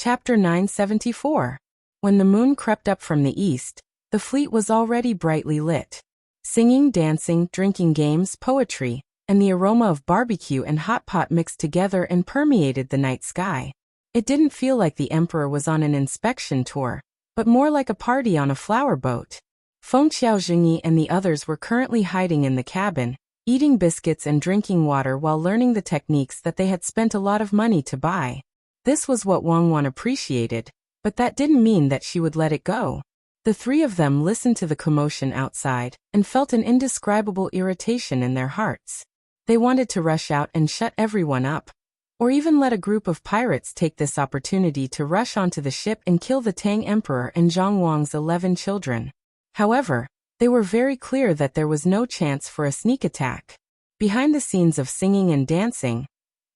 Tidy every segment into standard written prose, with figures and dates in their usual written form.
Chapter 974. When the moon crept up from the east, the fleet was already brightly lit. Singing, dancing, drinking games, poetry, and the aroma of barbecue and hot pot mixed together and permeated the night sky. It didn't feel like the emperor was on an inspection tour, but more like a party on a flower boat. Feng Xiaozhengyi and the others were currently hiding in the cabin, eating biscuits and drinking water while learning the techniques that they had spent a lot of money to buy. This was what Wang Wan appreciated, but that didn't mean that she would let it go. The three of them listened to the commotion outside and felt an indescribable irritation in their hearts. They wanted to rush out and shut everyone up, or even let a group of pirates take this opportunity to rush onto the ship and kill the Tang Emperor and Zhang Wang's 11 children. However, they were very clear that there was no chance for a sneak attack. Behind the scenes of singing and dancing,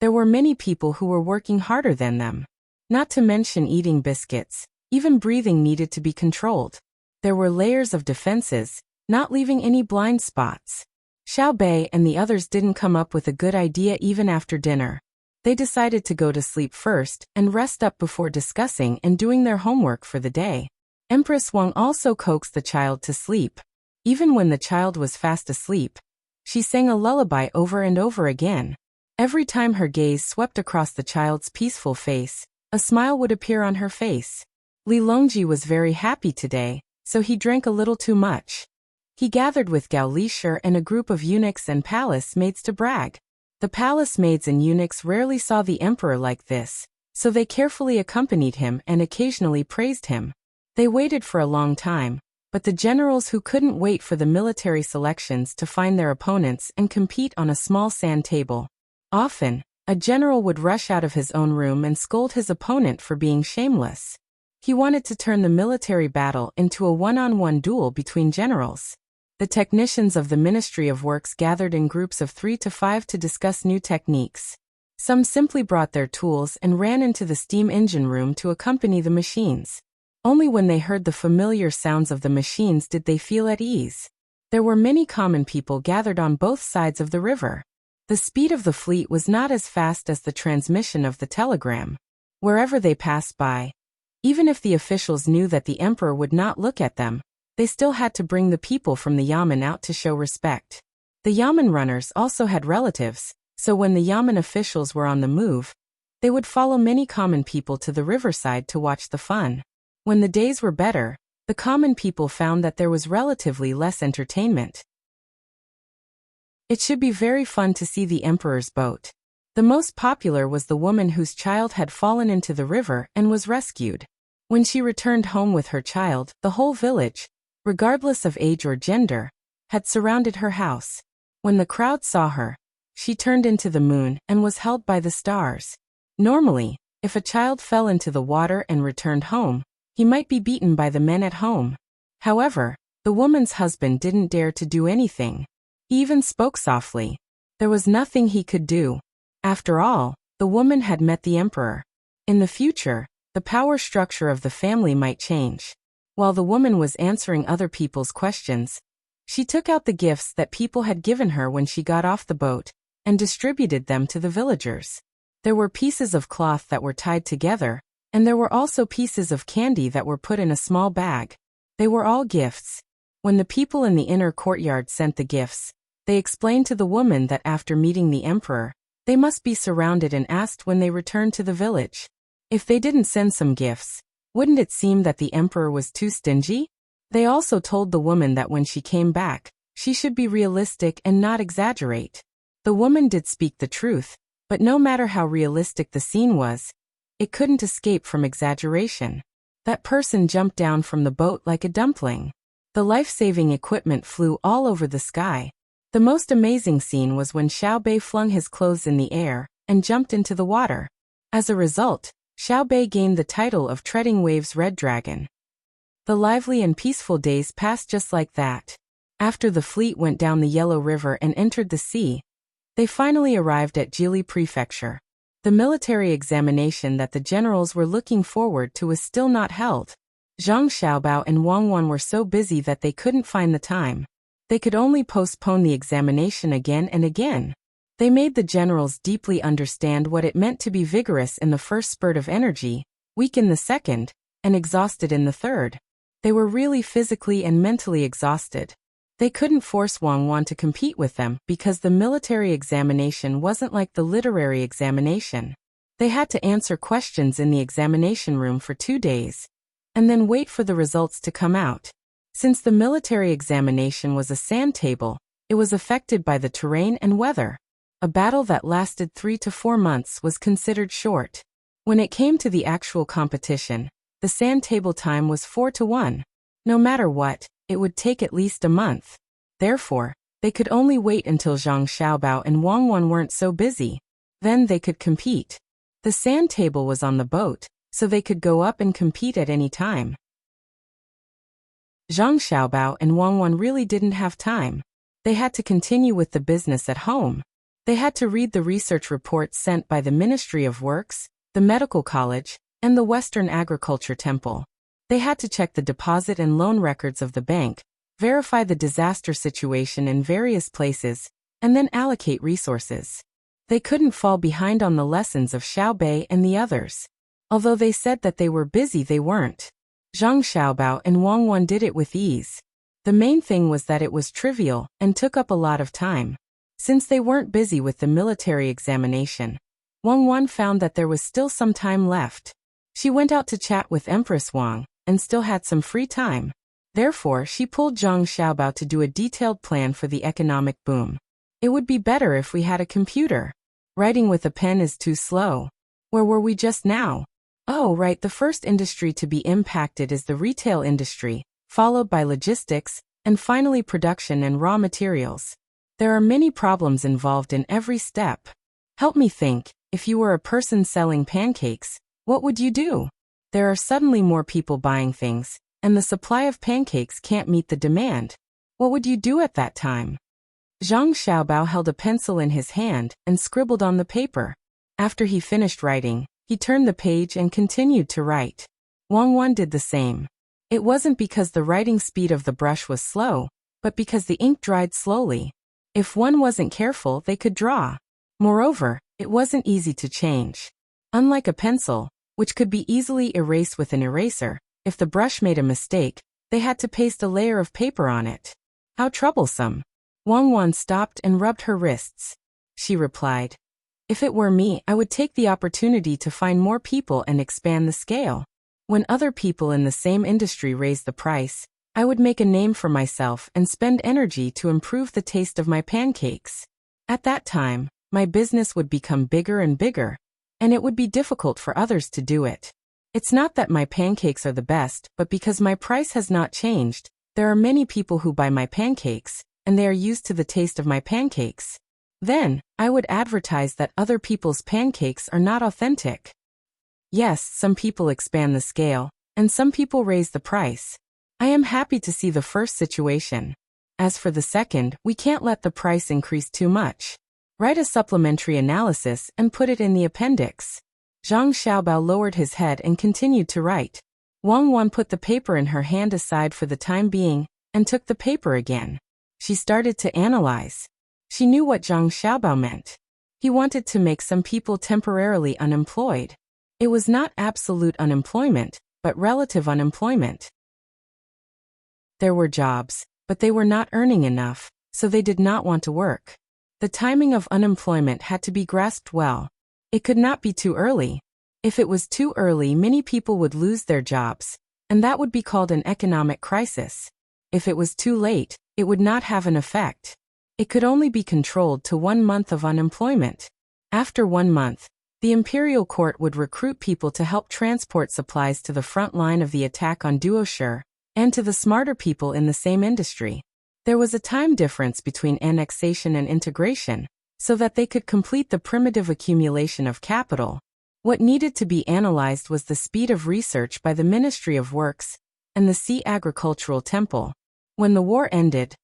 there were many people who were working harder than them. Not to mention eating biscuits, even breathing needed to be controlled. There were layers of defenses, not leaving any blind spots. Xiao Bei and the others didn't come up with a good idea even after dinner. They decided to go to sleep first and rest up before discussing and doing their homework for the day. Empress Wang also coaxed the child to sleep. Even when the child was fast asleep, she sang a lullaby over and over again. Every time her gaze swept across the child's peaceful face, a smile would appear on her face. Li Longji was very happy today, so he drank a little too much. He gathered with Gao Lisher and a group of eunuchs and palace maids to brag. The palace maids and eunuchs rarely saw the emperor like this, so they carefully accompanied him and occasionally praised him. They waited for a long time, but the generals who couldn't wait for the military selections to find their opponents and compete on a small sand table. Often, a general would rush out of his own room and scold his opponent for being shameless. He wanted to turn the military battle into a one-on-one duel between generals. The technicians of the Ministry of Works gathered in groups of 3 to 5 to discuss new techniques. Some simply brought their tools and ran into the steam engine room to accompany the machines. Only when they heard the familiar sounds of the machines did they feel at ease. There were many common people gathered on both sides of the river. The speed of the fleet was not as fast as the transmission of the telegram. Wherever they passed by, even if the officials knew that the emperor would not look at them, they still had to bring the people from the yamen out to show respect. The yamen runners also had relatives, so when the yamen officials were on the move, they would follow many common people to the riverside to watch the fun. When the days were better, the common people found that there was relatively less entertainment. It should be very fun to see the emperor's boat. The most popular was the woman whose child had fallen into the river and was rescued. When she returned home with her child, the whole village, regardless of age or gender, had surrounded her house. When the crowd saw her, she turned into the moon and was held by the stars. Normally, if a child fell into the water and returned home, he might be beaten by the men at home. However, the woman's husband didn't dare to do anything. He even spoke softly. There was nothing he could do. After all, the woman had met the emperor. In the future, the power structure of the family might change. While the woman was answering other people's questions, she took out the gifts that people had given her when she got off the boat and distributed them to the villagers. There were pieces of cloth that were tied together, and there were also pieces of candy that were put in a small bag. They were all gifts. When the people in the inner courtyard sent the gifts, they explained to the woman that after meeting the emperor, they must be surrounded and asked when they returned to the village. If they didn't send some gifts, wouldn't it seem that the emperor was too stingy? They also told the woman that when she came back, she should be realistic and not exaggerate. The woman did speak the truth, but no matter how realistic the scene was, it couldn't escape from exaggeration. That person jumped down from the boat like a dumpling. The life-saving equipment flew all over the sky. The most amazing scene was when Xiao Bei flung his clothes in the air and jumped into the water. As a result, Xiao Bei gained the title of Treading Waves Red Dragon. The lively and peaceful days passed just like that. After the fleet went down the Yellow River and entered the sea, they finally arrived at Jili Prefecture. The military examination that the generals were looking forward to was still not held. Zhang Xiaobao and Wang Wan were so busy that they couldn't find the time. They could only postpone the examination again and again. They made the generals deeply understand what it meant to be vigorous in the first spurt of energy, weak in the second, and exhausted in the third. They were really physically and mentally exhausted. They couldn't force Wang to compete with them because the military examination wasn't like the literary examination. They had to answer questions in the examination room for 2 days, and then wait for the results to come out. Since the military examination was a sand table, it was affected by the terrain and weather. A battle that lasted 3 to 4 months was considered short. When it came to the actual competition, the sand table time was 4 to 1. No matter what, it would take at least a month. Therefore, they could only wait until Zhang Xiaobao and Wang weren't so busy. Then they could compete. The sand table was on the boat, so they could go up and compete at any time. Zhang Xiaobao and Wang really didn't have time. They had to continue with the business at home. They had to read the research reports sent by the Ministry of Works, the Medical College, and the Western Agriculture Temple. They had to check the deposit and loan records of the bank, verify the disaster situation in various places, and then allocate resources. They couldn't fall behind on the lessons of Xiaobei and the others. Although they said that they were busy, they weren't. Zhang Xiaobao and Wang did it with ease. The main thing was that it was trivial and took up a lot of time. Since they weren't busy with the military examination, Wang found that there was still some time left. She went out to chat with Empress Wang and still had some free time. Therefore, she pulled Zhang Xiaobao to do a detailed plan for the economic boom. It would be better if we had a computer. Writing with a pen is too slow. Where were we just now? Oh, right, the first industry to be impacted is the retail industry, followed by logistics, and finally production and raw materials. There are many problems involved in every step. Help me think, if you were a person selling pancakes, what would you do? There are suddenly more people buying things, and the supply of pancakes can't meet the demand. What would you do at that time? Zhang Xiaobao held a pencil in his hand and scribbled on the paper. After he finished writing, he turned the page and continued to write. Wang did the same. It wasn't because the writing speed of the brush was slow, but because the ink dried slowly. If one wasn't careful, they could draw. Moreover, it wasn't easy to change. Unlike a pencil, which could be easily erased with an eraser, if the brush made a mistake, they had to paste a layer of paper on it. How troublesome. Wang stopped and rubbed her wrists. She replied, "If it were me, I would take the opportunity to find more people and expand the scale. When other people in the same industry raise the price, I would make a name for myself and spend energy to improve the taste of my pancakes. At that time, my business would become bigger and bigger, and it would be difficult for others to do it. It's not that my pancakes are the best, but because my price has not changed, there are many people who buy my pancakes, and they are used to the taste of my pancakes. Then, I would advertise that other people's pancakes are not authentic. Yes, some people expand the scale, and some people raise the price. I am happy to see the first situation. As for the second, we can't let the price increase too much. Write a supplementary analysis and put it in the appendix." Zhang Xiaobao lowered his head and continued to write. Wang put the paper in her hand aside for the time being, and took the paper again. She started to analyze. She knew what Zhang Xiaobao meant. He wanted to make some people temporarily unemployed. It was not absolute unemployment, but relative unemployment. There were jobs, but they were not earning enough, so they did not want to work. The timing of unemployment had to be grasped well. It could not be too early. If it was too early, many people would lose their jobs, and that would be called an economic crisis. If it was too late, it would not have an effect. It could only be controlled to 1 month of unemployment. After 1 month, the imperial court would recruit people to help transport supplies to the front line of the attack on Duoshi, and to the smarter people in the same industry. There was a time difference between annexation and integration, so that they could complete the primitive accumulation of capital. What needed to be analyzed was the speed of research by the Ministry of Works and the Sea Agricultural Temple. When the war ended,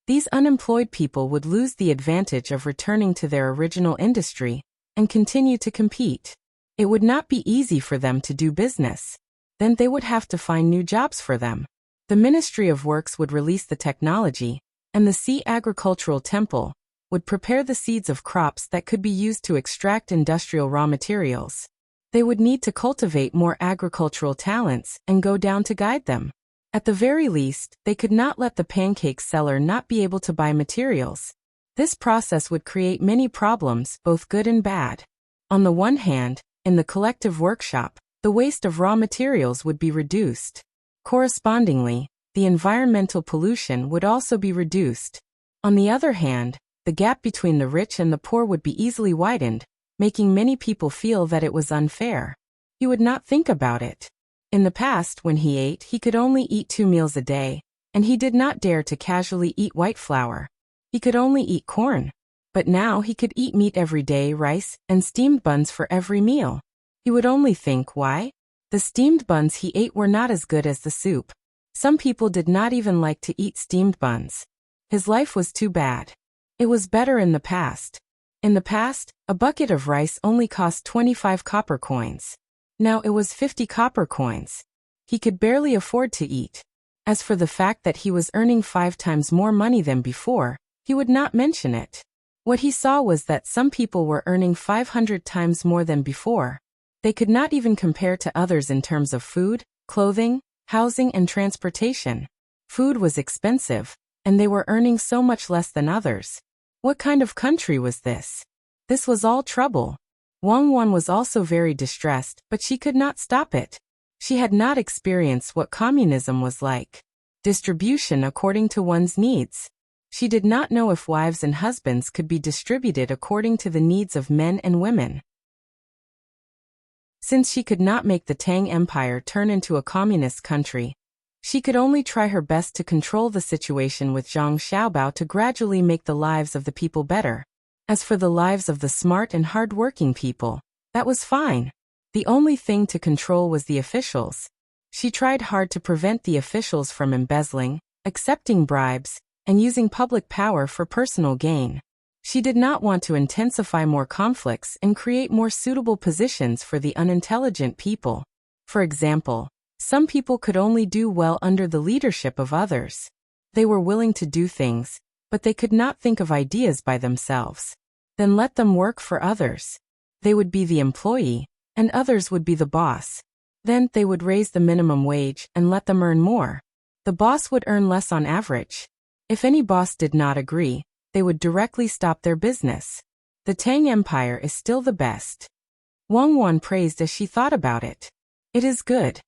these unemployed people would lose the advantage of returning to their original industry and continue to compete. It would not be easy for them to do business. Then they would have to find new jobs for them. The Ministry of Works would release the technology, and the Sea Agricultural Temple would prepare the seeds of crops that could be used to extract industrial raw materials. They would need to cultivate more agricultural talents and go down to guide them. At the very least, they could not let the pancake seller not be able to buy materials. This process would create many problems, both good and bad. On the one hand, in the collective workshop, the waste of raw materials would be reduced. Correspondingly, the environmental pollution would also be reduced. On the other hand, the gap between the rich and the poor would be easily widened, making many people feel that it was unfair. He would not think about it. In the past, when he ate, he could only eat 2 meals a day, and he did not dare to casually eat white flour. He could only eat corn. But now he could eat meat every day, rice, and steamed buns for every meal. He would only think, why? The steamed buns he ate were not as good as the soup. Some people did not even like to eat steamed buns. His life was too bad. It was better in the past. In the past, a bucket of rice only cost 25 copper coins. Now it was 50 copper coins. He could barely afford to eat. As for the fact that he was earning 5 times more money than before, he would not mention it. What he saw was that some people were earning 500 times more than before. They could not even compare to others in terms of food, clothing, housing, and transportation. Food was expensive, and they were earning so much less than others. What kind of country was this? This was all trouble. Wang Wan was also very distressed, but she could not stop it. She had not experienced what communism was like. Distribution according to one's needs. She did not know if wives and husbands could be distributed according to the needs of men and women. Since she could not make the Tang Empire turn into a communist country, she could only try her best to control the situation with Zhang Xiaobao to gradually make the lives of the people better. As for the lives of the smart and hard-working people, that was fine. The only thing to control was the officials. She tried hard to prevent the officials from embezzling, accepting bribes, and using public power for personal gain. She did not want to intensify more conflicts and create more suitable positions for the unintelligent people. For example, some people could only do well under the leadership of others. They were willing to do things, but they could not think of ideas by themselves. Then let them work for others. They would be the employee, and others would be the boss. Then they would raise the minimum wage and let them earn more. The boss would earn less on average. If any boss did not agree, they would directly stop their business. The Tang Empire is still the best. Wang Wan praised as she thought about it. It is good.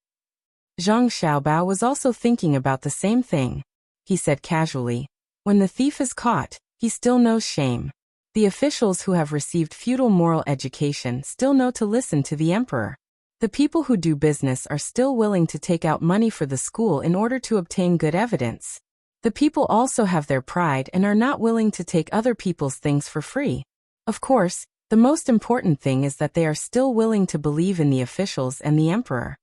Zhang Xiaobao was also thinking about the same thing. He said casually, when the thief is caught, he still knows shame. The officials who have received feudal moral education still know to listen to the emperor. The people who do business are still willing to take out money for the school in order to obtain good evidence. The people also have their pride and are not willing to take other people's things for free. Of course, the most important thing is that they are still willing to believe in the officials and the emperor.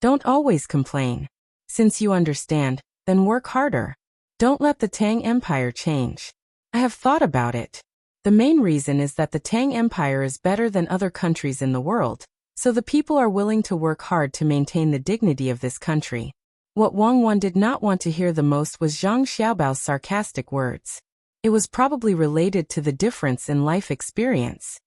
Don't always complain. Since you understand, then work harder. Don't let the Tang Empire change. I have thought about it. The main reason is that the Tang Empire is better than other countries in the world, so the people are willing to work hard to maintain the dignity of this country. What Wang Wan did not want to hear the most was Zhang Xiaobao's sarcastic words. It was probably related to the difference in life experience.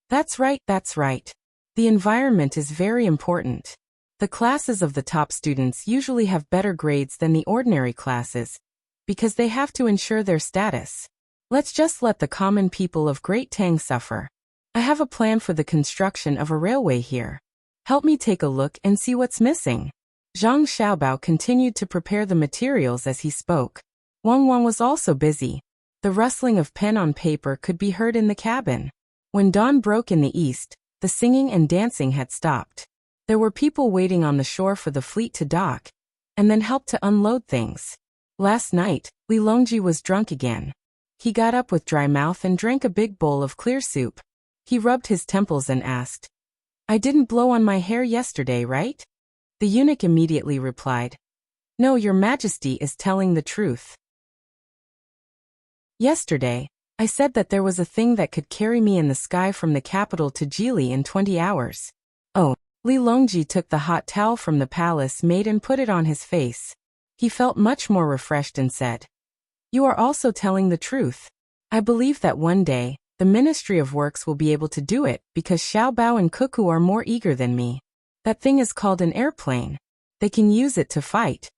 That's right, that's right. The environment is very important. The classes of the top students usually have better grades than the ordinary classes, because they have to ensure their status. Let's just let the common people of Great Tang suffer. I have a plan for the construction of a railway here. Help me take a look and see what's missing. Zhang Xiaobao continued to prepare the materials as he spoke. Wang Wan was also busy. The rustling of pen on paper could be heard in the cabin. When dawn broke in the east, the singing and dancing had stopped. There were people waiting on the shore for the fleet to dock, and then help to unload things. Last night, Li Longji was drunk again. He got up with dry mouth and drank a big bowl of clear soup. He rubbed his temples and asked, "I didn't blow on my hair yesterday, right?" The eunuch immediately replied, "No, your majesty is telling the truth. Yesterday, I said that there was a thing that could carry me in the sky from the capital to Jili in 20 hours. Oh." Li Longji took the hot towel from the palace maid and put it on his face. He felt much more refreshed and said, "You are also telling the truth. I believe that one day, The Ministry of Works will be able to do it because Xiao Bao and Cuckoo are more eager than me. That thing is called an airplane. They can use it to fight.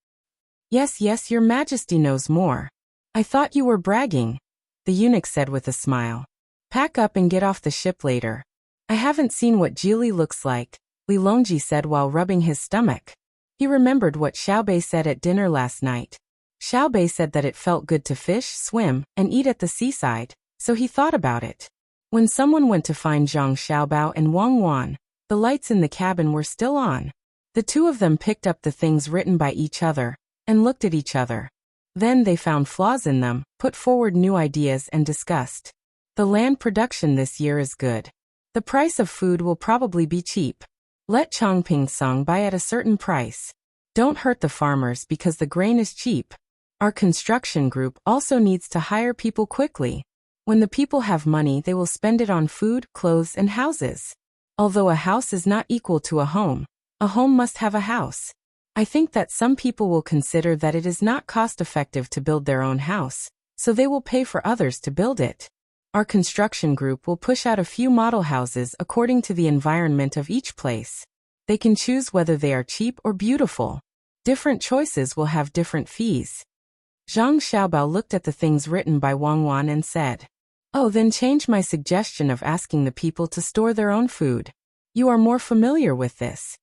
Yes, yes, your majesty knows more. I thought you were bragging, the eunuch said with a smile. Pack up and get off the ship later. I haven't seen what Jili looks like, Li Longji said while rubbing his stomach. He remembered what Xiaobei said at dinner last night. Xiaobei said that it felt good to fish, swim, and eat at the seaside, so he thought about it. When someone went to find Zhang Xiaobao and Wang Wan, the lights in the cabin were still on. The two of them picked up the things written by each other and looked at each other. Then they found flaws in them, put forward new ideas and discussed. The land production this year is good. The price of food will probably be cheap. Let Chongping Song buy at a certain price. Don't hurt the farmers because the grain is cheap. Our construction group also needs to hire people quickly. When the people have money, they will spend it on food, clothes, and houses. Although a house is not equal to a home must have a house. I think that some people will consider that it is not cost-effective to build their own house, so they will pay for others to build it. Our construction group will push out a few model houses according to the environment of each place. They can choose whether they are cheap or beautiful. Different choices will have different fees. Zhang Xiaobao looked at the things written by Wang Wan and said, "Oh, then change my suggestion of asking the people to store their own food. You are more familiar with this."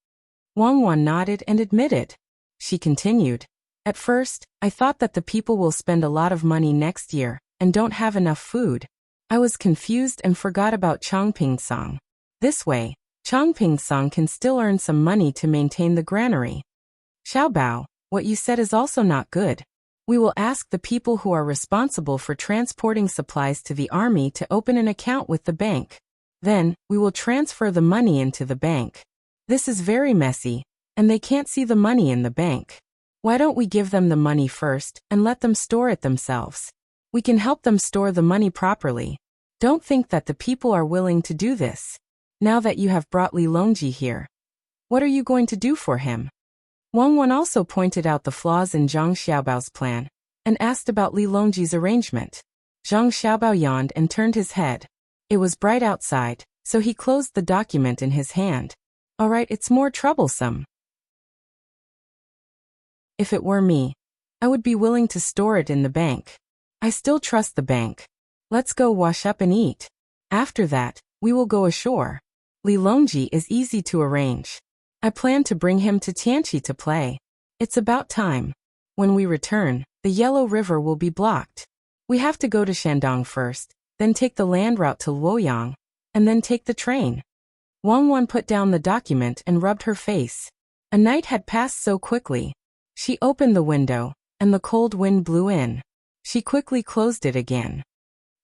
Wang Wan nodded and admitted. She continued, "At first, I thought that the people will spend a lot of money next year and don't have enough food. I was confused and forgot about Chongping Song. This way, Chongping Song can still earn some money to maintain the granary." Xiaobao, what you said is also not good. We will ask the people who are responsible for transporting supplies to the army to open an account with the bank. Then, we will transfer the money into the bank. This is very messy, and they can't see the money in the bank. Why don't we give them the money first and let them store it themselves? We can help them store the money properly. Don't think that the people are willing to do this. Now that you have brought Li Longji here, what are you going to do for him? Wang Wan also pointed out the flaws in Zhang Xiaobao's plan and asked about Li Longji's arrangement. Zhang Xiaobao yawned and turned his head. It was bright outside, so he closed the document in his hand. All right, it's more troublesome. If it were me, I would be willing to store it in the bank. I still trust the bank. Let's go wash up and eat. After that, we will go ashore. Li Longji is easy to arrange. I plan to bring him to Tianqi to play. It's about time. When we return, the Yellow River will be blocked. We have to go to Shandong first, then take the land route to Luoyang, and then take the train. Wang Wan put down the document and rubbed her face. A night had passed so quickly. She opened the window, and the cold wind blew in. She quickly closed it again.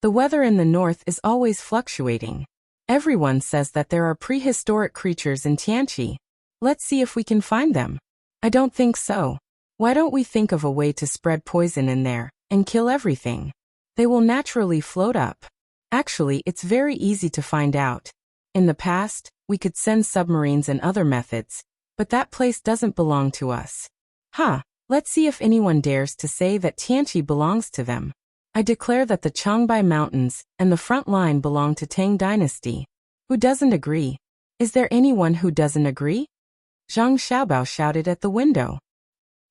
The weather in the north is always fluctuating. Everyone says that there are prehistoric creatures in Tianqi. Let's see if we can find them. I don't think so. Why don't we think of a way to spread poison in there and kill everything? They will naturally float up. Actually, it's very easy to find out. In the past, we could send submarines and other methods, but that place doesn't belong to us. Let's see if anyone dares to say that Tianqi belongs to them. I declare that the Changbai Mountains and the front line belong to Tang Dynasty. Who doesn't agree? Is there anyone who doesn't agree? Zhang Xiaobao shouted at the window.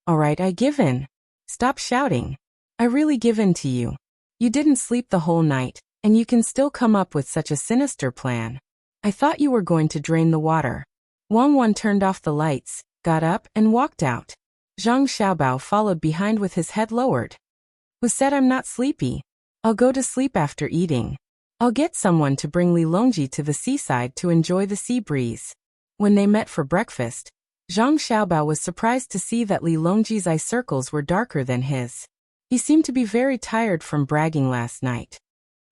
All right, I give in. Stop shouting. I really give in to you. You didn't sleep the whole night, and you can still come up with such a sinister plan. I thought you were going to drain the water. Wang Wan turned off the lights, got up, and walked out. Zhang Xiaobao followed behind with his head lowered. Who said I'm not sleepy? I'll go to sleep after eating. I'll get someone to bring Li Longji to the seaside to enjoy the sea breeze. When they met for breakfast, Zhang Xiaobao was surprised to see that Li Longji's eye circles were darker than his. He seemed to be very tired from bragging last night.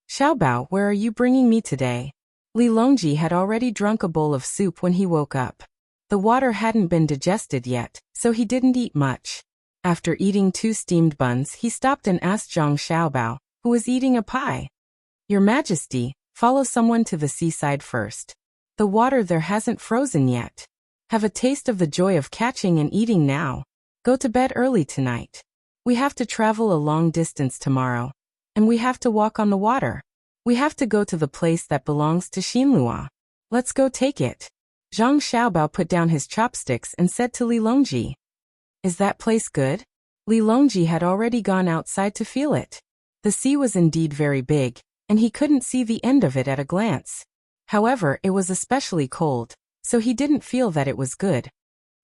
Xiaobao, where are you bringing me today? Li Longji had already drunk a bowl of soup when he woke up. The water hadn't been digested yet, so he didn't eat much. After eating 2 steamed buns, he stopped and asked Zhang Xiaobao, who was eating a pie. Your Majesty, follow someone to the seaside first. The water there hasn't frozen yet. Have a taste of the joy of catching and eating now. Go to bed early tonight. We have to travel a long distance tomorrow, and we have to walk on the water. We have to go to the place that belongs to Xinlua. Let's go take it. Zhang Xiaobao put down his chopsticks and said to Li Longji. Is that place good? Li Longji had already gone outside to feel it. The sea was indeed very big, and he couldn't see the end of it at a glance. However, it was especially cold, so he didn't feel that it was good.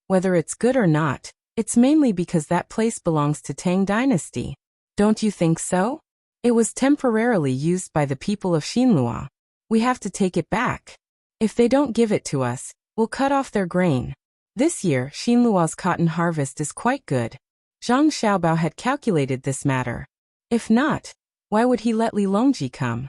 Whether it's good or not, it's mainly because that place belongs to Tang Dynasty. Don't you think so? It was temporarily used by the people of Xinlua. We have to take it back. If they don't give it to us, we'll cut off their grain. This year, Xinlua's cotton harvest is quite good. Zhang Xiaobao had calculated this matter. If not, why would he let Li Longji come?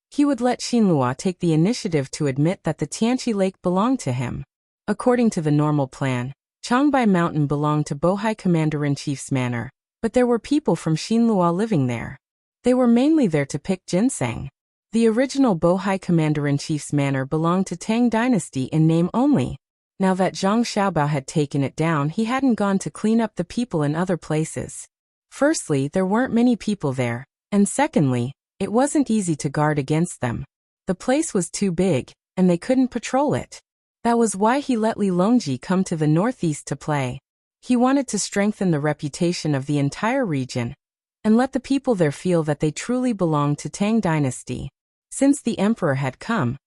He would let Xinlua take the initiative to admit that the Tianqi Lake belonged to him. According to the normal plan, Changbai Mountain belonged to Bohai Commander-in-Chief's manor, but there were people from Xinlua living there. They were mainly there to pick ginseng. The original Bohai Commander-in-Chief's manor belonged to Tang Dynasty in name only. Now that Zhang Xiaobao had taken it down, he hadn't gone to clean up the people in other places. Firstly, there weren't many people there, and secondly, it wasn't easy to guard against them. The place was too big, and they couldn't patrol it. That was why he let Li Longji come to the northeast to play. He wanted to strengthen the reputation of the entire region, and let the people there feel that they truly belonged to Tang Dynasty. Since the emperor had come,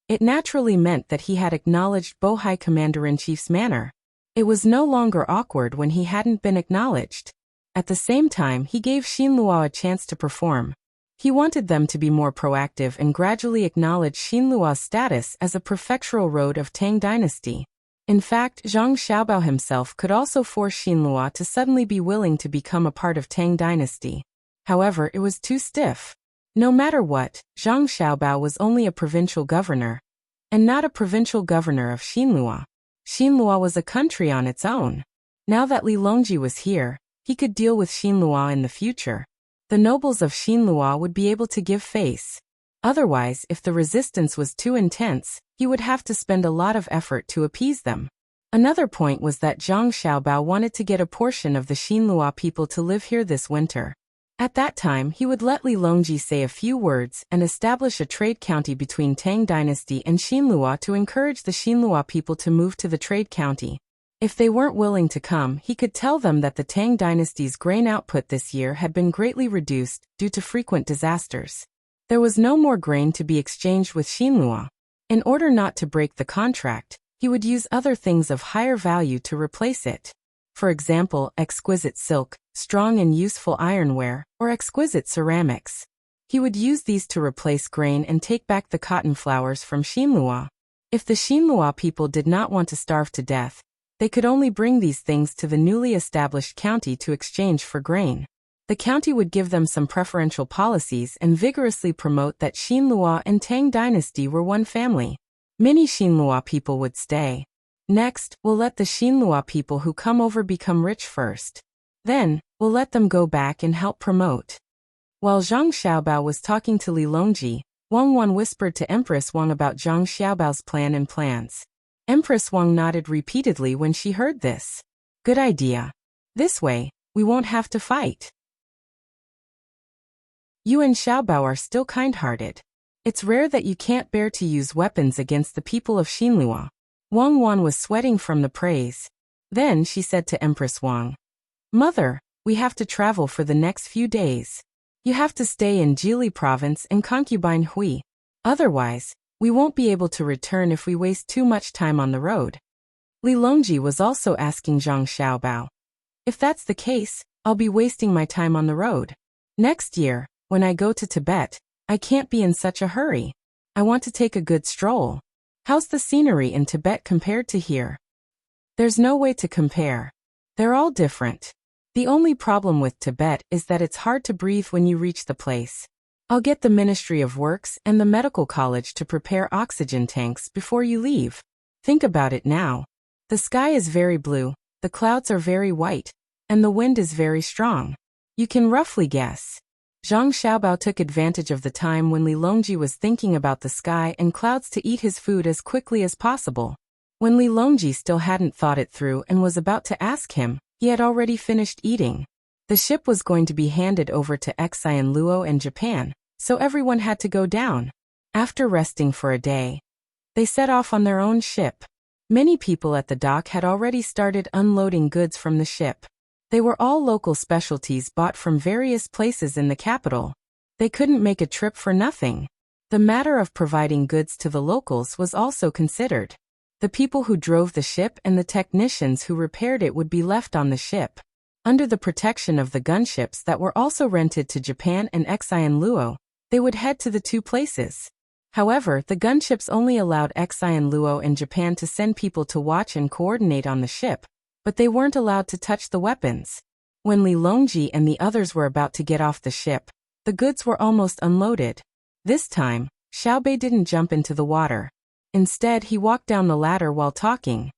it naturally meant that he had acknowledged Bohai Commander-in-Chief's manor. It was no longer awkward when he hadn't been acknowledged. At the same time, he gave Xinlua a chance to perform. He wanted them to be more proactive and gradually acknowledge Xinlua's status as a prefectural road of Tang Dynasty. In fact, Zhang Xiaobao himself could also force Xinlua to suddenly be willing to become a part of Tang Dynasty. However, it was too stiff. No matter what, Zhang Xiaobao was only a provincial governor, and not a provincial governor of Xinlua. Xinlua was a country on its own. Now that Li Longji was here, he could deal with Xinlua in the future. The nobles of Xinlua would be able to give face. Otherwise, if the resistance was too intense, he would have to spend a lot of effort to appease them. Another point was that Zhang Xiaobao wanted to get a portion of the Xinlua people to live here this winter. At that time, he would let Li Longji say a few words and establish a trade county between Tang Dynasty and Xinlua to encourage the Xinlua people to move to the trade county. If they weren't willing to come, he could tell them that the Tang Dynasty's grain output this year had been greatly reduced due to frequent disasters. There was no more grain to be exchanged with Xinlua. In order not to break the contract, he would use other things of higher value to replace it. For example, exquisite silk, strong and useful ironware, or exquisite ceramics. He would use these to replace grain and take back the cotton flowers from Xinlua. If the Xinlua people did not want to starve to death, they could only bring these things to the newly established county to exchange for grain. The county would give them some preferential policies and vigorously promote that Xinlua and Tang Dynasty were one family. Many Xinlua people would stay. Next, we'll let the Xinlua people who come over become rich first. Then, we'll let them go back and help promote. While Zhang Xiaobao was talking to Li Longji, Wang Wan whispered to Empress Wang about Zhang Xiaobao's plan and plans. Empress Wang nodded repeatedly when she heard this. Good idea. This way, we won't have to fight. You and Xiaobao are still kind-hearted. It's rare that you can't bear to use weapons against the people of Xinlua. Wang Wan was sweating from the praise. Then she said to Empress Wang, Mother, we have to travel for the next few days. You have to stay in Jili province and concubine Hui. Otherwise, we won't be able to return if we waste too much time on the road. Li Longji was also asking Zhang Xiaobao. If that's the case, I'll be wasting my time on the road. Next year, when I go to Tibet, I can't be in such a hurry. I want to take a good stroll. How's the scenery in Tibet compared to here? There's no way to compare. They're all different. The only problem with Tibet is that it's hard to breathe when you reach the place. I'll get the Ministry of Works and the medical college to prepare oxygen tanks before you leave. Think about it now. The sky is very blue, the clouds are very white, and the wind is very strong. You can roughly guess. Zhang Xiaobao took advantage of the time when Li Longji was thinking about the sky and clouds to eat his food as quickly as possible. When Li Longji still hadn't thought it through and was about to ask him, he had already finished eating. The ship was going to be handed over to Exai Luo and Japan, so everyone had to go down. After resting for a day, they set off on their own ship. Many people at the dock had already started unloading goods from the ship. They were all local specialties bought from various places in the capital. They couldn't make a trip for nothing. The matter of providing goods to the locals was also considered. The people who drove the ship and the technicians who repaired it would be left on the ship, under the protection of the gunships that were also rented to Japan and Exai Luo. They would head to the two places. However, the gunships only allowed Exai Luo and Japan to send people to watch and coordinate on the ship, but they weren't allowed to touch the weapons. When Li Longji and the others were about to get off the ship, the goods were almost unloaded. This time, Xiaobei didn't jump into the water. Instead, he walked down the ladder while talking.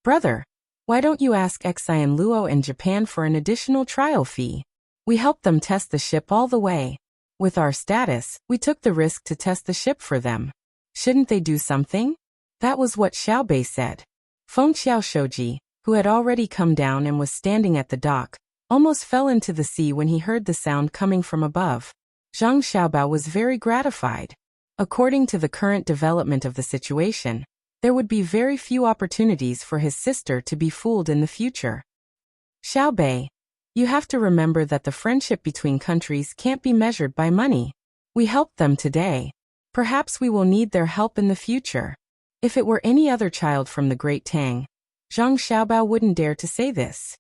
"Brother, why don't you ask Exai Luo and Japan for an additional trial fee? We helped them test the ship all the way. With our status, we took the risk to test the ship for them. Shouldn't they do something?" That was what Xiaobei said. Fengxiao Shoji, who had already come down and was standing at the dock, almost fell into the sea when he heard the sound coming from above. Zhang Xiaobao was very gratified. According to the current development of the situation, there would be very few opportunities for his sister to be fooled in the future. "Xiaobei, you have to remember that the friendship between countries can't be measured by money. We helped them today. Perhaps we will need their help in the future." If it were any other child from the Great Tang, Zhang Xiaobao wouldn't dare to say this.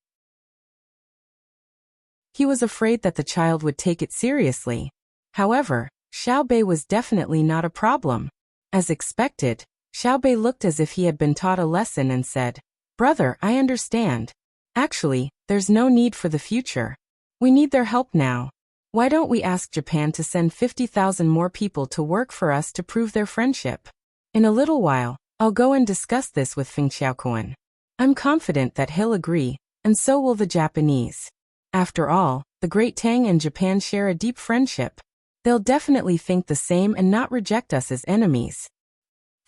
He was afraid that the child would take it seriously. However, Xiaobei was definitely not a problem. As expected, Xiaobei looked as if he had been taught a lesson and said, "Brother, I understand. Actually, there's no need for the future. We need their help now. Why don't we ask Japan to send 50,000 more people to work for us to prove their friendship? In a little while, I'll go and discuss this with Feng Xiaokuan. I'm confident that he'll agree, and so will the Japanese. After all, the Great Tang and Japan share a deep friendship. They'll definitely think the same and not reject us as enemies."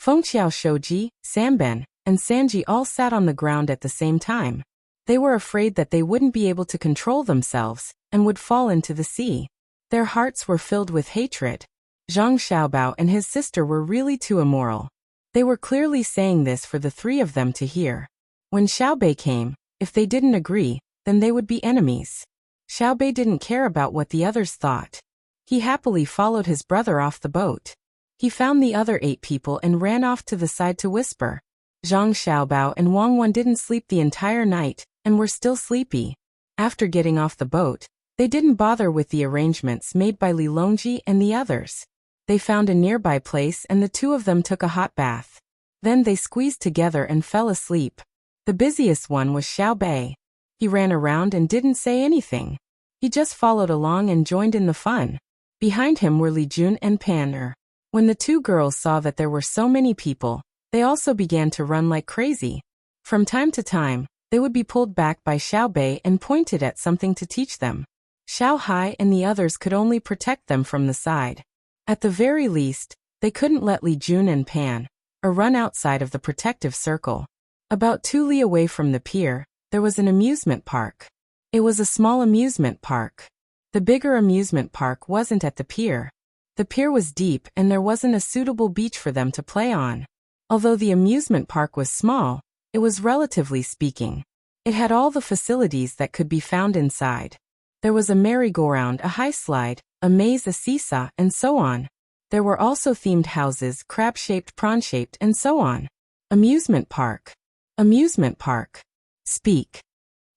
Fengxiao Shoji, Sanben, and Sanji all sat on the ground at the same time. They were afraid that they wouldn't be able to control themselves and would fall into the sea. Their hearts were filled with hatred. Zhang Xiaobao and his sister were really too immoral. They were clearly saying this for the three of them to hear. When Xiaobei came, if they didn't agree, then they would be enemies. Xiaobei didn't care about what the others thought. He happily followed his brother off the boat. He found the other 8 people and ran off to the side to whisper. Zhang Xiaobao and Wang Wan didn't sleep the entire night, and were still sleepy. After getting off the boat, they didn't bother with the arrangements made by Li Longji and the others. They found a nearby place and the two of them took a hot bath. Then they squeezed together and fell asleep. The busiest one was Xiaobei. He ran around and didn't say anything. He just followed along and joined in the fun. Behind him were Li Jun and Pan. When the two girls saw that there were so many people, they also began to run like crazy. From time to time, they would be pulled back by Xiaobei and pointed at something to teach them. Xiao Hai and the others could only protect them from the side. At the very least, they couldn't let Li Jun and Pan run outside of the protective circle. About 2 li away from the pier, there was an amusement park. It was a small amusement park. The bigger amusement park wasn't at the pier. The pier was deep and there wasn't a suitable beach for them to play on. Although the amusement park was small, it was relatively speaking. It had all the facilities that could be found inside. There was a merry-go-round, a high slide, a maze, a seesaw, and so on. There were also themed houses, crab-shaped, prawn-shaped, and so on. Amusement park. Amusement park. Speak.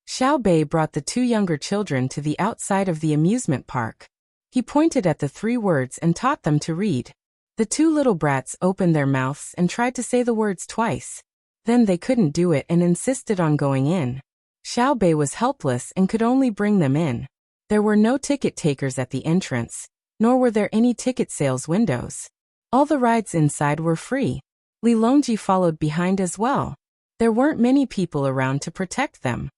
Xiaobei brought the 2 younger children to the outside of the amusement park. He pointed at the 3 words and taught them to read. The 2 little brats opened their mouths and tried to say the words twice. Then they couldn't do it and insisted on going in. Xiaobei was helpless and could only bring them in. There were no ticket takers at the entrance, nor were there any ticket sales windows. All the rides inside were free. Li Longji followed behind as well. There weren't many people around to protect them.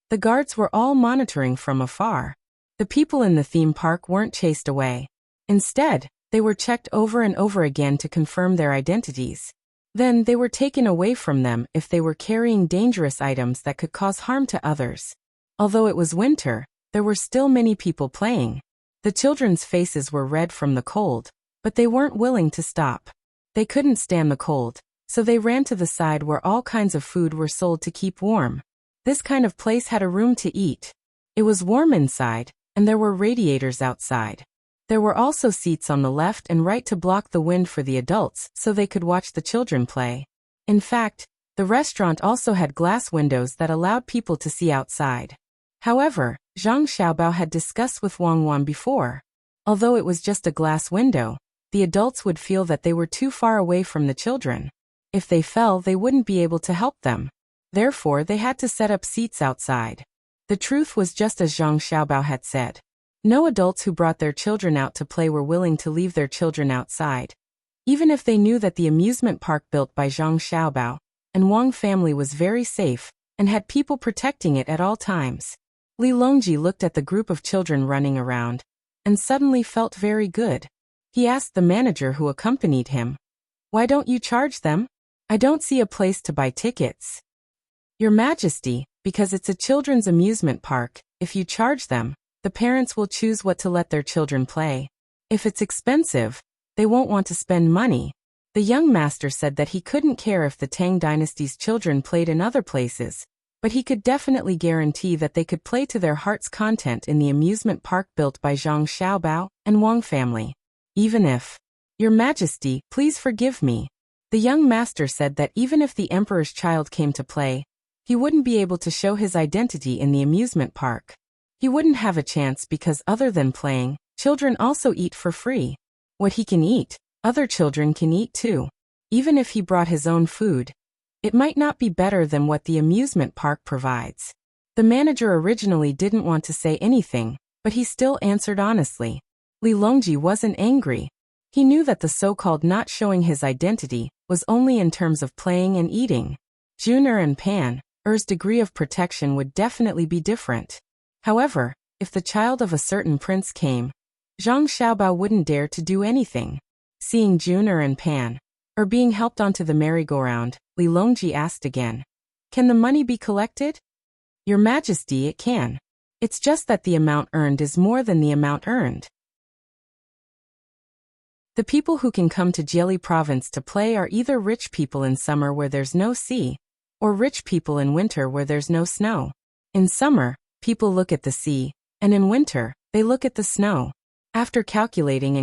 The guards were all monitoring from afar. The people in the theme park weren't chased away. Instead, they were checked over and over again to confirm their identities. Then they were taken away from them if they were carrying dangerous items that could cause harm to others. Although it was winter, there were still many people playing. The children's faces were red from the cold, but they weren't willing to stop. They couldn't stand the cold, so they ran to the side where all kinds of food were sold to keep warm. This kind of place had a room to eat. It was warm inside, and there were radiators outside. There were also seats on the left and right to block the wind for the adults so they could watch the children play. In fact, the restaurant also had glass windows that allowed people to see outside. However, Zhang Xiaobao had discussed with Wang Wan before. Although it was just a glass window, the adults would feel that they were too far away from the children. If they fell, they wouldn't be able to help them. Therefore, they had to set up seats outside. The truth was just as Zhang Xiaobao had said. No adults who brought their children out to play were willing to leave their children outside, even if they knew that the amusement park built by Zhang Xiaobao and Wang family was very safe and had people protecting it at all times. Li Longji looked at the group of children running around and suddenly felt very good. He asked the manager who accompanied him, "Why don't you charge them? I don't see a place to buy tickets." "Your Majesty, because it's a children's amusement park, if you charge them, the parents will choose what to let their children play. If it's expensive, they won't want to spend money." The young master said that he couldn't care if the Tang Dynasty's children played in other places, but he could definitely guarantee that they could play to their heart's content in the amusement park built by Zhang Xiaobao and Wang family. Even if, "Your Majesty, please forgive me." The young master said that even if the emperor's child came to play, he wouldn't be able to show his identity in the amusement park. He wouldn't have a chance because other than playing, children also eat for free. What he can eat, other children can eat too. Even if he brought his own food, it might not be better than what the amusement park provides. The manager originally didn't want to say anything, but he still answered honestly. Li Longji wasn't angry. He knew that the so-called not showing his identity was only in terms of playing and eating. Jun and Pan, Er's degree of protection would definitely be different. However, if the child of a certain prince came, Zhang Xiaobao wouldn't dare to do anything. Seeing Jun and Pan, being helped onto the merry-go-round, Li Longji asked again, "Can the money be collected?" "Your Majesty, it can. It's just that the amount earned is more than the amount earned." The people who can come to Jieli province to play are either rich people in summer where there's no sea, or rich people in winter where there's no snow. In summer, people look at the sea, and in winter, they look at the snow. After calculating,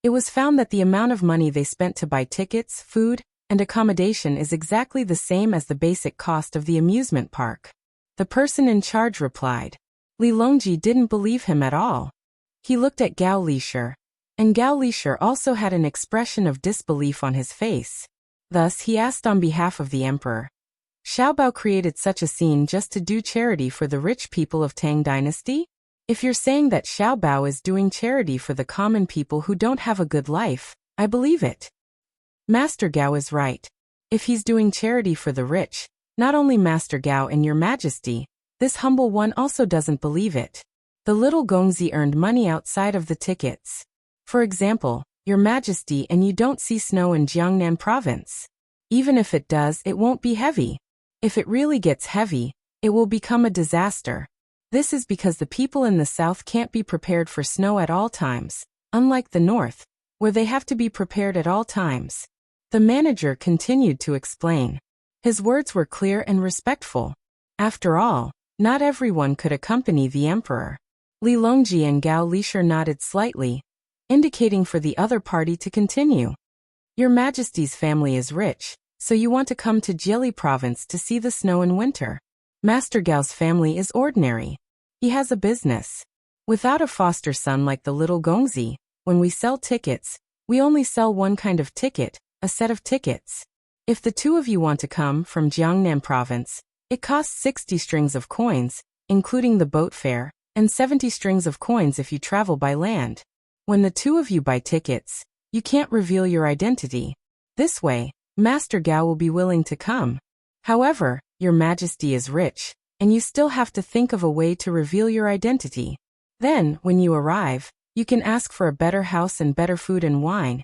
it was found that the amount of money they spent to buy tickets, food, and accommodation is exactly the same as the basic cost of the amusement park. The person in charge replied. Li Longji didn't believe him at all. He looked at Gao Lishir, and Gao Lishir also had an expression of disbelief on his face. Thus he asked on behalf of the emperor. Xiaobao created such a scene just to do charity for the rich people of Tang Dynasty? If you're saying that Xiaobao is doing charity for the common people who don't have a good life, I believe it. Master Gao is right. If he's doing charity for the rich, not only Master Gao and Your Majesty, this humble one also doesn't believe it. The little Gongzi earned money outside of the tickets. For example, Your Majesty, and you don't see snow in Jiangnan province. Even if it does, it won't be heavy. If it really gets heavy, it will become a disaster. This is because the people in the south can't be prepared for snow at all times, unlike the north, where they have to be prepared at all times. The manager continued to explain. His words were clear and respectful. After all, not everyone could accompany the emperor. Li Longji and Gao Lishir nodded slightly, indicating for the other party to continue. Your Majesty's family is rich, so you want to come to Jieli province to see the snow in winter. Master Gao's family is ordinary. He has a business. Without a foster son like the little Gongzi, when we sell tickets, we only sell one kind of ticket, a set of tickets. If the two of you want to come from Jiangnan province, it costs 60 strings of coins, including the boat fare, and 70 strings of coins if you travel by land. When the two of you buy tickets, you can't reveal your identity. This way, Master Gao will be willing to come. However, Your Majesty is rich, and you still have to think of a way to reveal your identity. Then, when you arrive, you can ask for a better house and better food and wine,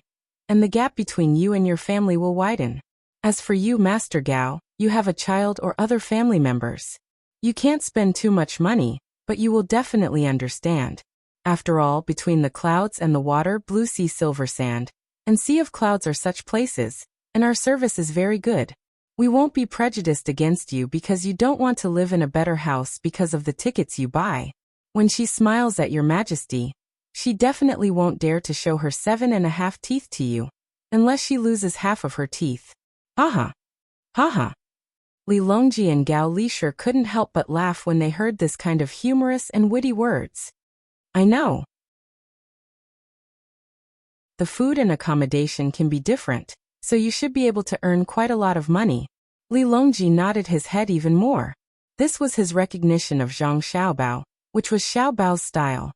and the gap between you and your family will widen. As for you, Master Gao, you have a child or other family members. You can't spend too much money, but you will definitely understand. After all, between the clouds and the water, blue sea, silver sand, and sea of clouds are such places, and our service is very good. We won't be prejudiced against you because you don't want to live in a better house because of the tickets you buy. When she smiles at your majesty, she definitely won't dare to show her 7.5 teeth to you, unless she loses half of her teeth. Haha. Haha. Li Longji and Gao Li sure couldn't help but laugh when they heard this kind of humorous and witty words. I know. The food and accommodation can be different, so you should be able to earn quite a lot of money. Li Longji nodded his head even more. This was his recognition of Zhang Xiaobao, which was Xiaobao's style.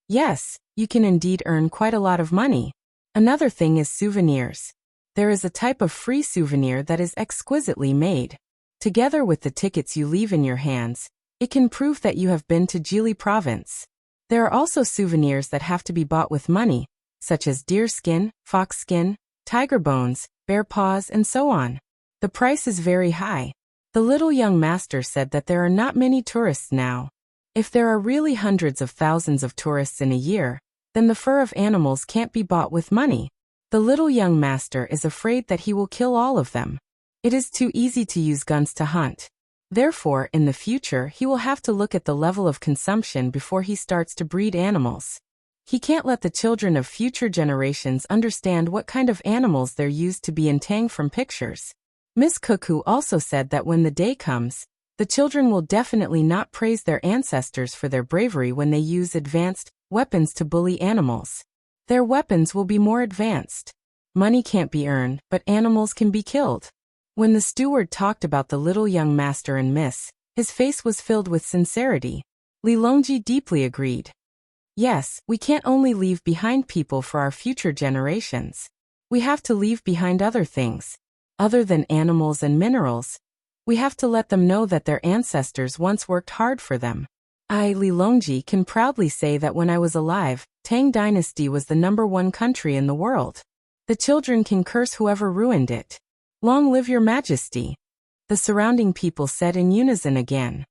Yes, you can indeed earn quite a lot of money. Another thing is souvenirs. There is a type of free souvenir that is exquisitely made. Together with the tickets you leave in your hands, it can prove that you have been to Jili province. There are also souvenirs that have to be bought with money, such as deer skin, fox skin, tiger bones, bear paws, and so on. The price is very high. The little young master said that there are not many tourists now. If there are really hundreds of thousands of tourists in a year, then the fur of animals can't be bought with money. The little young master is afraid that he will kill all of them. It is too easy to use guns to hunt. Therefore, in the future, he will have to look at the level of consumption before he starts to breed animals. He can't let the children of future generations understand what kind of animals they're used to be in Tang from pictures. Miss Cuckoo also said that when the day comes, the children will definitely not praise their ancestors for their bravery when they use advanced weapons to bully animals. Their weapons will be more advanced. Money can't be earned, but animals can be killed. When the steward talked about the little young master and miss, his face was filled with sincerity. Li Longji deeply agreed. Yes, we can't only leave behind people for our future generations. We have to leave behind other things. Other than animals and minerals, we have to let them know that their ancestors once worked hard for them. I, Li Longji, can proudly say that when I was alive, Tang Dynasty was the #1 country in the world. The children can curse whoever ruined it. Long live your majesty. The surrounding people said in unison again.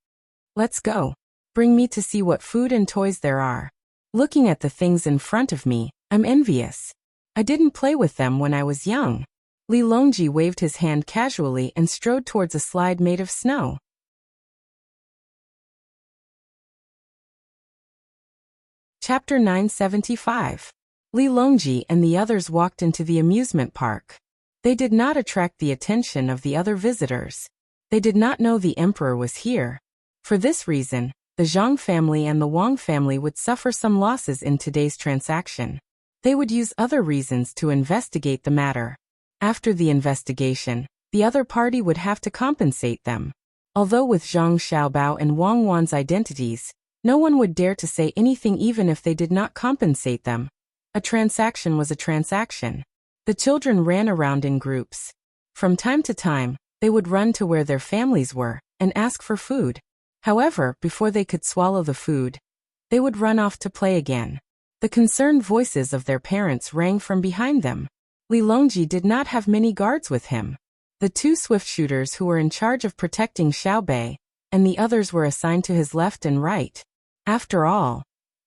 Let's go. Bring me to see what food and toys there are. Looking at the things in front of me, I'm envious. I didn't play with them when I was young. Li Longji waved his hand casually and strode towards a slide made of snow. Chapter 975. Li Longji and the others walked into the amusement park. They did not attract the attention of the other visitors. They did not know the emperor was here. For this reason, the Zhang family and the Wang family would suffer some losses in today's transaction. They would use other reasons to investigate the matter. After the investigation, the other party would have to compensate them. Although with Zhang Xiaobao and Wang Wan's identities, no one would dare to say anything even if they did not compensate them. A transaction was a transaction. The children ran around in groups. From time to time, they would run to where their families were and ask for food. However, before they could swallow the food, they would run off to play again. The concerned voices of their parents rang from behind them. Li Longji did not have many guards with him. The 2 swift shooters who were in charge of protecting Xiaobei, and the others were assigned to his left and right. After all,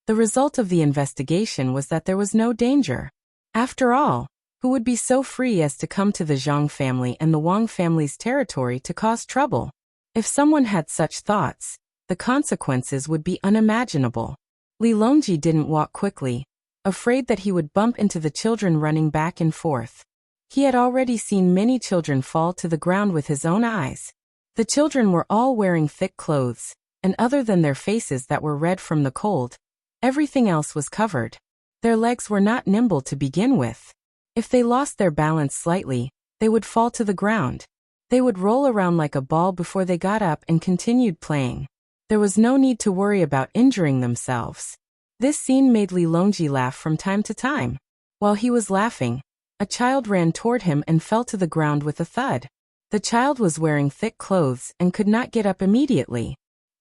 the result of the investigation was that there was no danger. After all, who would be so free as to come to the Zhang family and the Wang family's territory to cause trouble? If someone had such thoughts, the consequences would be unimaginable. Li Longji didn't walk quickly, afraid that he would bump into the children running back and forth. He had already seen many children fall to the ground with his own eyes. The children were all wearing thick clothes, and other than their faces that were red from the cold, everything else was covered. Their legs were not nimble to begin with. If they lost their balance slightly, they would fall to the ground. They would roll around like a ball before they got up and continued playing. There was no need to worry about injuring themselves. This scene made Li Longji laugh from time to time. While he was laughing, a child ran toward him and fell to the ground with a thud. The child was wearing thick clothes and could not get up immediately.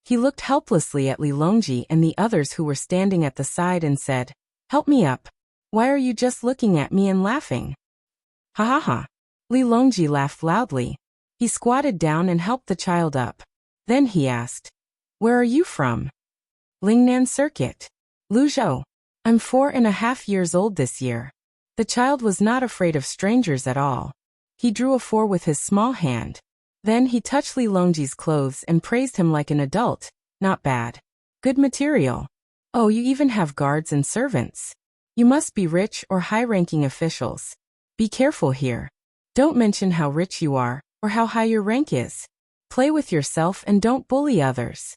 He looked helplessly at Li Longji and the others who were standing at the side and said, "Help me up. Why are you just looking at me and laughing?" Ha ha ha. Li Longji laughed loudly. He squatted down and helped the child up. Then he asked, Where are you from? Lingnan Circuit. Luzhou. I'm 4.5 years old this year. The child was not afraid of strangers at all. He drew a 4 with his small hand. Then he touched Li Longji's clothes and praised him like an adult. Not bad. Good material. Oh, you even have guards and servants. You must be rich or high-ranking officials. Be careful here. Don't mention how rich you are, or how high your rank is. Play with yourself and don't bully others.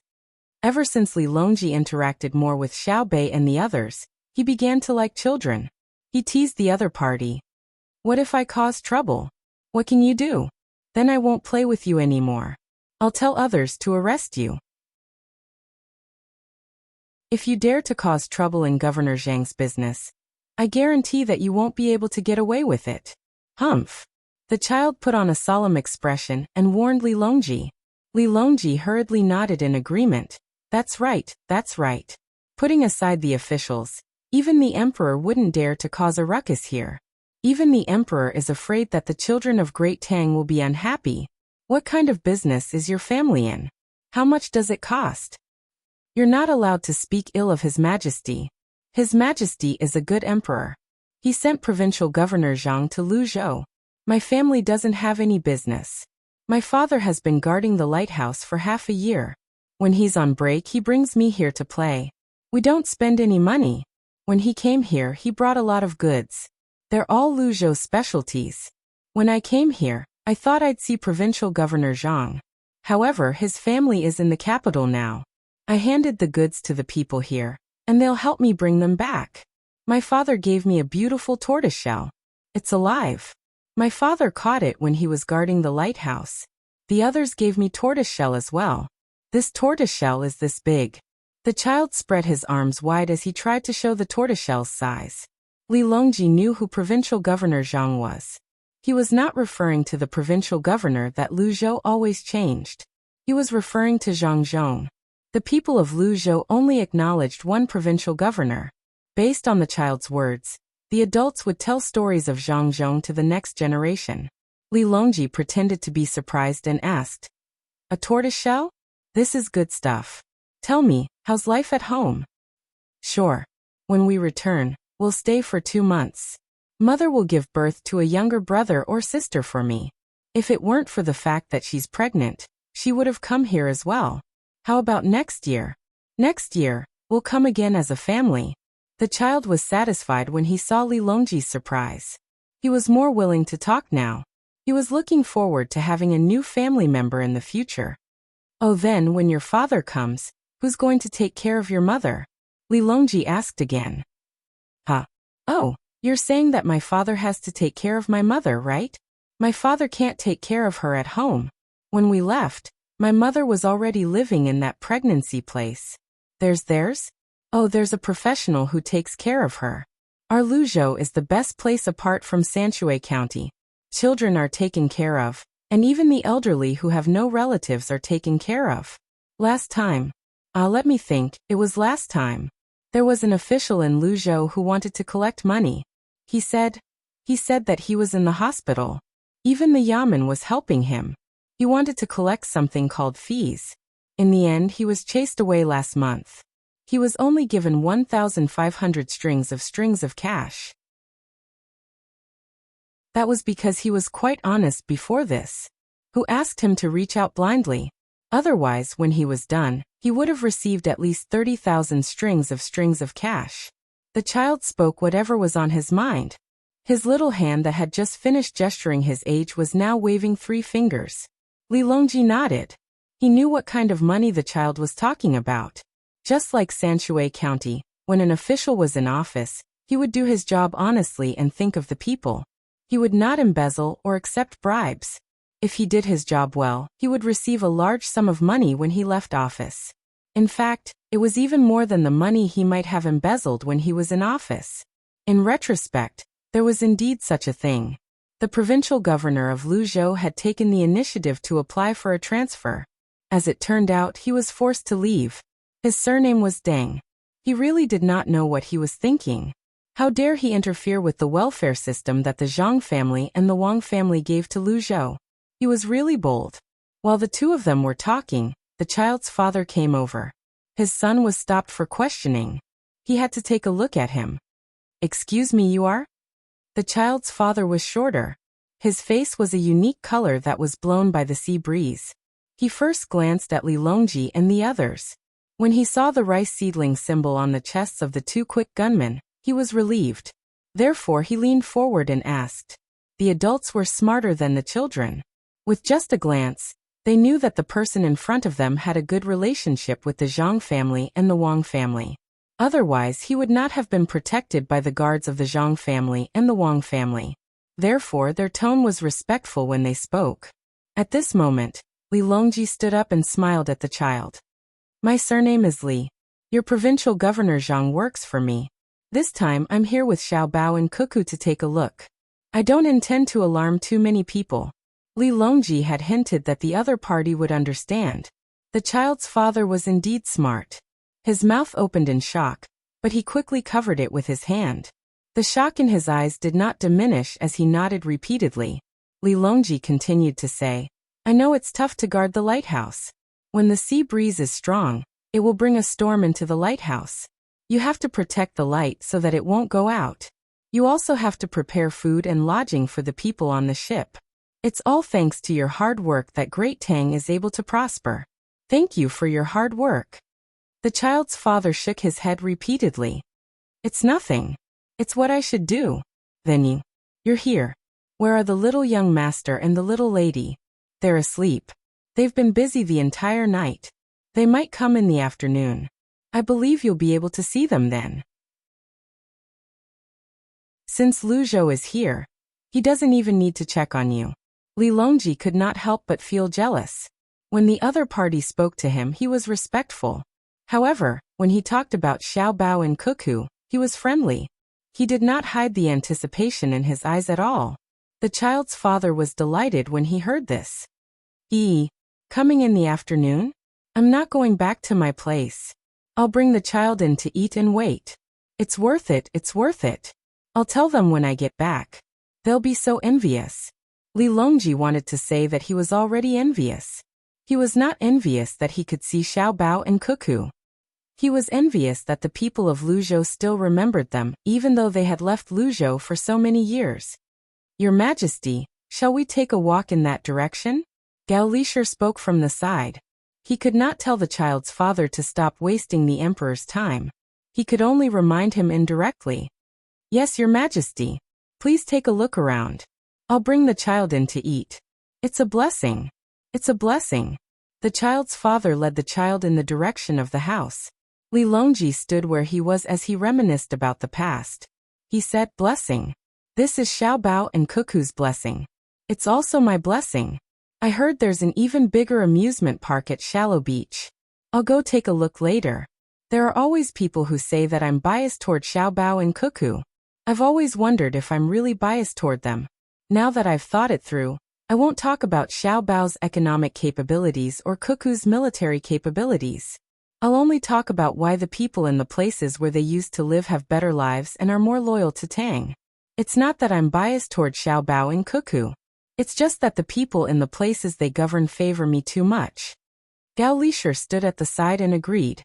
Ever since Li Longji interacted more with Xiao Bei and the others, he began to like children. He teased the other party. What if I cause trouble? What can you do? Then I won't play with you anymore. I'll tell others to arrest you. If you dare to cause trouble in Governor Zhang's business, I guarantee that you won't be able to get away with it. Humph. The child put on a solemn expression and warned Li Longji. Li Longji hurriedly nodded in agreement. That's right, that's right. Putting aside the officials, even the emperor wouldn't dare to cause a ruckus here. Even the emperor is afraid that the children of Great Tang will be unhappy. What kind of business is your family in? How much does it cost? You're not allowed to speak ill of His Majesty. His Majesty is a good emperor. He sent Provincial Governor Zhang to Luzhou. My family doesn't have any business. My father has been guarding the lighthouse for half a year. When he's on break, he brings me here to play. We don't spend any money. When he came here, he brought a lot of goods. They're all Luzhou specialties. When I came here, I thought I'd see Provincial Governor Zhang. However, his family is in the capital now. I handed the goods to the people here, and they'll help me bring them back. My father gave me a beautiful tortoiseshell. It's alive. My father caught it when he was guarding the lighthouse. The others gave me tortoiseshell as well. This tortoiseshell is this big. The child spread his arms wide as he tried to show the tortoiseshell's size. Li Longji knew who Provincial Governor Zhang was. He was not referring to the provincial governor that Luzhou always changed. He was referring to Zhang Zhong. The people of Luzhou only acknowledged one provincial governor. Based on the child's words, the adults would tell stories of Zhang Zhong to the next generation. Li Longji pretended to be surprised and asked, "A tortoiseshell? This is good stuff. Tell me, how's life at home?" "Sure. When we return, we'll stay for 2 months. Mother will give birth to a younger brother or sister for me. If it weren't for the fact that she's pregnant, she would have come here as well. How about next year? Next year, we'll come again as a family." The child was satisfied when he saw Li Longji's surprise. He was more willing to talk now. He was looking forward to having a new family member in the future. "Oh, then when your father comes, who's going to take care of your mother?" Li Longji asked again. "Huh? Oh, you're saying that my father has to take care of my mother, right? My father can't take care of her at home. When we left, my mother was already living in that pregnancy place. Theirs? Oh, there's a professional who takes care of her. Our Luzhou is the best place apart from Sanshui County. Children are taken care of, and even the elderly who have no relatives are taken care of. Last time. Let me think, it was last time. There was an official in Luzhou who wanted to collect money. He said that he was in the hospital. Even the yamen was helping him. He wanted to collect something called fees. In the end, he was chased away last month. He was only given 1,500 strings of cash. That was because he was quite honest before this. Who asked him to reach out blindly? Otherwise, when he was done, he would have received at least 30,000 strings of cash. The child spoke whatever was on his mind. His little hand that had just finished gesturing his age was now waving 3 fingers. Li Longji nodded. He knew what kind of money the child was talking about. Just like Sanshui County, when an official was in office, he would do his job honestly and think of the people. He would not embezzle or accept bribes. If he did his job well, he would receive a large sum of money when he left office. In fact, it was even more than the money he might have embezzled when he was in office. In retrospect, there was indeed such a thing. The provincial governor of Luzhou had taken the initiative to apply for a transfer. As it turned out, he was forced to leave. His surname was Tang. He really did not know what he was thinking. How dare he interfere with the welfare system that the Zhang family and the Wang family gave to Luzhou? He was really bold. While the two of them were talking, the child's father came over. His son was stopped for questioning. He had to take a look at him. "Excuse me, you are?" The child's father was shorter. His face was a unique color that was blown by the sea breeze. He first glanced at Li Longji and the others. When he saw the rice seedling symbol on the chests of the two quick gunmen, he was relieved. Therefore he leaned forward and asked. The adults were smarter than the children. With just a glance, they knew that the person in front of them had a good relationship with the Zhang family and the Wang family. Otherwise he would not have been protected by the guards of the Zhang family and the Wang family. Therefore their tone was respectful when they spoke. At this moment, Li Longji stood up and smiled at the child. "My surname is Li. Your provincial governor Zhang works for me. This time I'm here with Xiao Bao and Cuckoo to take a look. I don't intend to alarm too many people." Li Longji had hinted that the other party would understand. The child's father was indeed smart. His mouth opened in shock, but he quickly covered it with his hand. The shock in his eyes did not diminish as he nodded repeatedly. Li Longji continued to say, "I know it's tough to guard the lighthouse. When the sea breeze is strong, it will bring a storm into the lighthouse. You have to protect the light so that it won't go out. You also have to prepare food and lodging for the people on the ship. It's all thanks to your hard work that Great Tang is able to prosper. Thank you for your hard work." The child's father shook his head repeatedly. "It's nothing. It's what I should do." "Then you're here. Where are the little young master and the little lady?" "They're asleep. They've been busy the entire night. They might come in the afternoon. I believe you'll be able to see them then." Since Lu Zhou is here, he doesn't even need to check on you. Li Longji could not help but feel jealous. When the other party spoke to him, he was respectful. However, when he talked about Xiao Bao and Cuckoo, he was friendly. He did not hide the anticipation in his eyes at all. The child's father was delighted when he heard this. Coming in the afternoon? I'm not going back to my place. I'll bring the child in to eat and wait. It's worth it, it's worth it. I'll tell them when I get back. They'll be so envious." Li Longji wanted to say that he was already envious. He was not envious that he could see Xiao Bao and Cuckoo. He was envious that the people of Luzhou still remembered them, even though they had left Luzhou for so many years. "Your Majesty, shall we take a walk in that direction?" Gao Lisher spoke from the side. He could not tell the child's father to stop wasting the emperor's time. He could only remind him indirectly. "Yes, Your Majesty. Please take a look around. I'll bring the child in to eat. It's a blessing. It's a blessing." The child's father led the child in the direction of the house. Li Longji stood where he was as he reminisced about the past. He said, "Blessing. This is Xiao Bao and Cuckoo's blessing. It's also my blessing. I heard there's an even bigger amusement park at Shallow Beach. I'll go take a look later. There are always people who say that I'm biased toward Xiao Bao and Cuckoo. I've always wondered if I'm really biased toward them. Now that I've thought it through, I won't talk about Xiao Bao's economic capabilities or Cuckoo's military capabilities. I'll only talk about why the people in the places where they used to live have better lives and are more loyal to Tang. It's not that I'm biased toward Xiao Bao and Cuckoo. It's just that the people in the places they govern favor me too much." Gao Lisher stood at the side and agreed.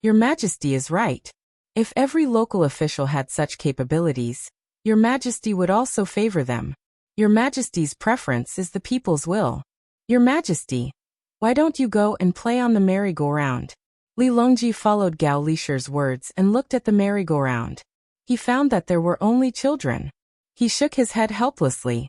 "Your Majesty is right. If every local official had such capabilities, Your Majesty would also favor them. Your Majesty's preference is the people's will. Your Majesty, why don't you go and play on the merry-go-round?" Li Longji followed Gao Lisher's words and looked at the merry-go-round. He found that there were only children. He shook his head helplessly.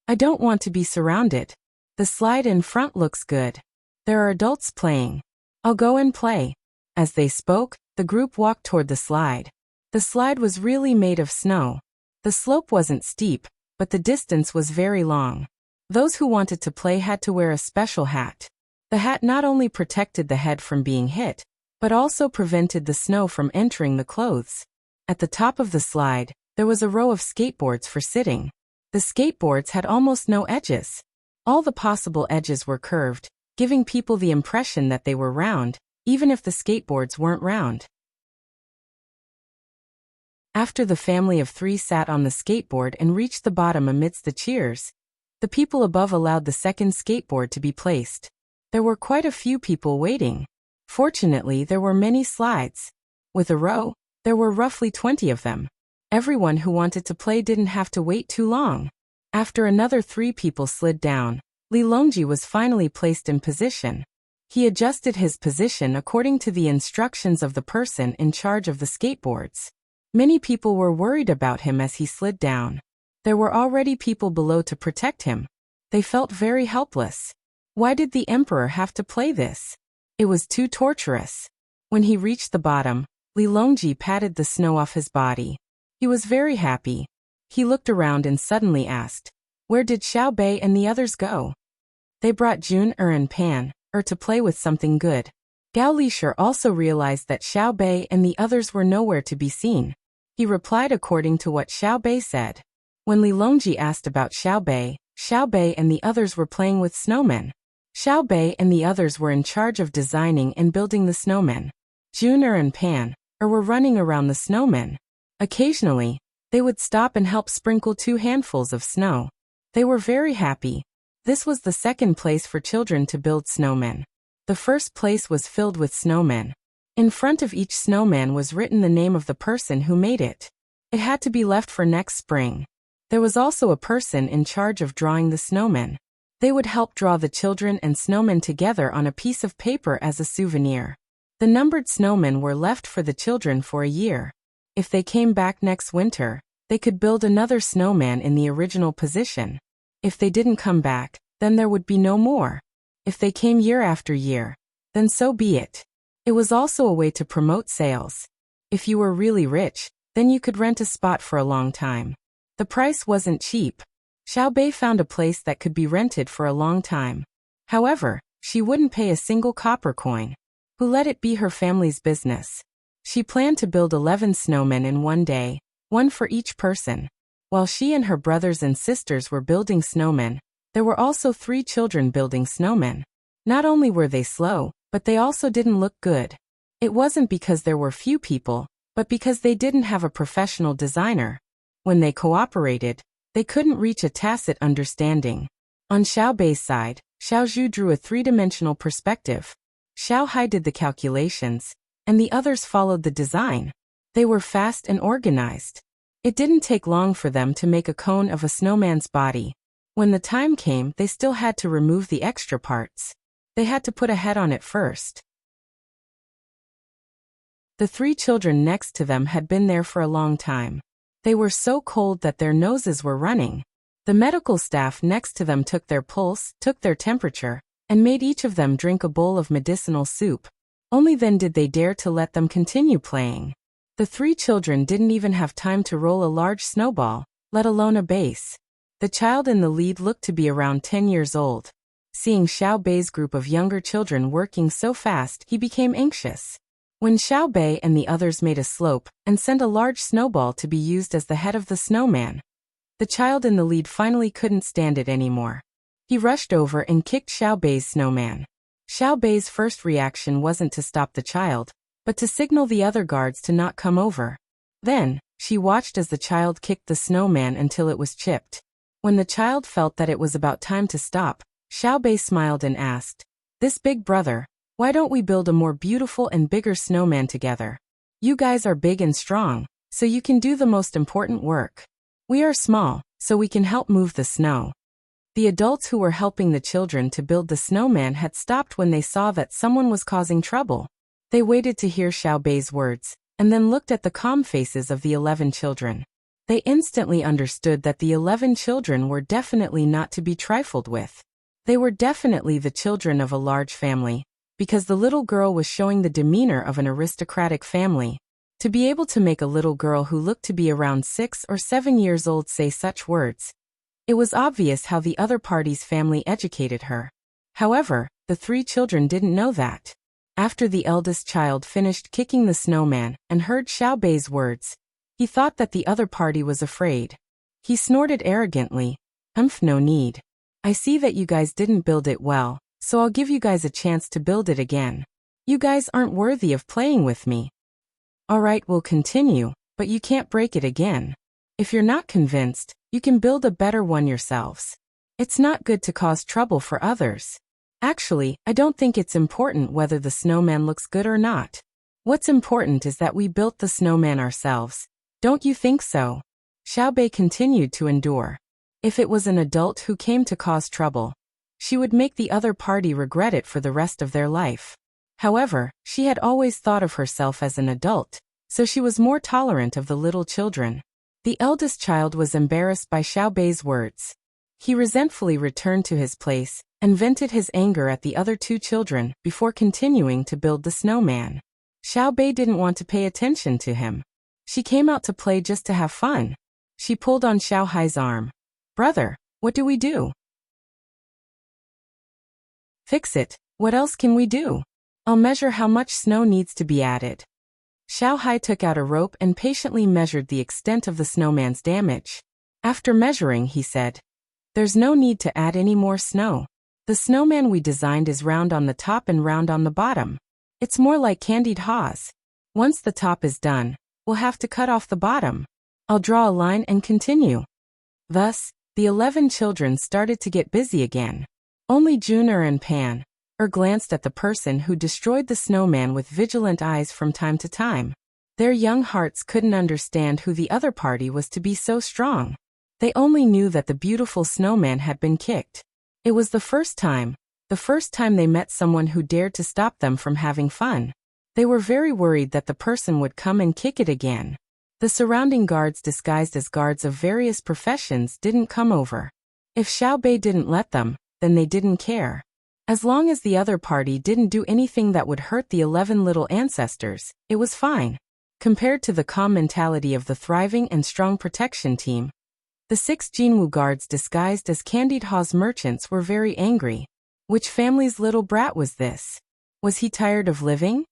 "I don't want to be surrounded. The slide in front looks good. There are adults playing. I'll go and play." As they spoke, the group walked toward the slide. The slide was really made of snow. The slope wasn't steep, but the distance was very long. Those who wanted to play had to wear a special hat. The hat not only protected the head from being hit, but also prevented the snow from entering the clothes. At the top of the slide, there was a row of skateboards for sitting. The skateboards had almost no edges. All the possible edges were curved, giving people the impression that they were round, even if the skateboards weren't round. After the family of three sat on the skateboard and reached the bottom amidst the cheers, the people above allowed the second skateboard to be placed. There were quite a few people waiting. Fortunately, there were many slides. With a row, there were roughly 20 of them. Everyone who wanted to play didn't have to wait too long. After another 3 people slid down, Li Longji was finally placed in position. He adjusted his position according to the instructions of the person in charge of the skateboards. Many people were worried about him as he slid down. There were already people below to protect him. They felt very helpless. Why did the emperor have to play this? It was too torturous. When he reached the bottom, Li Longji patted the snow off his body. He was very happy. He looked around and suddenly asked, "Where did Xiao Bei and the others go?" "They brought Jun and Pan to play with something good." Gao Lisher also realized that Xiao Bei and the others were nowhere to be seen. He replied according to what Xiao Bei said. When Li Longji asked about Xiao Bei and the others were playing with snowmen. Xiao Bei and the others were in charge of designing and building the snowmen. Jun and Pan were running around the snowmen. Occasionally, they would stop and help sprinkle 2 handfuls of snow. They were very happy. This was the second place for children to build snowmen. The first place was filled with snowmen. In front of each snowman was written the name of the person who made it. It had to be left for next spring. There was also a person in charge of drawing the snowmen. They would help draw the children and snowmen together on a piece of paper as a souvenir. The numbered snowmen were left for the children for a year. If they came back next winter, they could build another snowman in the original position. If they didn't come back, then there would be no more. If they came year after year, then so be it. It was also a way to promote sales. If you were really rich, then you could rent a spot for a long time. The price wasn't cheap. Xiao Bei found a place that could be rented for a long time. However, she wouldn't pay a single copper coin. Who let it be her family's business? She planned to build 11 snowmen in one day, 1 for each person. While she and her brothers and sisters were building snowmen, there were also 3 children building snowmen. Not only were they slow, but they also didn't look good. It wasn't because there were few people, but because they didn't have a professional designer. When they cooperated, they couldn't reach a tacit understanding. On Xiao Bei's side, Xiao Zhu drew a 3-dimensional perspective. Xiao Hai did the calculations, and the others followed the design. They were fast and organized. It didn't take long for them to make a cone of a snowman's body. When the time came, they still had to remove the extra parts. They had to put a head on it first. The 3 children next to them had been there for a long time. They were so cold that their noses were running. The medical staff next to them took their pulse, took their temperature, and made each of them drink a bowl of medicinal soup. Only then did they dare to let them continue playing. The 3 children didn't even have time to roll a large snowball, let alone a base. The child in the lead looked to be around 10 years old. Seeing Xiao Bei's group of younger children working so fast, he became anxious. When Xiao Bei and the others made a slope and sent a large snowball to be used as the head of the snowman, the child in the lead finally couldn't stand it anymore. He rushed over and kicked Xiao Bei's snowman. Xiao Bei's first reaction wasn't to stop the child, but to signal the other guards to not come over. Then, she watched as the child kicked the snowman until it was chipped. When the child felt that it was about time to stop, Xiao Bei smiled and asked, "This big brother, why don't we build a more beautiful and bigger snowman together? You guys are big and strong, so you can do the most important work. We are small, so we can help move the snow." The adults who were helping the children to build the snowman had stopped when they saw that someone was causing trouble. They waited to hear Xiao Bei's words, and then looked at the calm faces of the 11 children. They instantly understood that the 11 children were definitely not to be trifled with. They were definitely the children of a large family, because the little girl was showing the demeanor of an aristocratic family. To be able to make a little girl who looked to be around 6 or 7 years old say such words, it was obvious how the other party's family educated her. However, the 3 children didn't know that. After the eldest child finished kicking the snowman and heard Xiao Bei's words, he thought that the other party was afraid. He snorted arrogantly, no need. I see that you guys didn't build it well, so I'll give you guys a chance to build it again. You guys aren't worthy of playing with me. Alright, we'll continue, but you can't break it again. If you're not convinced, you can build a better one yourselves. It's not good to cause trouble for others. Actually, I don't think it's important whether the snowman looks good or not. What's important is that we built the snowman ourselves. Don't you think so? Xiaobei continued to endure. If it was an adult who came to cause trouble, she would make the other party regret it for the rest of their life. However, she had always thought of herself as an adult, so she was more tolerant of the little children. The eldest child was embarrassed by Xiaobei's words. He resentfully returned to his place and vented his anger at the other two children before continuing to build the snowman. Xiaobei didn't want to pay attention to him. She came out to play just to have fun. She pulled on Xiaohai's arm. Brother, what do we do? Fix it. What else can we do? I'll measure how much snow needs to be added. Xiaohai took out a rope and patiently measured the extent of the snowman's damage. After measuring, he said, "There's no need to add any more snow. The snowman we designed is round on the top and round on the bottom. It's more like candied haws. Once the top is done, we'll have to cut off the bottom. I'll draw a line and continue." Thus, the 11 children started to get busy again. Only Junior and Pan glanced at the person who destroyed the snowman with vigilant eyes from time to time. Their young hearts couldn't understand who the other party was to be so strong. They only knew that the beautiful snowman had been kicked. It was the first time they met someone who dared to stop them from having fun. They were very worried that the person would come and kick it again. The surrounding guards disguised as guards of various professions didn't come over. If Xiaobei didn't let them, then they didn't care. As long as the other party didn't do anything that would hurt the 11 little ancestors, it was fine. Compared to the calm mentality of the thriving and strong protection team, the 6 Jinwu guards disguised as Candied Haws merchants were very angry. Which family's little brat was this? Was he tired of living?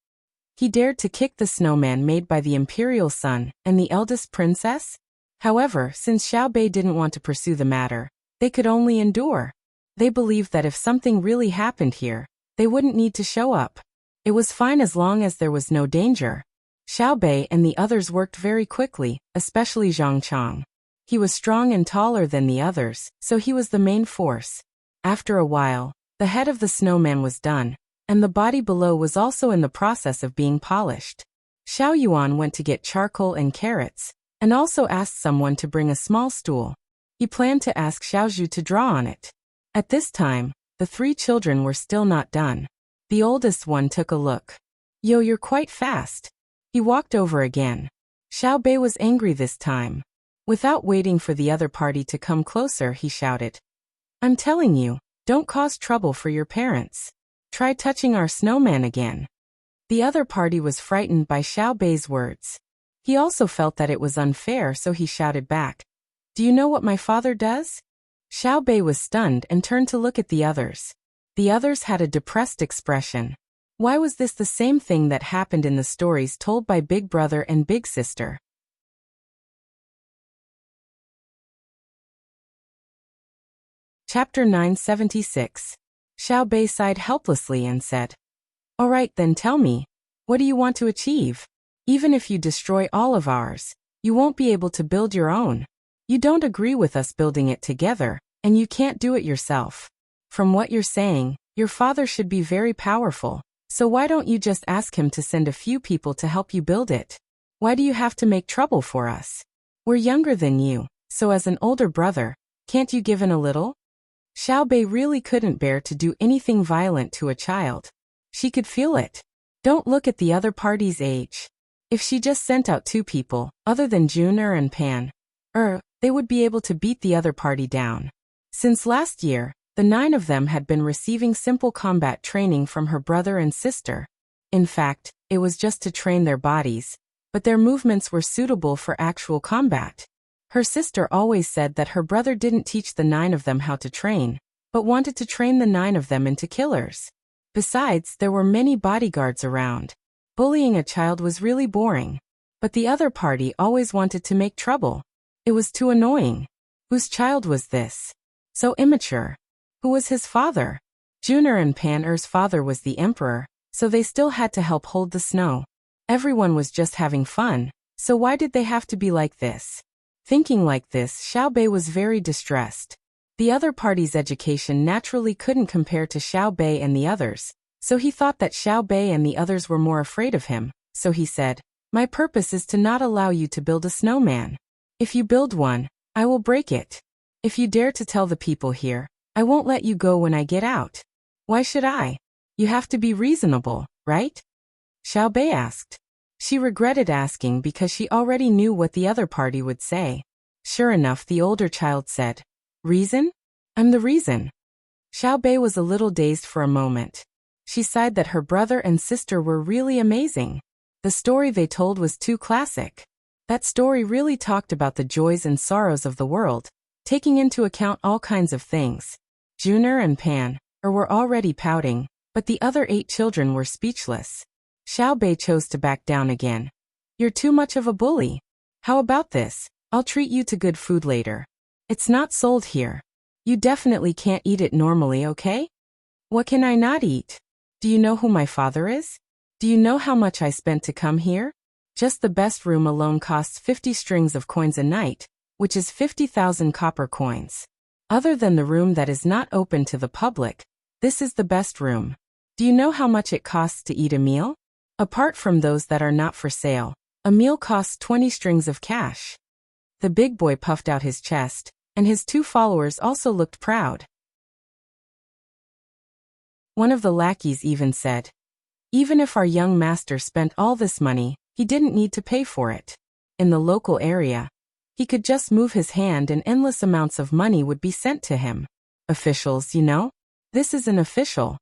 He dared to kick the snowman made by the imperial son and the eldest princess? However, since Xiaobei didn't want to pursue the matter, they could only endure. They believed that if something really happened here, they wouldn't need to show up. It was fine as long as there was no danger. Xiaobei and the others worked very quickly, especially Zhang Chang. He was strong and taller than the others, so he was the main force. After a while, the head of the snowman was done, and the body below was also in the process of being polished. Xiao Yuan went to get charcoal and carrots, and also asked someone to bring a small stool. He planned to ask Xiaozhu to draw on it. At this time, the 3 children were still not done. The oldest one took a look. "Yo, you're quite fast." He walked over again. Xiaobei was angry this time. Without waiting for the other party to come closer, he shouted, "I'm telling you, don't cause trouble for your parents. Try touching our snowman again." The other party was frightened by Xiaobei's words. He also felt that it was unfair, so he shouted back, "Do you know what my father does?" Xiaobei was stunned and turned to look at the others. The others had a depressed expression. Why was this the same thing that happened in the stories told by Big Brother and Big Sister? Chapter 976. Xiaobei sighed helplessly and said, "All right then, tell me, what do you want to achieve? Even if you destroy all of ours, you won't be able to build your own. You don't agree with us building it together, and you can't do it yourself. From what you're saying, your father should be very powerful, so why don't you just ask him to send a few people to help you build it? Why do you have to make trouble for us? We're younger than you, so as an older brother, can't you give in a little?" Xiaobei really couldn't bear to do anything violent to a child. She could feel it. Don't look at the other party's age. If she just sent out 2 people, other than Junior and Pan, they would be able to beat the other party down. Since last year, the 9 of them had been receiving simple combat training from her brother and sister. In fact, it was just to train their bodies, but their movements were suitable for actual combat. Her sister always said that her brother didn't teach the 9 of them how to train, but wanted to train the 9 of them into killers. Besides, there were many bodyguards around. Bullying a child was really boring. But the other party always wanted to make trouble. It was too annoying. Whose child was this? So immature. Who was his father? Junior and Pan-er's father was the emperor, so they still had to help hold the snow. Everyone was just having fun, so why did they have to be like this? Thinking like this, Xiaobei was very distressed. The other party's education naturally couldn't compare to Xiao Bei and the others, so he thought that Xiao Bei and the others were more afraid of him, so he said, "My purpose is to not allow you to build a snowman. If you build one, I will break it. If you dare to tell the people here, I won't let you go when I get out." "Why should I? You have to be reasonable, right?" Xiao Bei asked. She regretted asking because she already knew what the other party would say. Sure enough, the older child said, "Reason? I'm the reason." Xiao Bei was a little dazed for a moment. She sighed that her brother and sister were really amazing. The story they told was too classic. That story really talked about the joys and sorrows of the world, taking into account all kinds of things. Junior and Pan were already pouting, but the other 8 children were speechless. Xiao Bei chose to back down again. "You're too much of a bully. How about this? I'll treat you to good food later. It's not sold here. You definitely can't eat it normally, okay?" "What can I not eat? Do you know who my father is? Do you know how much I spent to come here? Just the best room alone costs 50 strings of coins a night, which is 50,000 copper coins. Other than the room that is not open to the public, this is the best room. Do you know how much it costs to eat a meal? Apart from those that are not for sale, a meal costs 20 strings of cash." The big boy puffed out his chest, and his 2 followers also looked proud. One of the lackeys even said, "Even if our young master spent all this money, he didn't need to pay for it. In the local area, he could just move his hand and endless amounts of money would be sent to him. Officials, you know? This is an official."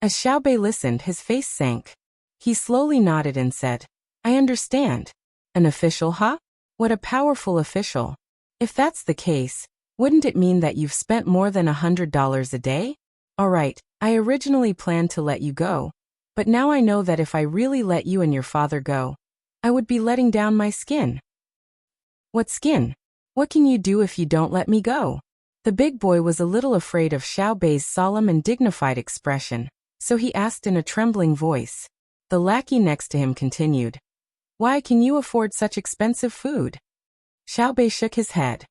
As Xiao Bei listened, his face sank. He slowly nodded and said, "I understand. An official, huh? What a powerful official. If that's the case, wouldn't it mean that you've spent more than $100 a day? All right, I originally planned to let you go, but now I know that if I really let you and your father go, I would be letting down my skin." "What skin? What can you do if you don't let me go?" The big boy was a little afraid of Xiao Bei's solemn and dignified expression, so he asked in a trembling voice. The lackey next to him continued, "Why can you afford such expensive food?" Xiao Bei shook his head.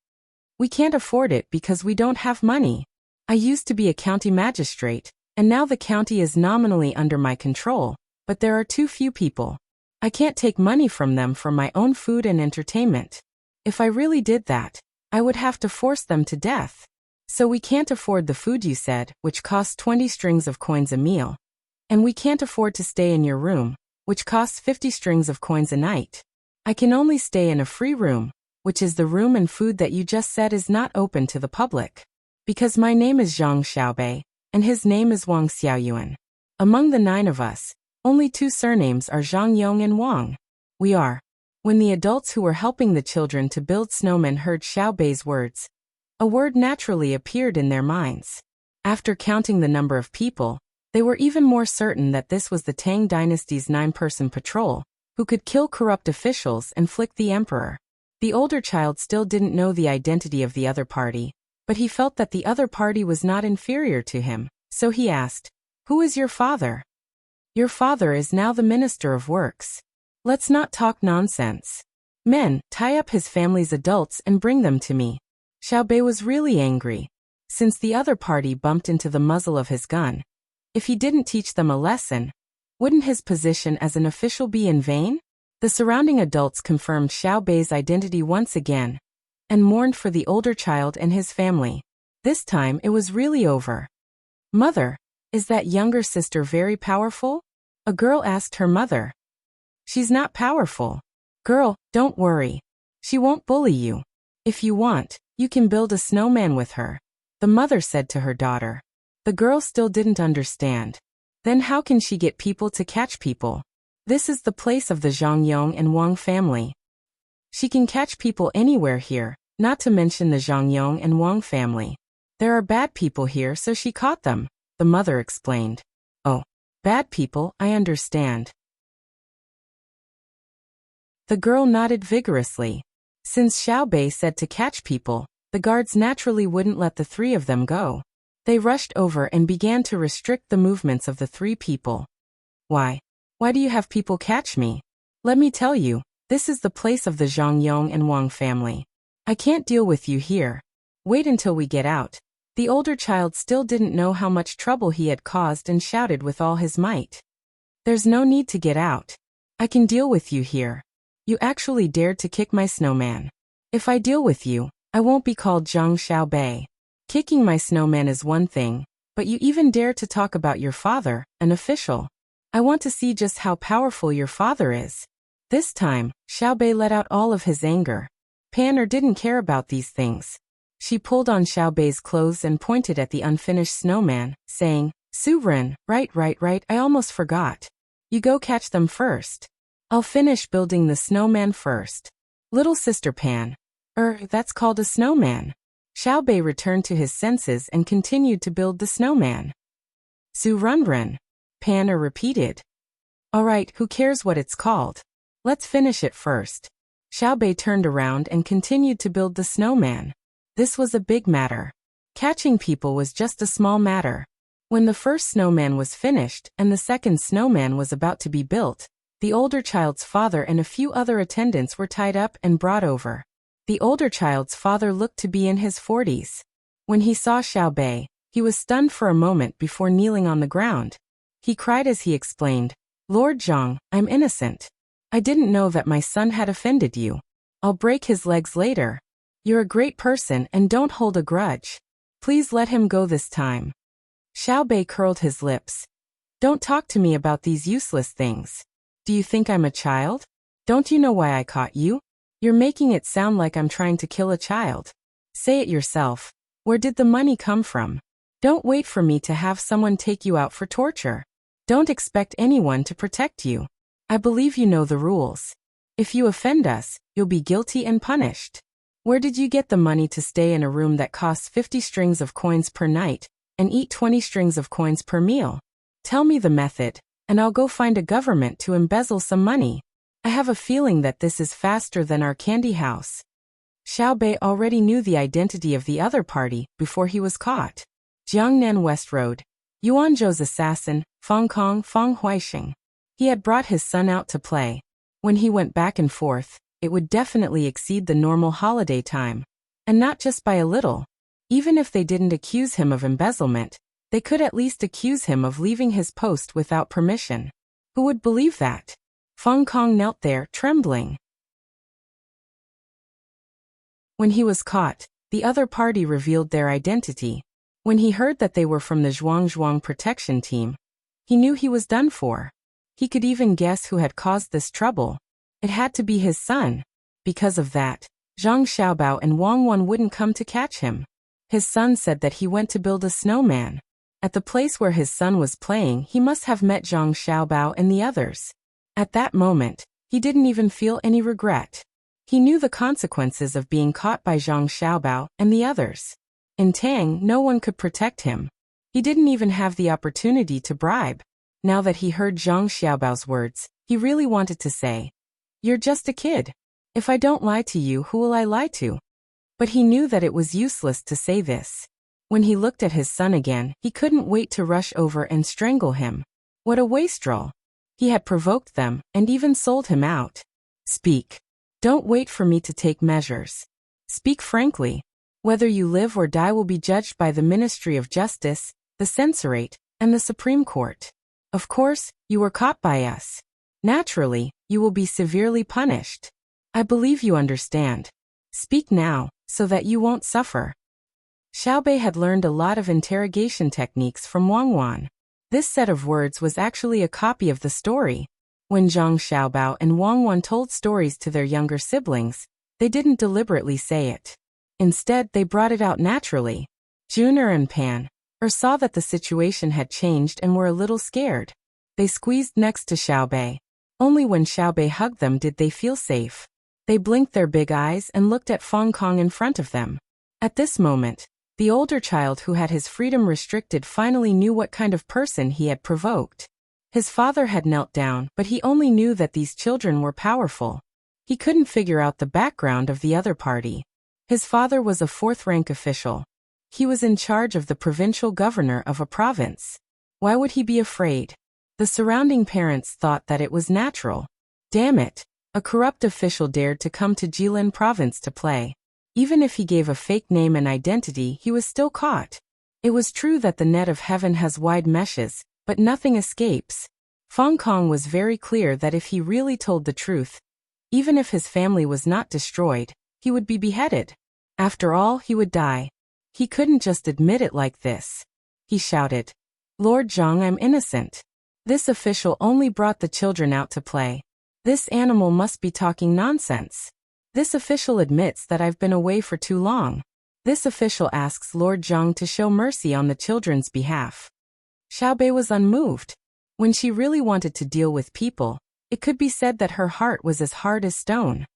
"We can't afford it because we don't have money. I used to be a county magistrate, and now the county is nominally under my control, but there are too few people. I can't take money from them for my own food and entertainment. If I really did that, I would have to force them to death. So we can't afford the food you said, which costs 20 strings of coins a meal. And we can't afford to stay in your room, which costs 50 strings of coins a night. I can only stay in a free room, which is the room and food that you just said is not open to the public. Because my name is Zhang Xiaobei, and his name is Wang Xiaoyuan. Among the 9 of us, only 2 surnames are Zhang Yong and Wang. We are." When the adults who were helping the children to build snowmen heard Xiao Bei's words, a word naturally appeared in their minds. After counting the number of people, they were even more certain that this was the Tang Dynasty's 9-person patrol, who could kill corrupt officials and flick the emperor. The older child still didn't know the identity of the other party, but he felt that the other party was not inferior to him, so he asked, "Who is your father?" "Your father is now the Minister of Works. Let's not talk nonsense. Men, tie up his family's adults and bring them to me." Xiao Bei was really angry. Since the other party bumped into the muzzle of his gun, if he didn't teach them a lesson, wouldn't his position as an official be in vain? The surrounding adults confirmed Xiao Bei's identity once again, and mourned for the older child and his family. This time it was really over. "Mother, is that younger sister very powerful?" a girl asked her mother. "She's not powerful. Girl, don't worry. She won't bully you. If you want, you can build a snowman with her," the mother said to her daughter. The girl still didn't understand. Then how can she get people to catch people? This is the place of the Zhang Yong and Wang family. She can catch people anywhere here, not to mention the Zhang Yong and Wang family. There are bad people here, so she caught them, the mother explained. "Oh, bad people, I understand." The girl nodded vigorously. Since Xiao Bei said to catch people, the guards naturally wouldn't let the 3 of them go. They rushed over and began to restrict the movements of the 3 people. Why do you have people catch me? Let me tell you, this is the place of the Zhang Yong and Wang family. I can't deal with you here. Wait until we get out, The older child still didn't know how much trouble he had caused and shouted with all his might. There's no need to get out. I can deal with you here. You actually dared to kick my snowman. If I deal with you, I won't be called Zhang Xiaobei. Kicking my snowman is one thing, but you even dare to talk about your father, an official. I want to see just how powerful your father is. This time, Xiaobei let out all of his anger. Pan didn't care about these things. She pulled on Xiaobei's clothes and pointed at the unfinished snowman, saying, Sovereign, right, I almost forgot. You go catch them first. I'll finish building the snowman first. Little sister Pan. That's called a snowman. Xiaobei returned to his senses and continued to build the snowman. Su Runrun. Pan repeated. Alright, who cares what it's called? Let's finish it first. Xiaobei turned around and continued to build the snowman. This was a big matter. Catching people was just a small matter. When the first snowman was finished and the second snowman was about to be built, the older child's father and a few other attendants were tied up and brought over. The older child's father looked to be in his 40s. When he saw Xiaobei, he was stunned for a moment before kneeling on the ground. He cried as he explained, Lord Zhang, I'm innocent. I didn't know that my son had offended you. I'll break his legs later. You're a great person and don't hold a grudge. Please let him go this time. Xiaobei curled his lips. Don't talk to me about these useless things. Do you think I'm a child? Don't you know why I caught you? You're making it sound like I'm trying to kill a child. Say it yourself. Where did the money come from? Don't wait for me to have someone take you out for torture. Don't expect anyone to protect you. I believe you know the rules. If you offend us, you'll be guilty and punished. Where did you get the money to stay in a room that costs 50 strings of coins per night, and eat 20 strings of coins per meal? Tell me the method, and I'll go find a government to embezzle some money. I have a feeling that this is faster than our candy house. Xiaobei already knew the identity of the other party before he was caught. Jiangnan West Road. Yuanzhou's assassin, Feng Kong Feng Huixing. He had brought his son out to play. When he went back and forth, it would definitely exceed the normal holiday time. And not just by a little. Even if they didn't accuse him of embezzlement, they could at least accuse him of leaving his post without permission. Who would believe that? Feng Kong knelt there, trembling. When he was caught, the other party revealed their identity. When he heard that they were from the Zhuang protection team, he knew he was done for. He could even guess who had caused this trouble. It had to be his son. Because of that, Zhang Xiaobao and Wang Wan wouldn't come to catch him. His son said that he went to build a snowman. At the place where his son was playing, he must have met Zhang Xiaobao and the others. At that moment, he didn't even feel any regret. He knew the consequences of being caught by Zhang Xiaobao and the others. In Tang, no one could protect him. He didn't even have the opportunity to bribe. Now that he heard Zhang Xiaobao's words, he really wanted to say, You're just a kid. If I don't lie to you, who will I lie to? But he knew that it was useless to say this. When he looked at his son again, he couldn't wait to rush over and strangle him. What a wastrel. He had provoked them, and even sold him out. Speak. Don't wait for me to take measures. Speak frankly. Whether you live or die will be judged by the Ministry of Justice, the Censorate, and the Supreme Court. Of course, you were caught by us. Naturally, you will be severely punished. I believe you understand. Speak now, so that you won't suffer. Xiaobei had learned a lot of interrogation techniques from Wang Wan. This set of words was actually a copy of the story. When Zhang Xiaobao and Wang Wan told stories to their younger siblings, they didn't deliberately say it. Instead, they brought it out naturally. Junior and Pan saw that the situation had changed and were a little scared. They squeezed next to Xiaobei. Only when Xiaobei hugged them did they feel safe. They blinked their big eyes and looked at Feng Kong in front of them. At this moment, the older child who had his freedom restricted finally knew what kind of person he had provoked. His father had knelt down, but he only knew that these children were powerful. He couldn't figure out the background of the other party. His father was a fourth-rank official. He was in charge of the provincial governor of a province. Why would he be afraid? The surrounding parents thought that it was natural. Damn it! A corrupt official dared to come to Jilin province to play. Even if he gave a fake name and identity, he was still caught. It was true that the net of heaven has wide meshes, but nothing escapes. Fong Kong was very clear that if he really told the truth, even if his family was not destroyed, he would be beheaded. After all, he would die. He couldn't just admit it like this. He shouted, "Lord Zhang, I'm innocent. This official only brought the children out to play. This animal must be talking nonsense. This official admits that I've been away for too long. This official asks Lord Zhang to show mercy on the children's behalf." Xiaobei was unmoved. When she really wanted to deal with people, it could be said that her heart was as hard as stone.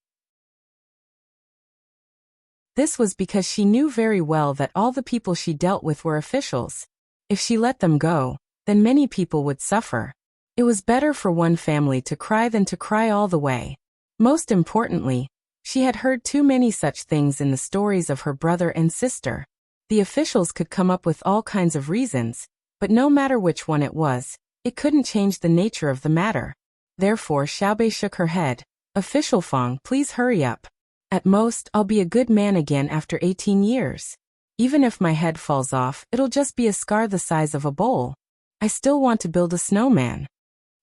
This was because she knew very well that all the people she dealt with were officials. If she let them go, then many people would suffer. It was better for one family to cry than to cry all the way. Most importantly, she had heard too many such things in the stories of her brother and sister. The officials could come up with all kinds of reasons, but no matter which one it was, it couldn't change the nature of the matter. Therefore Xiaobei shook her head. "Official Fong, please hurry up. At most, I'll be a good man again after 18 years. Even if my head falls off, it'll just be a scar the size of a bowl. I still want to build a snowman."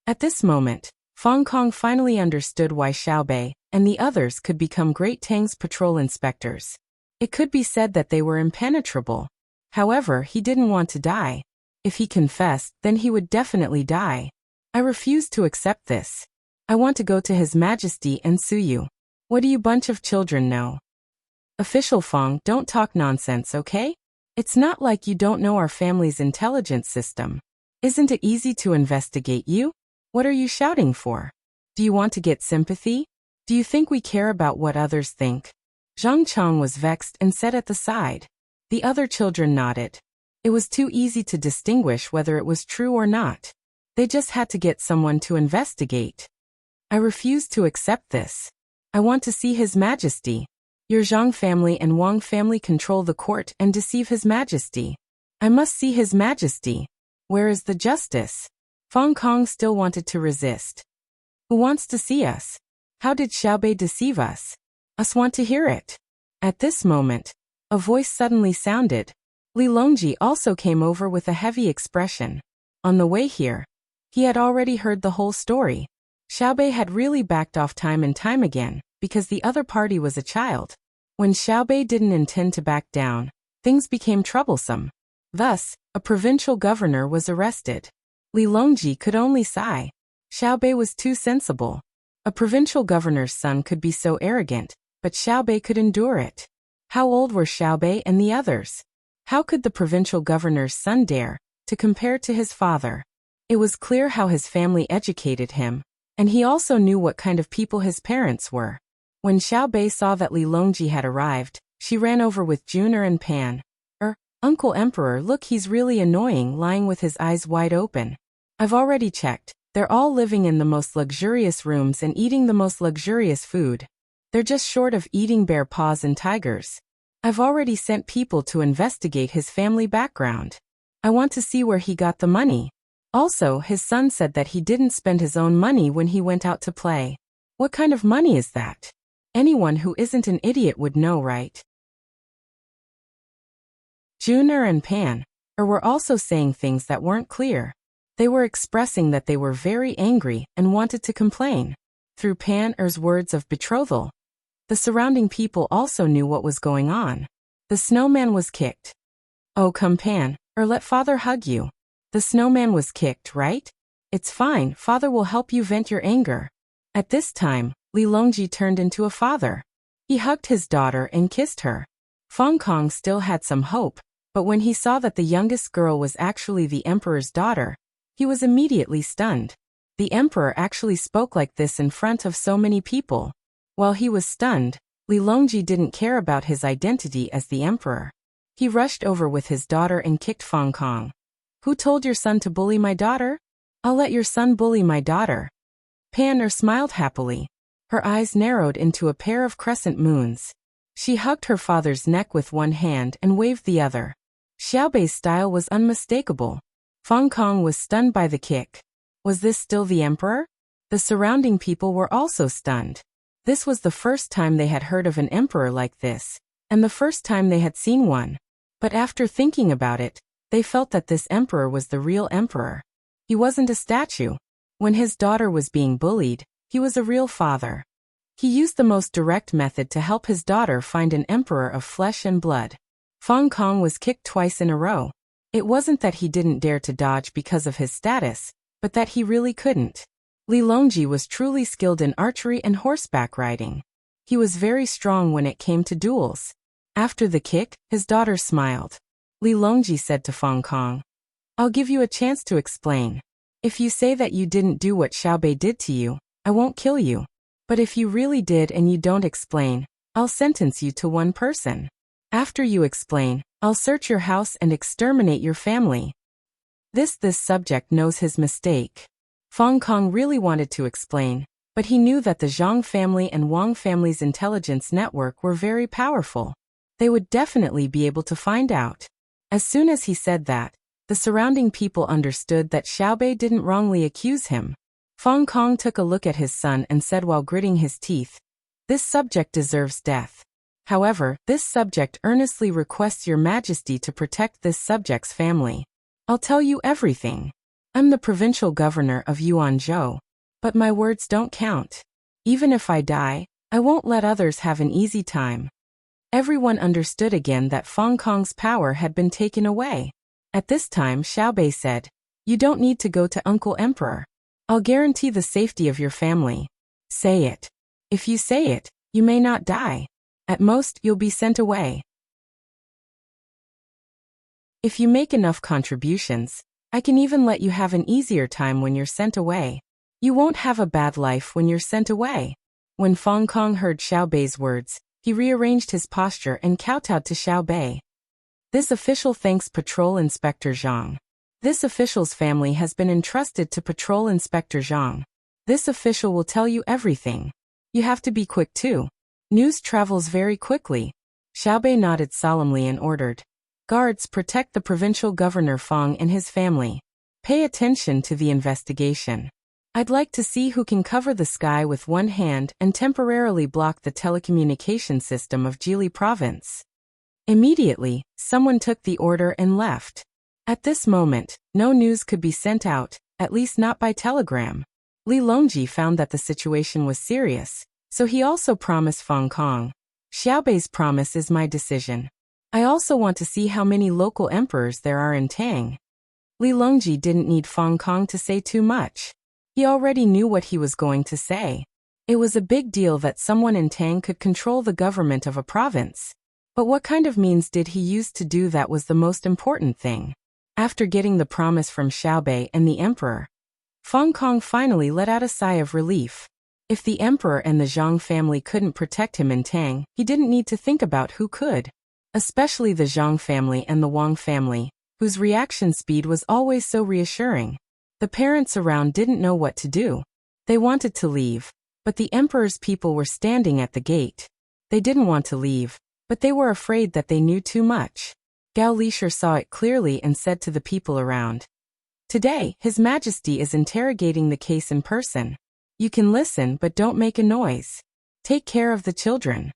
At this moment, Fong Kong finally understood why Xiaobei and the others could become Great Tang's patrol inspectors. It could be said that they were impenetrable. However, he didn't want to die. If he confessed, then he would definitely die. "I refuse to accept this. I want to go to His Majesty and sue you. What do you bunch of children know?" "Official Fong, don't talk nonsense, okay? It's not like you don't know our family's intelligence system. Isn't it easy to investigate you? What are you shouting for? Do you want to get sympathy? Do you think we care about what others think?" Zhang Chong was vexed and sat at the side. The other children nodded. It was too easy to distinguish whether it was true or not. They just had to get someone to investigate. "I refuse to accept this. I want to see His Majesty. Your Zhang family and Wang family control the court and deceive His Majesty. I must see His Majesty. Where is the justice?" Fong Kong still wanted to resist. "Who wants to see us? How did Xiaobei deceive us? Us want to hear it." At this moment, a voice suddenly sounded. Li Longji also came over with a heavy expression. On the way here, he had already heard the whole story. Xiaobei had really backed off time and time again, because the other party was a child. When Xiaobei didn't intend to back down, things became troublesome. Thus, a provincial governor was arrested. Li Longji could only sigh. Xiaobei was too sensible. A provincial governor's son could be so arrogant, but Xiaobei could endure it. How old were Xiaobei and the others? How could the provincial governor's son dare to compare to his father? It was clear how his family educated him, and he also knew what kind of people his parents were. When Xiaobei saw that Li Longji had arrived, she ran over with Juner and Pan. "Uncle Emperor, look, he's really annoying, lying with his eyes wide open. I've already checked. They're all living in the most luxurious rooms and eating the most luxurious food. They're just short of eating bear paws and tigers. I've already sent people to investigate his family background. I want to see where he got the money. Also, his son said that he didn't spend his own money when he went out to play. What kind of money is that? Anyone who isn't an idiot would know, right?" Juner and Pan were also saying things that weren't clear. They were expressing that they were very angry and wanted to complain. Through Pan-er's words of betrothal, the surrounding people also knew what was going on. The snowman was kicked. "Oh, come Pan, or let father hug you. The snowman was kicked, right? It's fine, father will help you vent your anger." At this time, Li Longji turned into a father. He hugged his daughter and kissed her. Fong Kong still had some hope, but when he saw that the youngest girl was actually the emperor's daughter, he was immediately stunned. The emperor actually spoke like this in front of so many people. While he was stunned, Li Longji didn't care about his identity as the emperor. He rushed over with his daughter and kicked Fong Kong. "Who told your son to bully my daughter? I'll let your son bully my daughter." Pan-er smiled happily. Her eyes narrowed into a pair of crescent moons. She hugged her father's neck with one hand and waved the other. Xiaobei's style was unmistakable. Fong Kong was stunned by the kick. Was this still the emperor? The surrounding people were also stunned. This was the first time they had heard of an emperor like this, and the first time they had seen one. But after thinking about it, They felt that this emperor was the real emperor. He wasn't a statue. When his daughter was being bullied, he was a real father. He used the most direct method to help his daughter find an emperor of flesh and blood. Feng Kong was kicked twice in a row. It wasn't that he didn't dare to dodge because of his status, but that he really couldn't. Li Longji was truly skilled in archery and horseback riding. He was very strong when it came to duels. After the kick, his daughter smiled. Li Longji said to Feng Kong, "I'll give you a chance to explain. If you say that you didn't do what Xiaobei did to you, I won't kill you. But if you really did and you don't explain, I'll sentence you to one person. After you explain, I'll search your house and exterminate your family." This subject knows his mistake. Feng Kong really wanted to explain, but he knew that the Zhang family and Wang family's intelligence network were very powerful. They would definitely be able to find out. As soon as he said that, the surrounding people understood that Xiaobei didn't wrongly accuse him. Feng Kong took a look at his son and said while gritting his teeth, "This subject deserves death. However, this subject earnestly requests your majesty to protect this subject's family. I'll tell you everything. I'm the provincial governor of Yuanzhou. But my words don't count. Even if I die, I won't let others have an easy time." Everyone understood again that Feng Kong's power had been taken away. At this time Xiaobei said, "You don't need to go to Uncle Emperor. I'll guarantee the safety of your family. Say it. If you say it, you may not die. At most, you'll be sent away. If you make enough contributions, I can even let you have an easier time when you're sent away. You won't have a bad life when you're sent away." When Feng Kong heard Xiaobei's words, he rearranged his posture and kowtowed to Xiaobei. "This official thanks Patrol Inspector Zhang. This official's family has been entrusted to Patrol Inspector Zhang. This official will tell you everything. You have to be quick too. News travels very quickly." Xiaobei nodded solemnly and ordered, "Guards, protect the provincial governor Feng and his family. Pay attention to the investigation. I'd like to see who can cover the sky with one hand and temporarily block the telecommunication system of Jili province." Immediately, someone took the order and left. At this moment, no news could be sent out, at least not by telegram. Li Longji found that the situation was serious, so he also promised Feng Kong, "Xiaobei's promise is my decision. I also want to see how many local emperors there are in Tang." Li Longji didn't need Feng Kong to say too much. He already knew what he was going to say. It was a big deal that someone in Tang could control the government of a province. But what kind of means did he use to do that was the most important thing. After getting the promise from Xiaobei and the emperor, Feng Kong finally let out a sigh of relief. If the emperor and the Zhang family couldn't protect him in Tang, he didn't need to think about who could. Especially the Zhang family and the Wang family, whose reaction speed was always so reassuring. The parents around didn't know what to do. They wanted to leave, but the emperor's people were standing at the gate. They didn't want to leave, but they were afraid that they knew too much. Gao Lisher saw it clearly and said to the people around, "Today, His Majesty is interrogating the case in person. You can listen but don't make a noise. Take care of the children."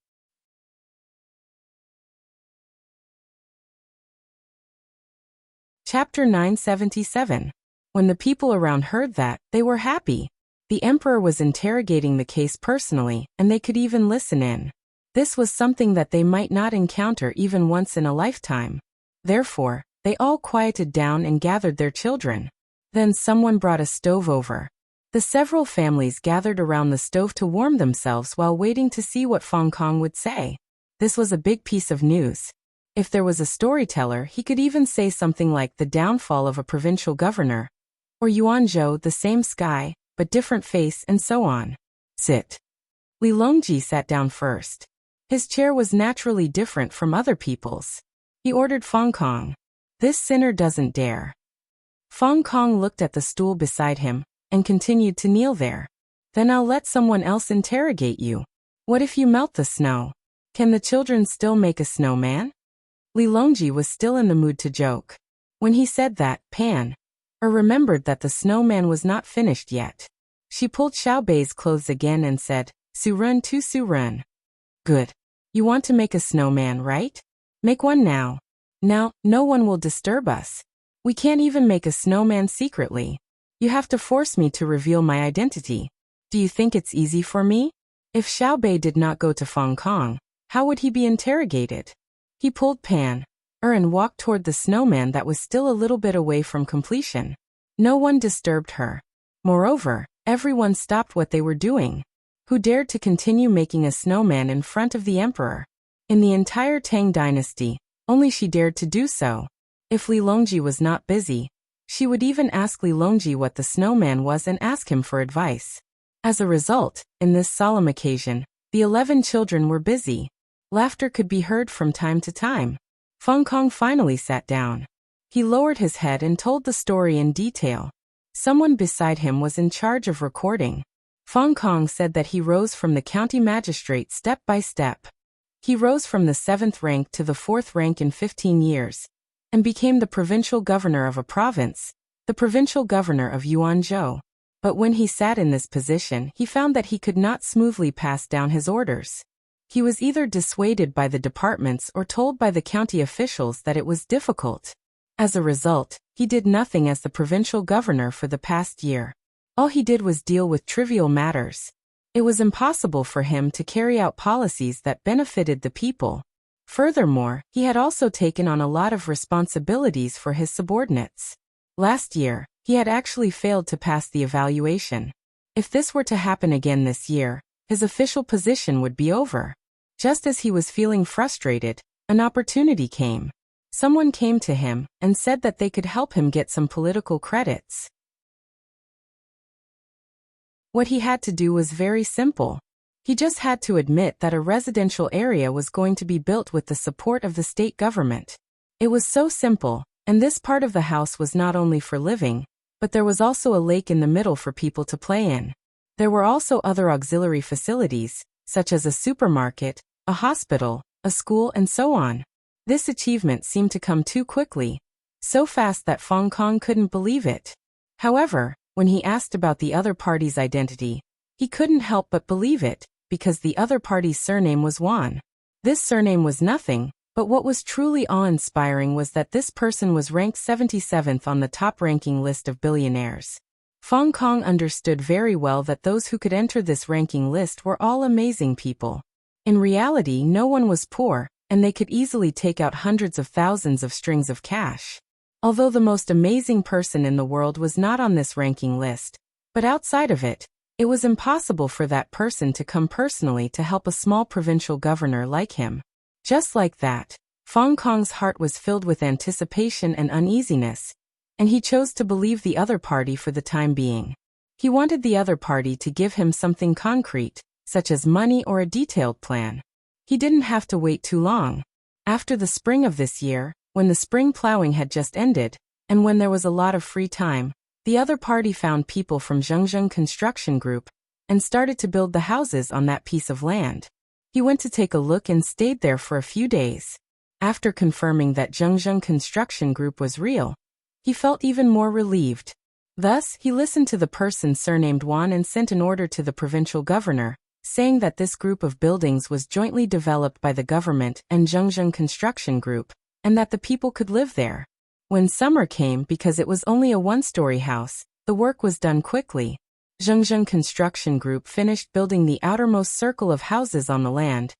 Chapter 977. When the people around heard that, they were happy. The emperor was interrogating the case personally, and they could even listen in. This was something that they might not encounter even once in a lifetime. Therefore, they all quieted down and gathered their children. Then someone brought a stove over. The several families gathered around the stove to warm themselves while waiting to see what Feng Kong would say. This was a big piece of news. If there was a storyteller, he could even say something like the downfall of a provincial governor, or Yuanzhou, the same sky, but different face, and so on. Sit. Li Longji sat down first. His chair was naturally different from other people's. He ordered Feng Kong, "This sinner doesn't dare." Feng Kong looked at the stool beside him, and continued to kneel there. "Then I'll let someone else interrogate you. What if you melt the snow? Can the children still make a snowman?" Li Longji was still in the mood to joke. When he said that, Pan remembered that the snowman was not finished yet. She pulled Xiaobei's clothes again and said, "Surun tu surun." "Good. You want to make a snowman, right? Make one now." Now, no one will disturb us. We can't even make a snowman secretly. You have to force me to reveal my identity. Do you think it's easy for me? If Xiao Bei did not go to Feng Kong, how would he be interrogated? He pulled Pan and walked toward the snowman that was still a little bit away from completion. No one disturbed her. Moreover, everyone stopped what they were doing. Who dared to continue making a snowman in front of the emperor? In the entire Tang dynasty, only she dared to do so. If Li Longji was not busy, she would even ask Li Longji what the snowman was and ask him for advice. As a result, in this solemn occasion, the 11 children were busy. Laughter could be heard from time to time. Feng Kong finally sat down. He lowered his head and told the story in detail. Someone beside him was in charge of recording. Feng Kong said that he rose from the county magistrate step by step. He rose from the 7th rank to the 4th rank in 15 years, and became the provincial governor of a province, the provincial governor of Yuanzhou. But when he sat in this position, he found that he could not smoothly pass down his orders. He was either dissuaded by the departments or told by the county officials that it was difficult. As a result, he did nothing as the provincial governor for the past year. All he did was deal with trivial matters. It was impossible for him to carry out policies that benefited the people. Furthermore, he had also taken on a lot of responsibilities for his subordinates. Last year, he had actually failed to pass the evaluation. If this were to happen again this year, his official position would be over. Just as he was feeling frustrated, an opportunity came. Someone came to him and said that they could help him get some political credits. What he had to do was very simple. He just had to admit that a residential area was going to be built with the support of the state government. It was so simple, and this part of the house was not only for living, but there was also a lake in the middle for people to play in. There were also other auxiliary facilities, such as a supermarket, a hospital, a school, and so on. This achievement seemed to come too quickly, so fast that Feng Kong couldn't believe it. However, when he asked about the other party's identity, he couldn't help but believe it, because the other party's surname was Wan. This surname was nothing, but what was truly awe-inspiring was that this person was ranked 77th on the top-ranking list of billionaires. Feng Kong understood very well that those who could enter this ranking list were all amazing people. In reality, no one was poor, and they could easily take out hundreds of thousands of strings of cash. Although the most amazing person in the world was not on this ranking list, but outside of it, it was impossible for that person to come personally to help a small provincial governor like him. Just like that, Feng Kong's heart was filled with anticipation and uneasiness, and he chose to believe the other party for the time being. He wanted the other party to give him something concrete, such as money or a detailed plan. He didn't have to wait too long. After the spring of this year, when the spring plowing had just ended, and when there was a lot of free time, the other party found people from Zhengzheng Construction Group and started to build the houses on that piece of land. He went to take a look and stayed there for a few days. After confirming that Zhengzheng Construction Group was real, he felt even more relieved. Thus, he listened to the person surnamed Wan and sent an order to the provincial governor, saying that this group of buildings was jointly developed by the government and Zhengzheng Construction Group, and that the people could live there. When summer came, because it was only a one-story house, the work was done quickly. Zhengzheng Construction Group finished building the outermost circle of houses on the land,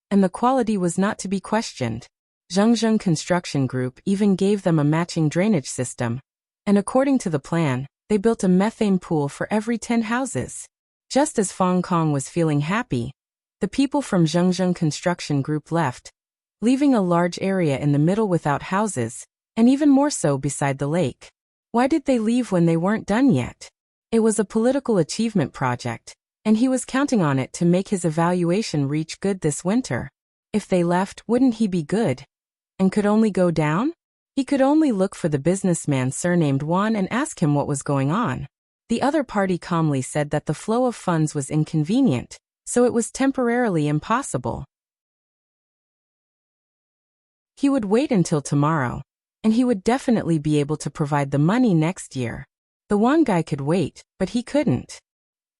and the quality was not to be questioned. Zhengzheng Construction Group even gave them a matching drainage system, and according to the plan, they built a methane pool for every 10 houses. Just as Feng Kong was feeling happy, the people from Zhengzheng Construction Group left, leaving a large area in the middle without houses, and even more so beside the lake. Why did they leave when they weren't done yet? It was a political achievement project, and he was counting on it to make his evaluation reach good this winter. If they left, wouldn't he be good? And could only go down? He could only look for the businessman surnamed Wan and ask him what was going on. The other party calmly said that the flow of funds was inconvenient, so it was temporarily impossible. He would wait until tomorrow, and he would definitely be able to provide the money next year. The Wan guy could wait, but he couldn't.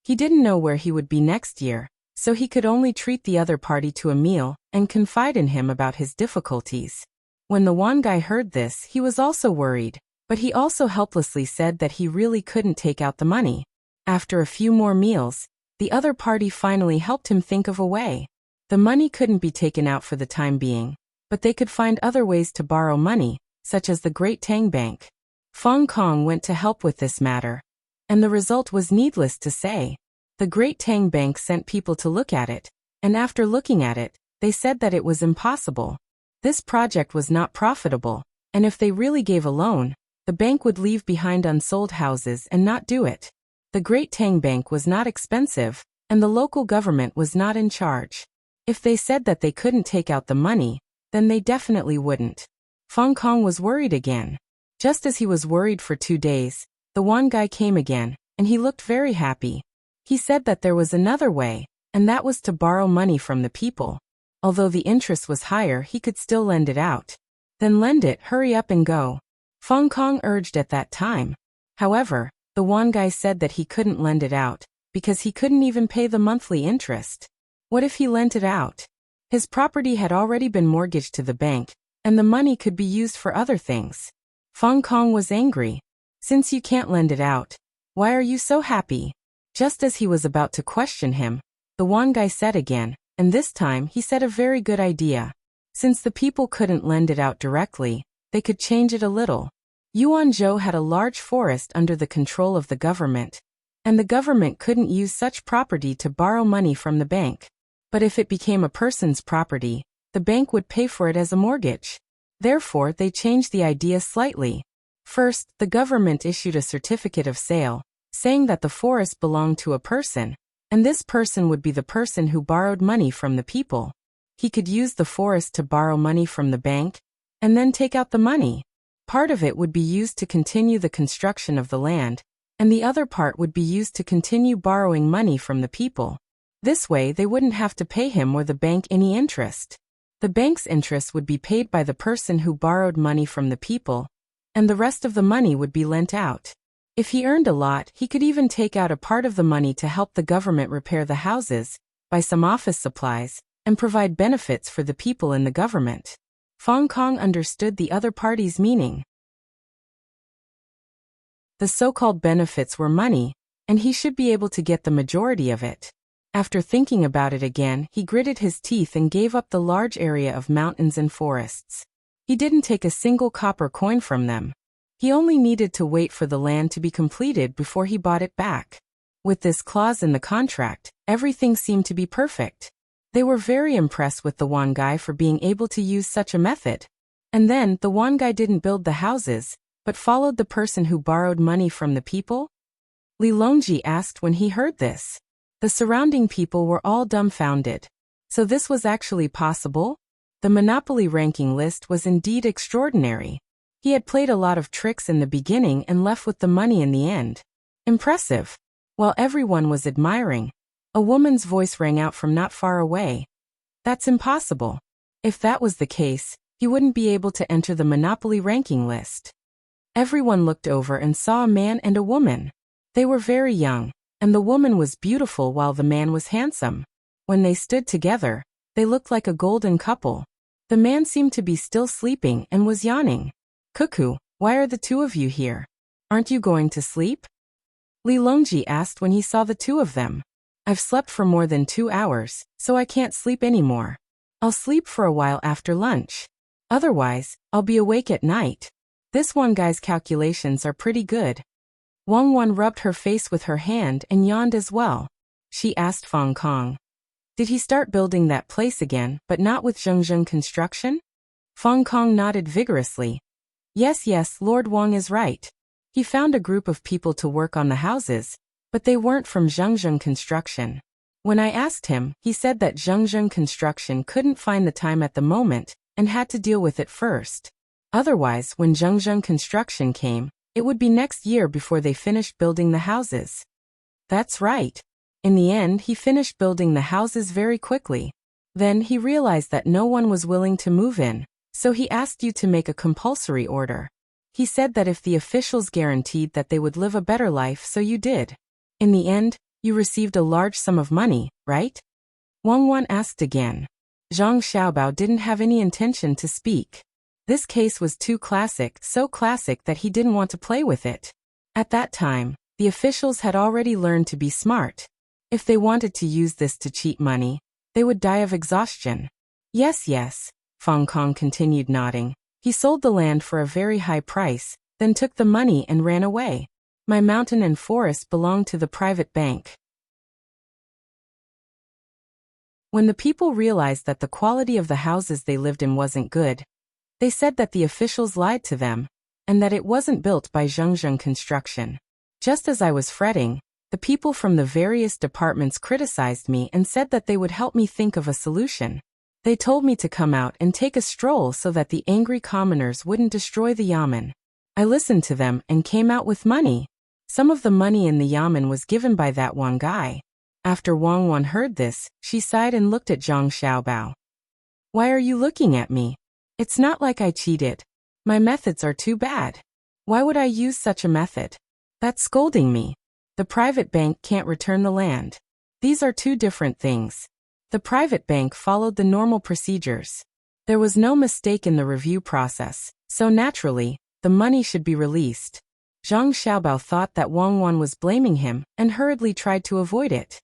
He didn't know where he would be next year, so he could only treat the other party to a meal and confide in him about his difficulties. When the one guy heard this, he was also worried, but he also helplessly said that he really couldn't take out the money. After a few more meals, the other party finally helped him think of a way. The money couldn't be taken out for the time being, but they could find other ways to borrow money, such as the Great Tang Bank. Fong Kong went to help with this matter, and the result was needless to say. The Great Tang Bank sent people to look at it, and after looking at it, they said that it was impossible. This project was not profitable, and if they really gave a loan, the bank would leave behind unsold houses and not do it. The Great Tang Bank was not expensive, and the local government was not in charge. If they said that they couldn't take out the money, then they definitely wouldn't. Fong Kong was worried again. Just as he was worried for 2 days, the one guy came again, and he looked very happy. He said that there was another way, and that was to borrow money from the people. Although the interest was higher, he could still lend it out. Then lend it, hurry up and go, Fong Kong urged at that time. However, the one guy said that he couldn't lend it out, because he couldn't even pay the monthly interest. What if he lent it out? His property had already been mortgaged to the bank, and the money could be used for other things. Fong Kong was angry. Since you can't lend it out, why are you so happy? Just as he was about to question him, the one guy said again, and this time he said a very good idea. Since the people couldn't lend it out directly, they could change it a little. Yuanzhou had a large forest under the control of the government, and the government couldn't use such property to borrow money from the bank. But if it became a person's property, the bank would pay for it as a mortgage. Therefore, they changed the idea slightly. First, the government issued a certificate of sale, saying that the forest belonged to a person, and this person would be the person who borrowed money from the people. He could use the forest to borrow money from the bank, and then take out the money. Part of it would be used to continue the construction of the land, and the other part would be used to continue borrowing money from the people. This way they wouldn't have to pay him or the bank any interest. The bank's interest would be paid by the person who borrowed money from the people, and the rest of the money would be lent out. If he earned a lot, he could even take out a part of the money to help the government repair the houses, buy some office supplies, and provide benefits for the people in the government. Fong Kong understood the other party's meaning. The so-called benefits were money, and he should be able to get the majority of it. After thinking about it again, he gritted his teeth and gave up the large area of mountains and forests. He didn't take a single copper coin from them. He only needed to wait for the land to be completed before he bought it back. With this clause in the contract, everything seemed to be perfect. They were very impressed with the one guy for being able to use such a method. And then, the one guy didn't build the houses, but followed the person who borrowed money from the people? Li Longji asked when he heard this. The surrounding people were all dumbfounded. So this was actually possible? The Monopoly ranking list was indeed extraordinary. He had played a lot of tricks in the beginning and left with the money in the end. Impressive. While everyone was admiring, a woman's voice rang out from not far away. That's impossible. If that was the case, he wouldn't be able to enter the Monopoly ranking list. Everyone looked over and saw a man and a woman. They were very young, and the woman was beautiful while the man was handsome. When they stood together, they looked like a golden couple. The man seemed to be still sleeping and was yawning. Cuckoo, why are the two of you here? Aren't you going to sleep? Li Longji asked when he saw the two of them. I've slept for more than 2 hours, so I can't sleep anymore. I'll sleep for a while after lunch. Otherwise, I'll be awake at night. This one guy's calculations are pretty good. Wang Wan rubbed her face with her hand and yawned as well. She asked Fong Kong. Did he start building that place again, but not with Zhengzheng construction? Fong Kong nodded vigorously. Yes, Lord Wang is right. He found a group of people to work on the houses, but they weren't from Zhengzheng construction. When I asked him, he said that Zhengzheng construction couldn't find the time at the moment and had to deal with it first. Otherwise, when Zhengzheng construction came, it would be next year before they finished building the houses. That's right. In the end, he finished building the houses very quickly. Then he realized that no one was willing to move in, so he asked you to make a compulsory order. He said that if the officials guaranteed that they would live a better life, so you did. In the end, you received a large sum of money, right? Wang Wan asked again. Zhang Xiaobao didn't have any intention to speak. This case was too classic, so classic that he didn't want to play with it. At that time, the officials had already learned to be smart. If they wanted to use this to cheat money, they would die of exhaustion. Yes, yes, Fong Kong continued nodding. He sold the land for a very high price, then took the money and ran away. My mountain and forest belonged to the private bank. When the people realized that the quality of the houses they lived in wasn't good, they said that the officials lied to them, and that it wasn't built by Zhengzheng Construction. Just as I was fretting, the people from the various departments criticized me and said that they would help me think of a solution. They told me to come out and take a stroll so that the angry commoners wouldn't destroy the yamen. I listened to them and came out with money. Some of the money in the yamen was given by that one guy. After Wang Wan heard this, she sighed and looked at Zhang Xiaobao. Why are you looking at me? It's not like I cheated. My methods are too bad. Why would I use such a method? That's scolding me. The private bank can't return the land. These are two different things. The private bank followed the normal procedures. There was no mistake in the review process, so naturally, the money should be released. Zhang Xiaobao thought that Wang Wan was blaming him and hurriedly tried to avoid it.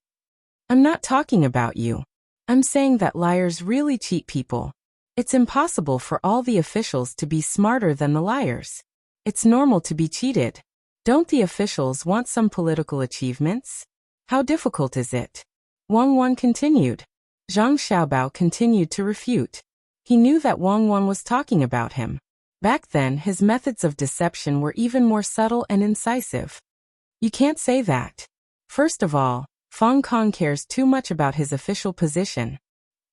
I'm not talking about you. I'm saying that liars really cheat people. It's impossible for all the officials to be smarter than the liars. It's normal to be cheated. Don't the officials want some political achievements? How difficult is it? Wang Wan continued. Zhang Xiaobao continued to refute. He knew that Wang Wan was talking about him. Back then, his methods of deception were even more subtle and incisive. You can't say that. First of all, Fong Kong cares too much about his official position.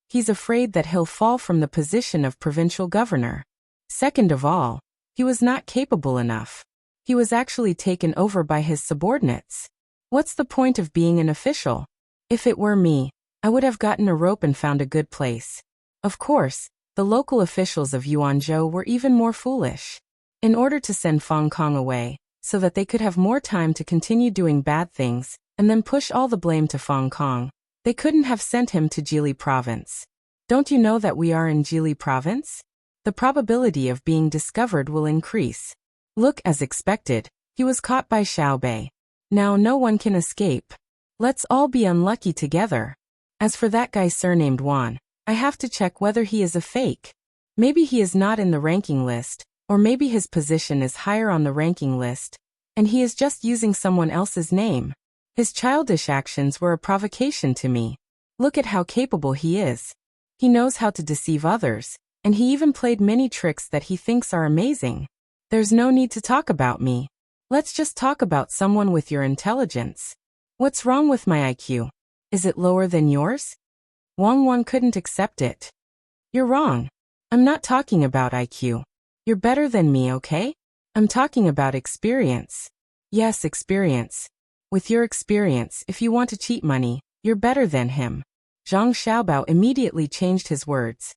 He's afraid that he'll fall from the position of provincial governor. Second of all, he was not capable enough. He was actually taken over by his subordinates. What's the point of being an official? If it were me, I would have gotten a rope and found a good place. Of course, the local officials of Yuanzhou were even more foolish. In order to send Fong Kong away, so that they could have more time to continue doing bad things, and then push all the blame to Fong Kong, they couldn't have sent him to Jili province. Don't you know that we are in Jili province? The probability of being discovered will increase. Look, as expected, he was caught by Xiaobei. Now no one can escape. Let's all be unlucky together. As for that guy surnamed Wan, I have to check whether he is a fake. Maybe he is not in the ranking list, or maybe his position is higher on the ranking list, and he is just using someone else's name. His childish actions were a provocation to me. Look at how capable he is. He knows how to deceive others, and he even played many tricks that he thinks are amazing. There's no need to talk about me. Let's just talk about someone with your intelligence. What's wrong with my IQ? Is it lower than yours? Wang Wan couldn't accept it. You're wrong. I'm not talking about IQ. You're better than me, okay? I'm talking about experience. Yes, experience. With your experience, if you want to cheat money, you're better than him. Zhang Xiaobao immediately changed his words.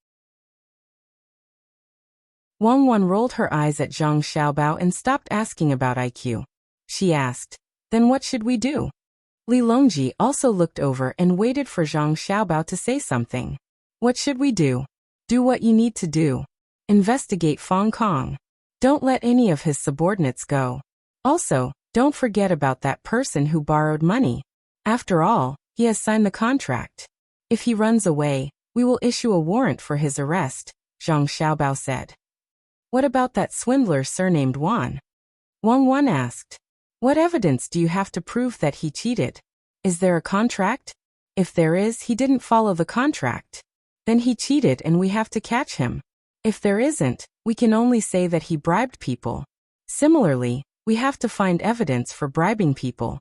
Wang Wan rolled her eyes at Zhang Xiaobao and stopped asking about IQ. She asked, then what should we do? Li Longji also looked over and waited for Zhang Xiaobao to say something. What should we do? Do what you need to do. Investigate Fong Kong. Don't let any of his subordinates go. Also, don't forget about that person who borrowed money. After all, he has signed the contract. If he runs away, we will issue a warrant for his arrest, Zhang Xiaobao said. What about that swindler surnamed Wan? Wang Wan asked. What evidence do you have to prove that he cheated? Is there a contract? If there is, he didn't follow the contract. Then he cheated and we have to catch him. If there isn't, we can only say that he bribed people. Similarly, we have to find evidence for bribing people.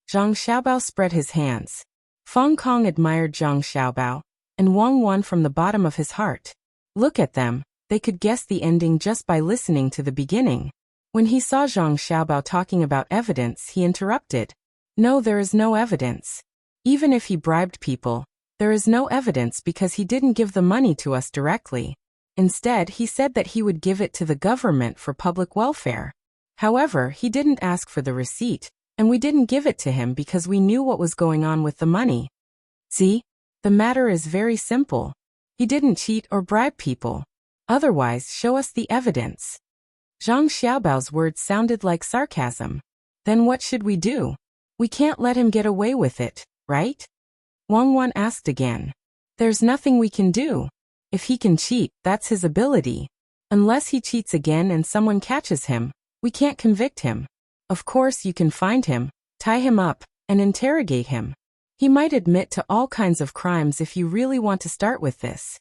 Zhang Xiaobao spread his hands. Fong Kong admired Zhang Xiaobao, and Wang Wan from the bottom of his heart. Look at them, they could guess the ending just by listening to the beginning. When he saw Zhang Xiaobao talking about evidence, he interrupted. No, there is no evidence. Even if he bribed people, there is no evidence because he didn't give the money to us directly. Instead, he said that he would give it to the government for public welfare. However, he didn't ask for the receipt, and we didn't give it to him because we knew what was going on with the money. See? The matter is very simple. He didn't cheat or bribe people. Otherwise, show us the evidence. Zhang Xiaobao's words sounded like sarcasm. Then what should we do? We can't let him get away with it, right? Wang Wan asked again. There's nothing we can do. If he can cheat, that's his ability. Unless he cheats again and someone catches him, we can't convict him. Of course you can find him, tie him up, and interrogate him. He might admit to all kinds of crimes if you really want to start with this.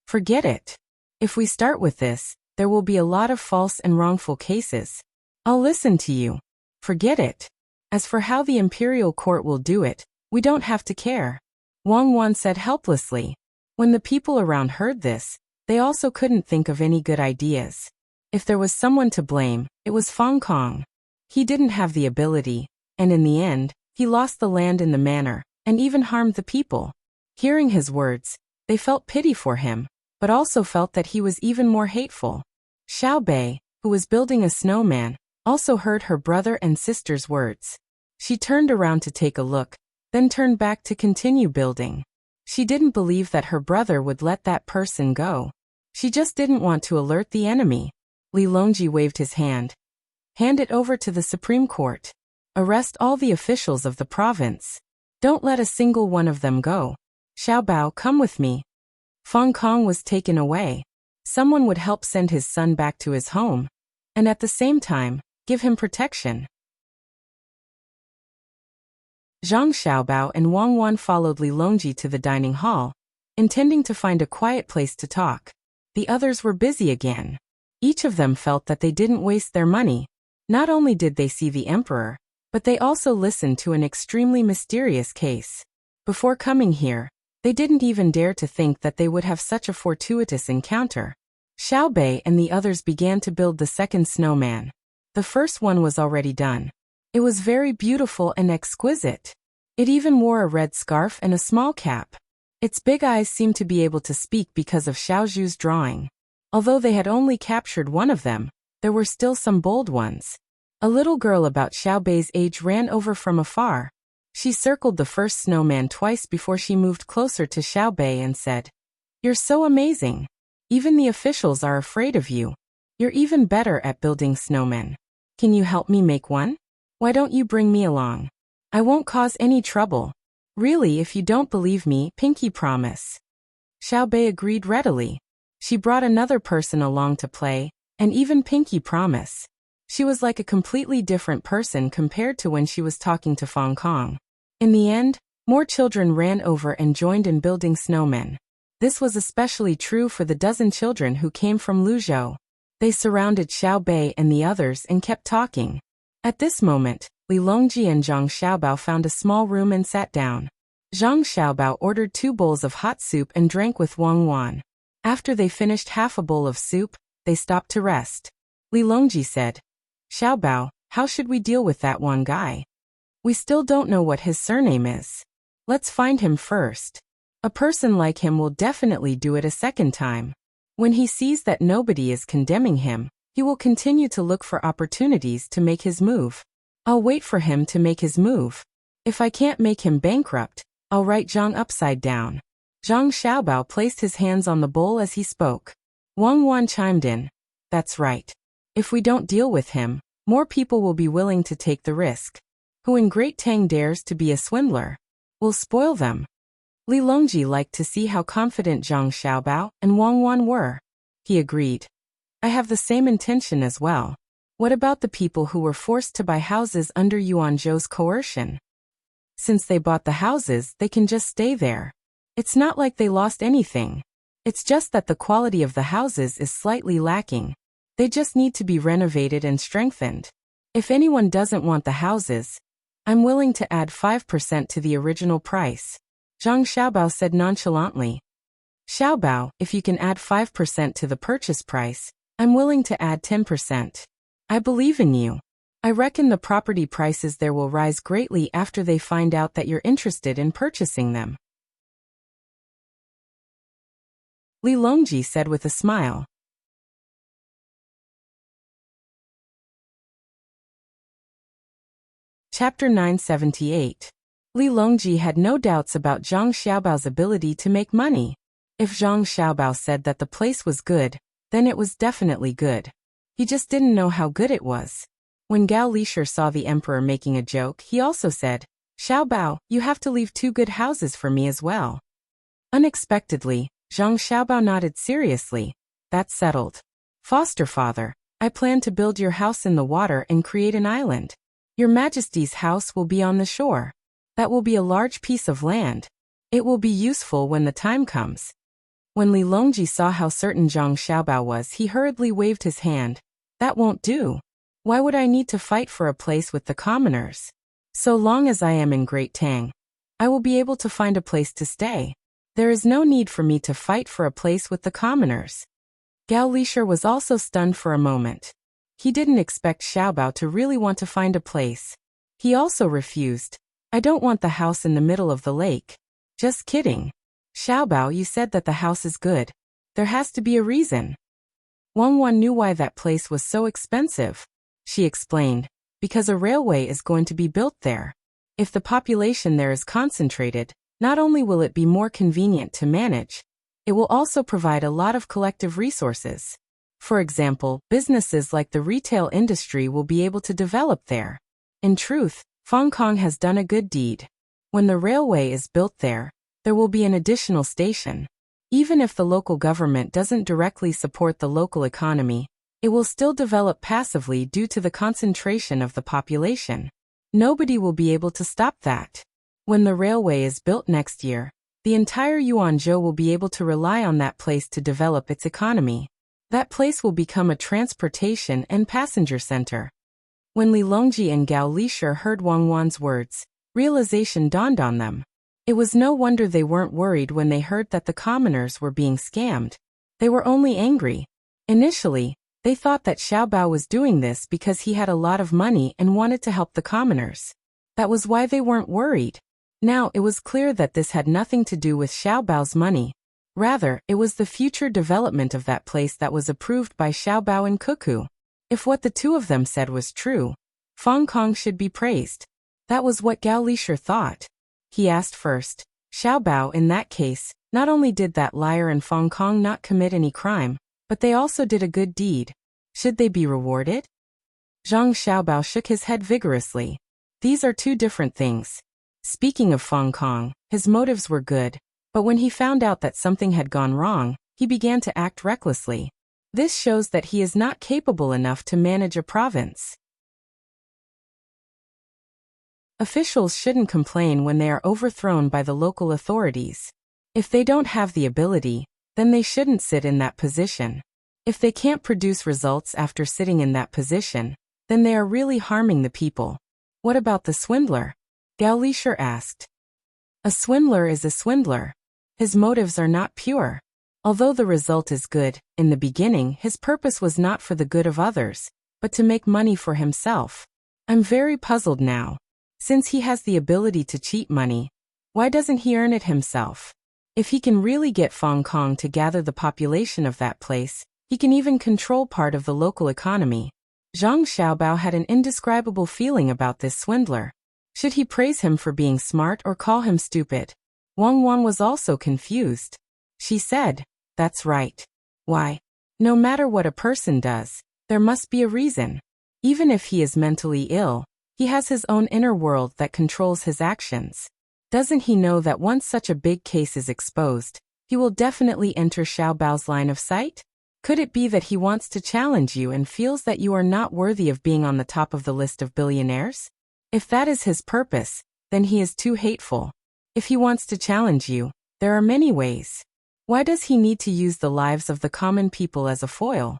Forget it. If we start with this, there will be a lot of false and wrongful cases. I'll listen to you. Forget it. As for how the imperial court will do it, we don't have to care. Wang Wan said helplessly. When the people around heard this, they also couldn't think of any good ideas. If there was someone to blame, it was Fong Kong. He didn't have the ability, and in the end, he lost the land in the manor, and even harmed the people. Hearing his words, they felt pity for him, but also felt that he was even more hateful. Xiao Bei, who was building a snowman, also heard her brother and sister's words. She turned around to take a look, then turned back to continue building. She didn't believe that her brother would let that person go. She just didn't want to alert the enemy. Li Longji waved his hand. Hand it over to the Supreme Court. Arrest all the officials of the province. Don't let a single one of them go. Xiao Bao, come with me. Fong Kong was taken away. Someone would help send his son back to his home, and at the same time, give him protection. Zhang Xiaobao and Wang Wan followed Li Longji to the dining hall, intending to find a quiet place to talk. The others were busy again. Each of them felt that they didn't waste their money. Not only did they see the emperor, but they also listened to an extremely mysterious case. Before coming here, they didn't even dare to think that they would have such a fortuitous encounter. Xiao Bei and the others began to build the second snowman. The first one was already done. It was very beautiful and exquisite. It even wore a red scarf and a small cap. Its big eyes seemed to be able to speak because of Xiao Zhu's drawing. Although they had only captured one of them, there were still some bold ones. A little girl about Xiao Bei's age ran over from afar. She circled the first snowman twice before she moved closer to Xiao Bei and said, "You're so amazing. Even the officials are afraid of you. You're even better at building snowmen. Can you help me make one? Why don't you bring me along? I won't cause any trouble. Really, if you don't believe me, pinky promise." Xiao Bei agreed readily. She brought another person along to play, and even pinky promise. She was like a completely different person compared to when she was talking to Fong Kong. In the end, more children ran over and joined in building snowmen. This was especially true for the dozen children who came from Luzhou. They surrounded Xiao Bei and the others and kept talking. At this moment, Li Longji and Zhang Xiaobao found a small room and sat down. Zhang Xiaobao ordered 2 bowls of hot soup and drank with Wang Wan. After they finished half a bowl of soup, they stopped to rest. Li Longji said, "Xiaobao, how should we deal with that one guy? We still don't know what his surname is. Let's find him first. A person like him will definitely do it a second time. When he sees that nobody is condemning him, he will continue to look for opportunities to make his move. I'll wait for him to make his move. If I can't make him bankrupt, I'll write Zhang upside down." Zhang Xiaobao placed his hands on the bowl as he spoke. Wang Wan chimed in, "That's right. If we don't deal with him, more people will be willing to take the risk. Who in Great Tang dares to be a swindler? We'll spoil them." Li Longji liked to see how confident Zhang Xiaobao and Wang Wan were. He agreed. "I have the same intention as well. What about the people who were forced to buy houses under Yuan Zhou's coercion? Since they bought the houses, they can just stay there. It's not like they lost anything. It's just that the quality of the houses is slightly lacking. They just need to be renovated and strengthened. If anyone doesn't want the houses, I'm willing to add 5% to the original price." Zhang Xiaobao said nonchalantly. "Xiaobao, if you can add 5% to the purchase price, I'm willing to add 10%. I believe in you. I reckon the property prices there will rise greatly after they find out that you're interested in purchasing them." Li Longji said with a smile. Chapter 978. Li Longji had no doubts about Zhang Xiaobao's ability to make money. If Zhang Xiaobao said that the place was good, then it was definitely good. He just didn't know how good it was. When Gao Lisher saw the emperor making a joke, he also said, "Xiao Bao, you have to leave 2 good houses for me as well." Unexpectedly, Zhang Xiaobao nodded seriously. "That's settled. Foster father, I plan to build your house in the water and create an island. Your Majesty's house will be on the shore. That will be a large piece of land. It will be useful when the time comes." When Li Longji saw how certain Zhang Xiaobao was, he hurriedly waved his hand. "That won't do. Why would I need to fight for a place with the commoners? So long as I am in Great Tang, I will be able to find a place to stay. There is no need for me to fight for a place with the commoners." Gao Lisher was also stunned for a moment. He didn't expect Xiaobao to really want to find a place. He also refused. "I don't want the house in the middle of the lake." "Just kidding. Xiaobao, you said that the house is good. There has to be a reason." Wang Wan knew why that place was so expensive. She explained, "Because a railway is going to be built there. If the population there is concentrated, not only will it be more convenient to manage, it will also provide a lot of collective resources. For example, businesses like the retail industry will be able to develop there. In truth, Fong Kong has done a good deed. When the railway is built there will be an additional station. Even if the local government doesn't directly support the local economy, it will still develop passively due to the concentration of the population. Nobody will be able to stop that. When the railway is built next year, the entire Yuanzhou will be able to rely on that place to develop its economy. That place will become a transportation and passenger center." When Li Longji and Gao Lisher heard Wang Wan's words, realization dawned on them. It was no wonder they weren't worried when they heard that the commoners were being scammed. They were only angry. Initially, they thought that Xiaobao was doing this because he had a lot of money and wanted to help the commoners. That was why they weren't worried. Now it was clear that this had nothing to do with Xiaobao's money. Rather, it was the future development of that place that was approved by Xiaobao and Cuckoo. If what the two of them said was true, Fong Kong should be praised. That was what Gao Lisher thought. He asked first, "Xiaobao, in that case, not only did that liar and Fong Kong not commit any crime, but they also did a good deed. Should they be rewarded?" Zhang Xiaobao shook his head vigorously. "These are 2 different things. Speaking of Fong Kong, his motives were good, but when he found out that something had gone wrong, he began to act recklessly. This shows that he is not capable enough to manage a province." Officials shouldn't complain when they are overthrown by the local authorities. If they don't have the ability, then they shouldn't sit in that position. If they can't produce results after sitting in that position, then they are really harming the people. "What about the swindler?" Gao Lisher asked. "A swindler is a swindler. His motives are not pure. Although the result is good, in the beginning his purpose was not for the good of others, but to make money for himself. I'm very puzzled now. Since he has the ability to cheat money, why doesn't he earn it himself? If he can really get Fong Kong to gather the population of that place, he can even control part of the local economy." Zhang Xiaobao had an indescribable feeling about this swindler. Should he praise him for being smart or call him stupid? Wang Wan was also confused. She said, "That's right. Why? No matter what a person does, there must be a reason. Even if he is mentally ill, he has his own inner world that controls his actions. Doesn't he know that once such a big case is exposed, he will definitely enter Xiaobao's line of sight? Could it be that he wants to challenge you and feels that you are not worthy of being on the top of the list of billionaires? If that is his purpose, then he is too hateful. If he wants to challenge you, there are many ways. Why does he need to use the lives of the common people as a foil?"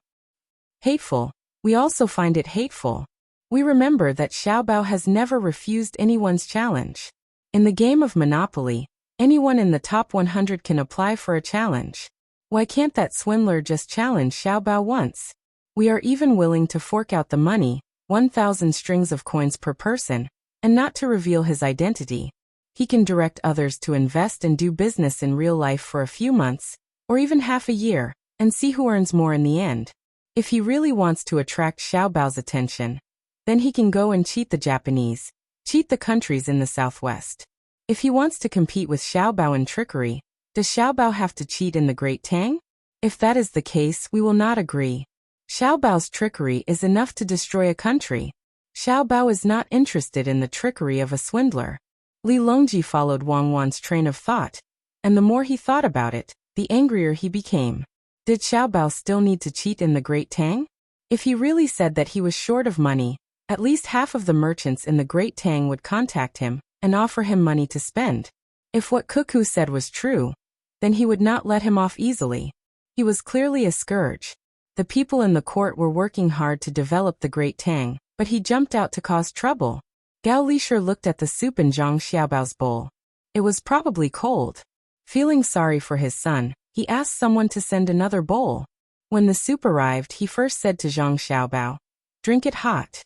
Hateful. We also find it hateful. We remember that Xiaobao has never refused anyone's challenge. In the game of Monopoly, anyone in the top 100 can apply for a challenge. Why can't that swindler just challenge Xiaobao once? We are even willing to fork out the money, 1,000 strings of coins per person, and not to reveal his identity. He can direct others to invest and do business in real life for a few months, or even half a year, and see who earns more in the end. If he really wants to attract Xiaobao's attention, then he can go and cheat the Japanese, cheat the countries in the Southwest. If he wants to compete with Xiaobao in trickery, does Xiaobao have to cheat in the Great Tang? If that is the case, we will not agree. Xiao Bao's trickery is enough to destroy a country. Xiao Bao is not interested in the trickery of a swindler. Li Longji followed Wang Wan's train of thought, and the more he thought about it, the angrier he became. Did Xiao Bao still need to cheat in the Great Tang? If he really said that he was short of money, at least half of the merchants in the Great Tang would contact him and offer him money to spend. If what Cuckoo said was true, then he would not let him off easily. He was clearly a scourge. The people in the court were working hard to develop the Great Tang, but he jumped out to cause trouble. Gao Lishur looked at the soup in Zhang Xiaobao's bowl. It was probably cold. Feeling sorry for his son, he asked someone to send another bowl. When the soup arrived, he first said to Zhang Xiaobao, "Drink it hot.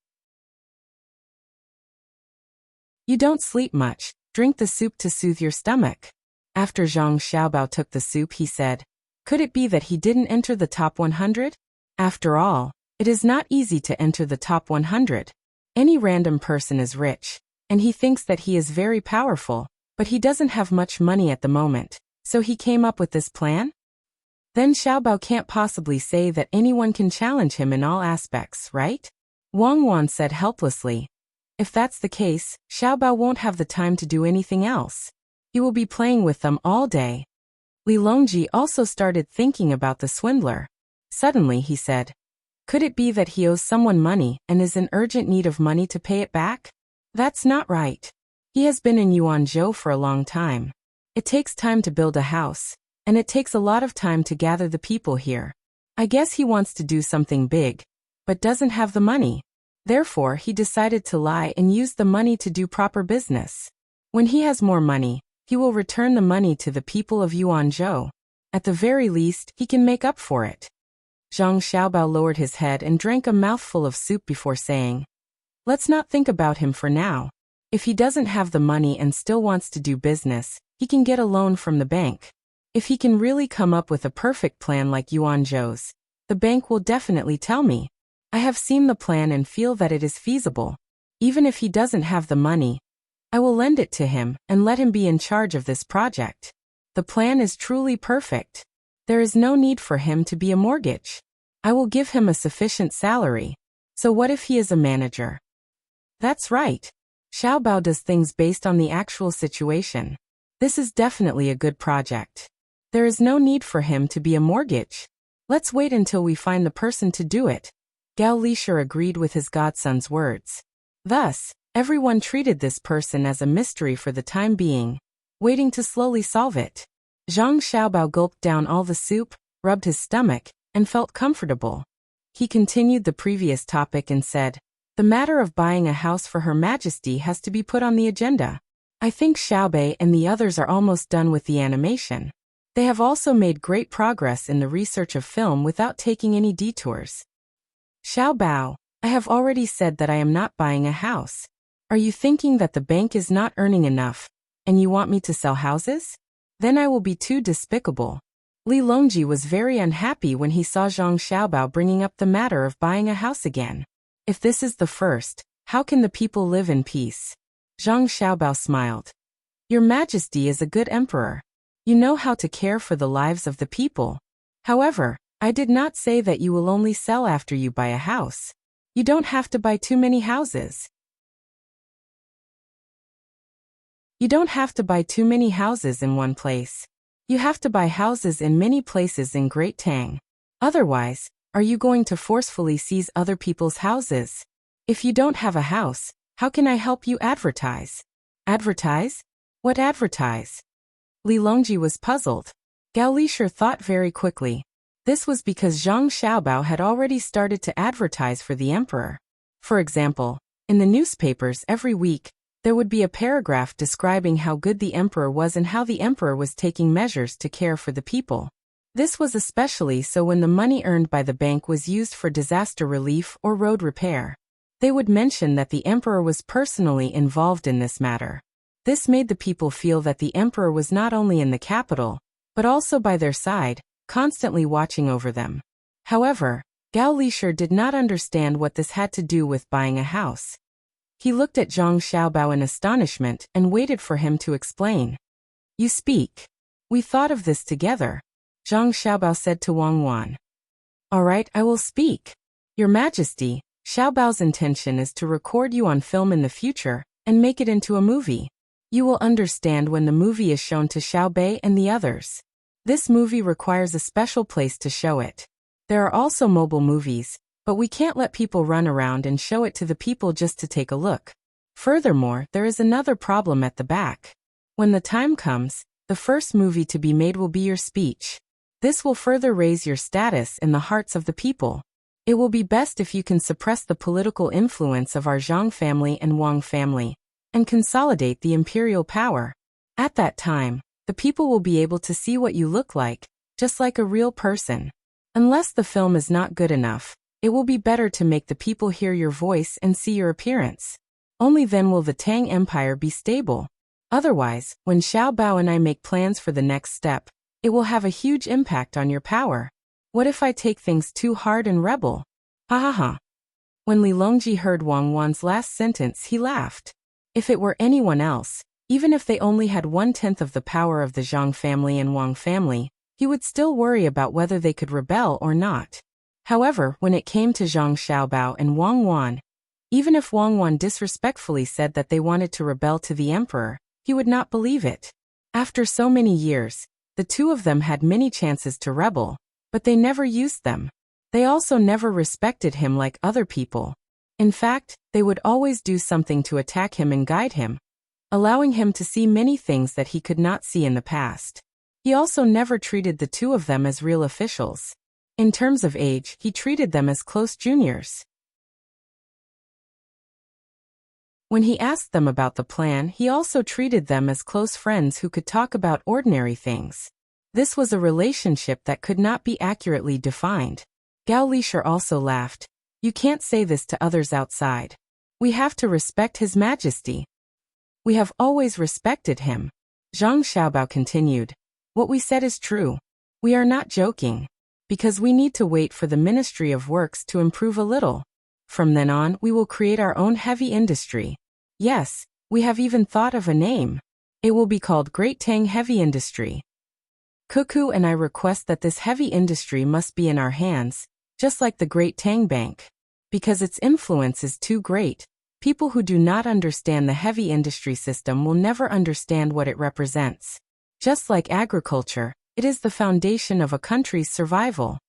You don't sleep much, drink the soup to soothe your stomach." After Zhang Xiaobao took the soup, he said, "Could it be that he didn't enter the top 100? After all, it is not easy to enter the top 100. Any random person is rich, and he thinks that he is very powerful, but he doesn't have much money at the moment, so he came up with this plan? Then Xiaobao can't possibly say that anyone can challenge him in all aspects, right?" Wang Wan said helplessly. "If that's the case, Xiaobao won't have the time to do anything else. He will be playing with them all day." Li Longji also started thinking about the swindler. Suddenly he said, "Could it be that he owes someone money and is in urgent need of money to pay it back? That's not right. He has been in Yuanzhou for a long time. It takes time to build a house, and it takes a lot of time to gather the people here. I guess he wants to do something big, but doesn't have the money. Therefore, he decided to lie and use the money to do proper business. When he has more money, he will return the money to the people of Yuanzhou. At the very least, he can make up for it." Zhang Xiaobao lowered his head and drank a mouthful of soup before saying, "Let's not think about him for now. If he doesn't have the money and still wants to do business, he can get a loan from the bank. If he can really come up with a perfect plan like Yuanzhou's, the bank will definitely tell me. I have seen the plan and feel that it is feasible. Even if he doesn't have the money, I will lend it to him and let him be in charge of this project. The plan is truly perfect. There is no need for him to be a mortgage. I will give him a sufficient salary. So what if he is a manager?" That's right. Xiao Bao does things based on the actual situation. This is definitely a good project. There is no need for him to be a mortgage. Let's wait until we find the person to do it. Gao Lishur agreed with his godson's words. Thus, everyone treated this person as a mystery for the time being, waiting to slowly solve it. Zhang Xiaobao gulped down all the soup, rubbed his stomach, and felt comfortable. He continued the previous topic and said, "The matter of buying a house for Her Majesty has to be put on the agenda. I think Xiaobei and the others are almost done with the animation. They have also made great progress in the research of film without taking any detours. Xiao Bao, I have already said that I am not buying a house. Are you thinking that the bank is not earning enough, and you want me to sell houses? Then I will be too despicable." Li Longji was very unhappy when he saw Zhang Xiaobao bringing up the matter of buying a house again. If this is the first, how can the people live in peace? Zhang Xiaobao smiled. "Your Majesty is a good emperor. You know how to care for the lives of the people. However, I did not say that you will only sell after you buy a house. You don't have to buy too many houses. You don't have to buy too many houses in one place. You have to buy houses in many places in Great Tang. Otherwise, are you going to forcefully seize other people's houses? If you don't have a house, how can I help you advertise?" "Advertise? What advertise?" Li Longji was puzzled. Gao Lishur thought very quickly. This was because Zhang Xiaobao had already started to advertise for the emperor. For example, in the newspapers every week, there would be a paragraph describing how good the emperor was and how the emperor was taking measures to care for the people. This was especially so when the money earned by the bank was used for disaster relief or road repair. They would mention that the emperor was personally involved in this matter. This made the people feel that the emperor was not only in the capital, but also by their side, constantly watching over them. However, Gao Lishur did not understand what this had to do with buying a house. He looked at Zhang Xiaobao in astonishment and waited for him to explain. "You speak. We thought of this together. Zhang Xiaobao said to Wang Wan. All right, I will speak. Your Majesty, Xiaobao's intention is to record you on film in the future and make it into a movie. You will understand when the movie is shown to Xiaobei and the others. This movie requires a special place to show it. There are also mobile movies, but we can't let people run around and show it to the people just to take a look. Furthermore, there is another problem at the back. When the time comes, the first movie to be made will be your speech. This will further raise your status in the hearts of the people. It will be best if you can suppress the political influence of our Zhang family and Wang family, and consolidate the imperial power. At that time, the people will be able to see what you look like, just like a real person. Unless the film is not good enough, it will be better to make the people hear your voice and see your appearance. Only then will the Tang Empire be stable. Otherwise, when Xiao Bao and I make plans for the next step, it will have a huge impact on your power. What if I take things too hard and rebel? Ha ha ha. When Li Longji heard Wang Wan's last sentence, he laughed. If it were anyone else, even if they only had 1/10 of the power of the Zhang family and Wang family, he would still worry about whether they could rebel or not. However, when it came to Zhang Xiaobao and Wang Wan, even if Wang Wan disrespectfully said that they wanted to rebel to the emperor, he would not believe it. After so many years, the two of them had many chances to rebel, but they never used them. They also never respected him like other people. In fact, they would always do something to attack him and guide him, allowing him to see many things that he could not see in the past. He also never treated the two of them as real officials. In terms of age, he treated them as close juniors. When he asked them about the plan, he also treated them as close friends who could talk about ordinary things. This was a relationship that could not be accurately defined. Gao Lisher also laughed. You can't say this to others outside. We have to respect His Majesty. We have always respected him. Zhang Xiaobao continued. What we said is true. We are not joking. Because we need to wait for the Ministry of Works to improve a little. From then on, we will create our own heavy industry. Yes, we have even thought of a name. It will be called Great Tang Heavy Industry. Cuckoo and I request that this heavy industry must be in our hands, just like the Great Tang Bank. Because its influence is too great, people who do not understand the heavy industry system will never understand what it represents. Just like agriculture, it is the foundation of a country's survival.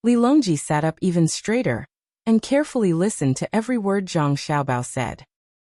Li Longji sat up even straighter, and carefully listened to every word Zhang Xiaobao said.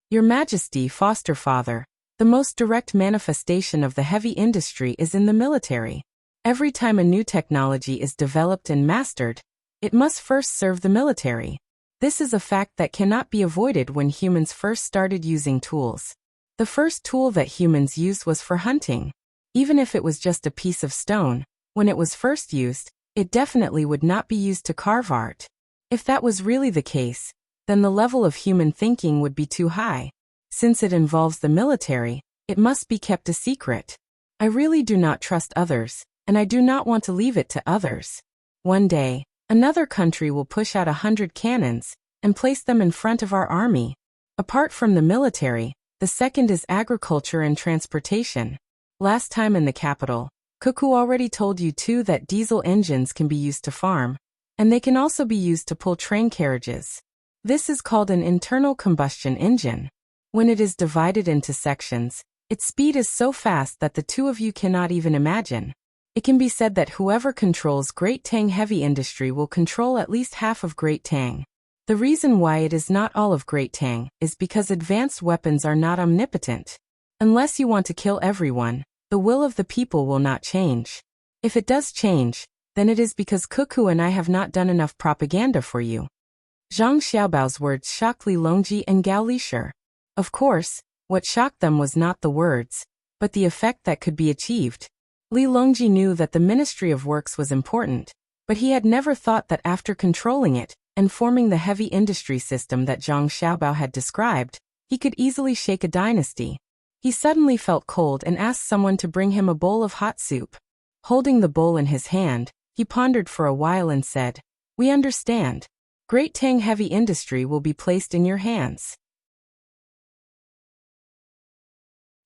Your Majesty, foster father, the most direct manifestation of the heavy industry is in the military. Every time a new technology is developed and mastered, it must first serve the military. This is a fact that cannot be avoided when humans first started using tools. The first tool that humans used was for hunting. Even if it was just a piece of stone, when it was first used, it definitely would not be used to carve art. If that was really the case, then the level of human thinking would be too high. Since it involves the military, it must be kept a secret. I really do not trust others, and I do not want to leave it to others. One day, another country will push out 100 cannons and place them in front of our army. Apart from the military, the second is agriculture and transportation. Last time in the capital, Cuckoo already told you too that diesel engines can be used to farm, and they can also be used to pull train carriages. This is called an internal combustion engine. When it is divided into sections, its speed is so fast that the two of you cannot even imagine. It can be said that whoever controls Great Tang Heavy Industry will control at least half of Great Tang. The reason why it is not all of Great Tang is because advanced weapons are not omnipotent. Unless you want to kill everyone, the will of the people will not change. If it does change, then it is because Cuckoo and I have not done enough propaganda for you. Zhang Xiaobao's words shocked Li Longji and Gao Lisher. Of course, what shocked them was not the words, but the effect that could be achieved. Li Longji knew that the Ministry of Works was important, but he had never thought that after controlling it and forming the heavy industry system that Zhang Xiaobao had described, he could easily shake a dynasty. He suddenly felt cold and asked someone to bring him a bowl of hot soup. Holding the bowl in his hand, he pondered for a while and said, "We understand. Great Tang Heavy Industry will be placed in your hands."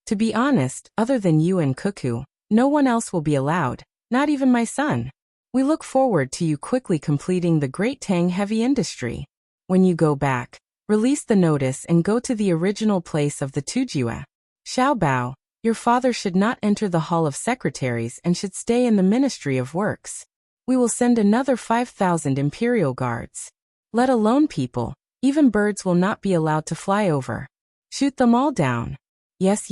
To be honest, other than you and Cuckoo, no one else will be allowed, Not even my son. We look forward to you quickly completing the great Tang heavy industry. When you go back, release the notice and go to the original place of the Tujue. Xiao Bao, your father should not enter the Hall of Secretaries and should stay in the Ministry of Works. We will send another 5,000 imperial guards. Let alone people, even birds will not be allowed to fly over. Shoot them all down. Yes,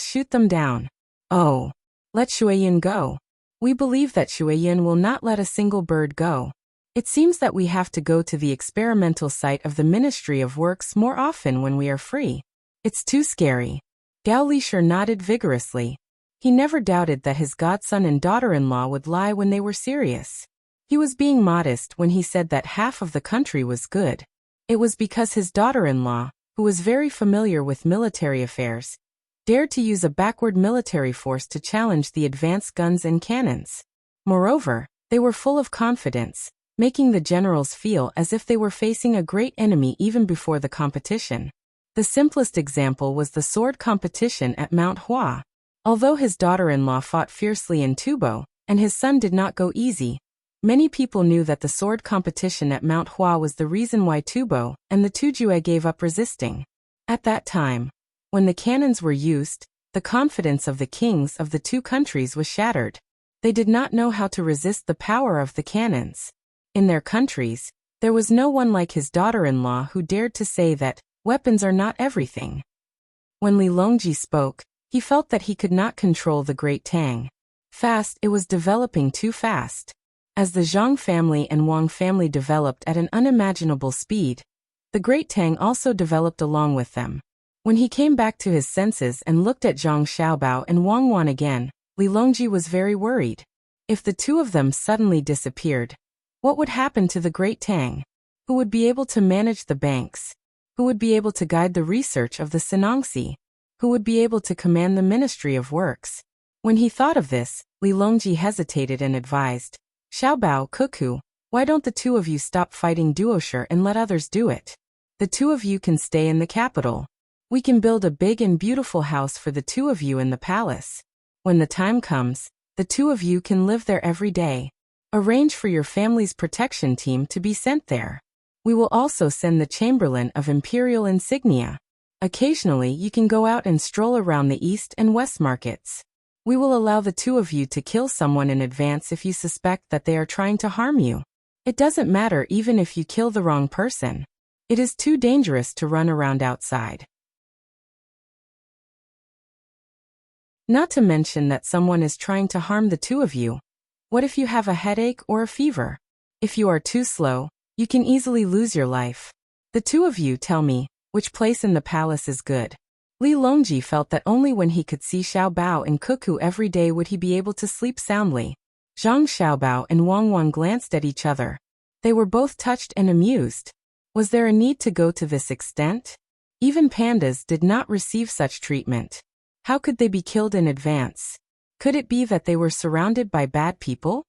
shoot them down. Oh. Let Shuiyin go. We believe that Shuiyin will not let a single bird go. It seems that we have to go to the experimental site of the Ministry of Works more often when we are free. It's too scary. Gao Lisher nodded vigorously. He never doubted that his godson and daughter-in-law would lie when they were serious. He was being modest when he said that half of the country was good. It was because his daughter-in-law, who was very familiar with military affairs, dared to use a backward military force to challenge the advanced guns and cannons. Moreover, they were full of confidence, making the generals feel as if they were facing a great enemy even before the competition. The simplest example was the sword competition at Mount Hua. Although his daughter-in-law fought fiercely in Tubo, and his son did not go easy, many people knew that the sword competition at Mount Hua was the reason why Tubo and the Tujue gave up resisting. At that time, when the cannons were used, the confidence of the kings of the two countries was shattered. They did not know how to resist the power of the cannons. In their countries, there was no one like his daughter-in-law who dared to say that weapons are not everything. When Li Longji spoke, he felt that he could not control the great Tang. Fast, it was developing too fast. As the Zhang family and Wang family developed at an unimaginable speed, the great Tang also developed along with them. When he came back to his senses and looked at Zhang Xiaobao and Wang Wan again, Li Longji was very worried. If the two of them suddenly disappeared, what would happen to the great Tang? Who would be able to manage the banks? Who would be able to guide the research of the Sinangxi? Who would be able to command the Ministry of Works? When he thought of this, Li Longji hesitated and advised, Xiaobao, Cuckoo, why don't the two of you stop fighting Duosher and let others do it? The two of you can stay in the capital. We can build a big and beautiful house for the two of you in the palace. When the time comes, the two of you can live there every day. Arrange for your family's protection team to be sent there. We will also send the Chamberlain of Imperial Insignia. Occasionally you can go out and stroll around the East and West markets. We will allow the two of you to kill someone in advance if you suspect that they are trying to harm you. It doesn't matter even if you kill the wrong person. It is too dangerous to run around outside. Not to mention that someone is trying to harm the two of you. What if you have a headache or a fever? If you are too slow, you can easily lose your life. The two of you tell me, which place in the palace is good? Li Longji felt that only when he could see Xiaobao and Cuckoo every day would he be able to sleep soundly. Zhang Xiaobao and Wang Wan glanced at each other. They were both touched and amused. Was there a need to go to this extent? Even pandas did not receive such treatment. How could they be killed in advance? Could it be that they were surrounded by bad people?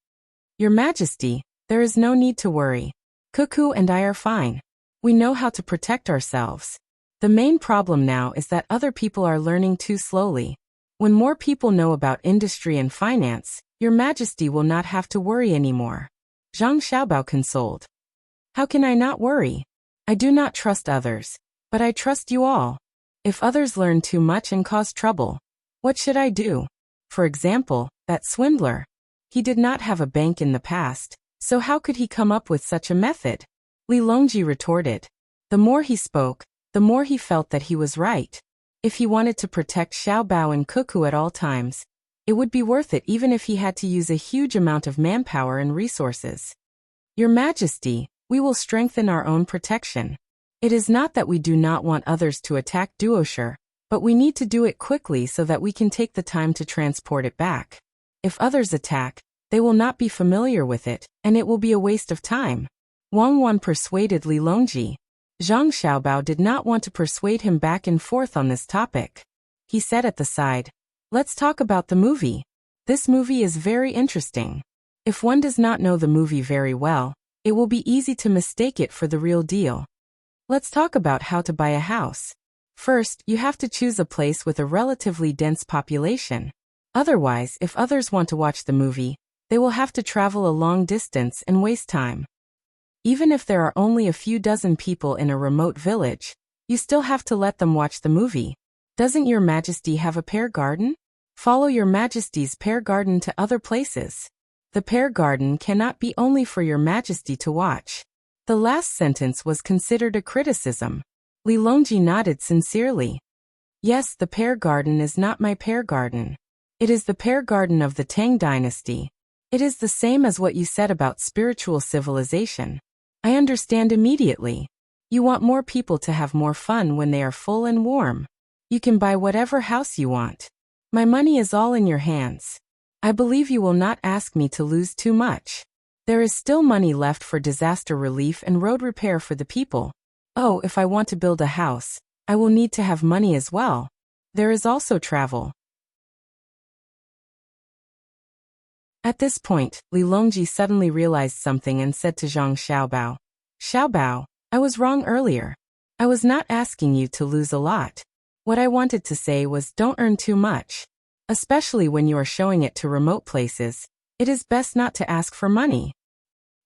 Your Majesty, there is no need to worry. Cuckoo and I are fine. We know how to protect ourselves. The main problem now is that other people are learning too slowly. When more people know about industry and finance, Your Majesty will not have to worry anymore. Zhang Xiaobao consoled. How can I not worry? I do not trust others, but I trust you all. If others learn too much and cause trouble, what should I do? For example, that swindler. He did not have a bank in the past, so how could he come up with such a method? Li Longji retorted. The more he spoke, the more he felt that he was right. If he wanted to protect Xiaobao and Cuckoo at all times, it would be worth it even if he had to use a huge amount of manpower and resources. Your Majesty, we will strengthen our own protection. It is not that we do not want others to attack Duosher, but we need to do it quickly so that we can take the time to transport it back. If others attack, they will not be familiar with it, and it will be a waste of time. Wang Wan persuaded Li Longji. Zhang Xiaobao did not want to persuade him back and forth on this topic. He said at the side, let's talk about the movie. This movie is very interesting. If one does not know the movie very well, it will be easy to mistake it for the real deal. Let's talk about how to buy a house. First, you have to choose a place with a relatively dense population. Otherwise, if others want to watch the movie, They will have to travel a long distance and waste time. Even if there are only a few dozen people in a remote village, you still have to let them watch the movie. Doesn't your Majesty have a pear garden? Follow your Majesty's pear garden to other places. The pear garden cannot be only for your Majesty to watch. The last sentence was considered a criticism. Li Longji nodded sincerely. Yes, the pear garden is not my pear garden. It is the pear garden of the Tang Dynasty. It is the same as what you said about spiritual civilization. I understand immediately. You want more people to have more fun when they are full and warm. You can buy whatever house you want. My money is all in your hands. I believe you will not ask me to lose too much. There is still money left for disaster relief and road repair for the people. Oh, if I want to build a house, I will need to have money as well. There is also travel. At this point, Li Longji suddenly realized something and said to Zhang Xiaobao, Xiaobao, I was wrong earlier. I was not asking you to lose a lot. What I wanted to say was don't earn too much. Especially when you are showing it to remote places, it is best not to ask for money.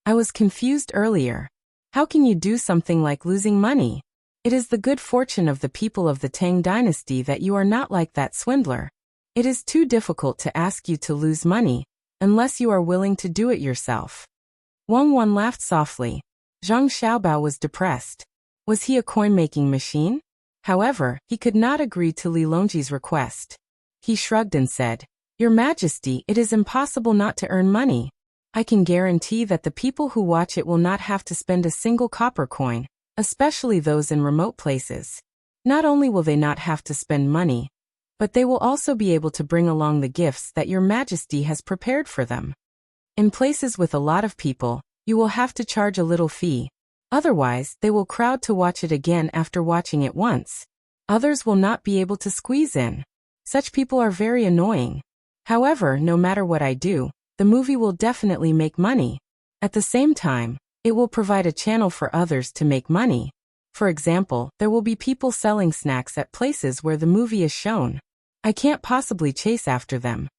I was confused earlier. How can you do something like losing money? It is the good fortune of the people of the Tang Dynasty that you are not like that swindler. It is too difficult to ask you to lose money, unless you are willing to do it yourself. Wang Wan laughed softly. Zhang Xiaobao was depressed. Was he a coin-making machine? However, he could not agree to Li Longji's request. He shrugged and said, Your Majesty, it is impossible not to earn money. I can guarantee that the people who watch it will not have to spend a single copper coin, especially those in remote places. Not only will they not have to spend money, but they will also be able to bring along the gifts that Your Majesty has prepared for them. In places with a lot of people, you will have to charge a little fee. Otherwise, they will crowd to watch it again after watching it once. Others will not be able to squeeze in. Such people are very annoying. However, no matter what I do, the movie will definitely make money. At the same time, it will provide a channel for others to make money. For example, there will be people selling snacks at places where the movie is shown. I can't possibly chase after them.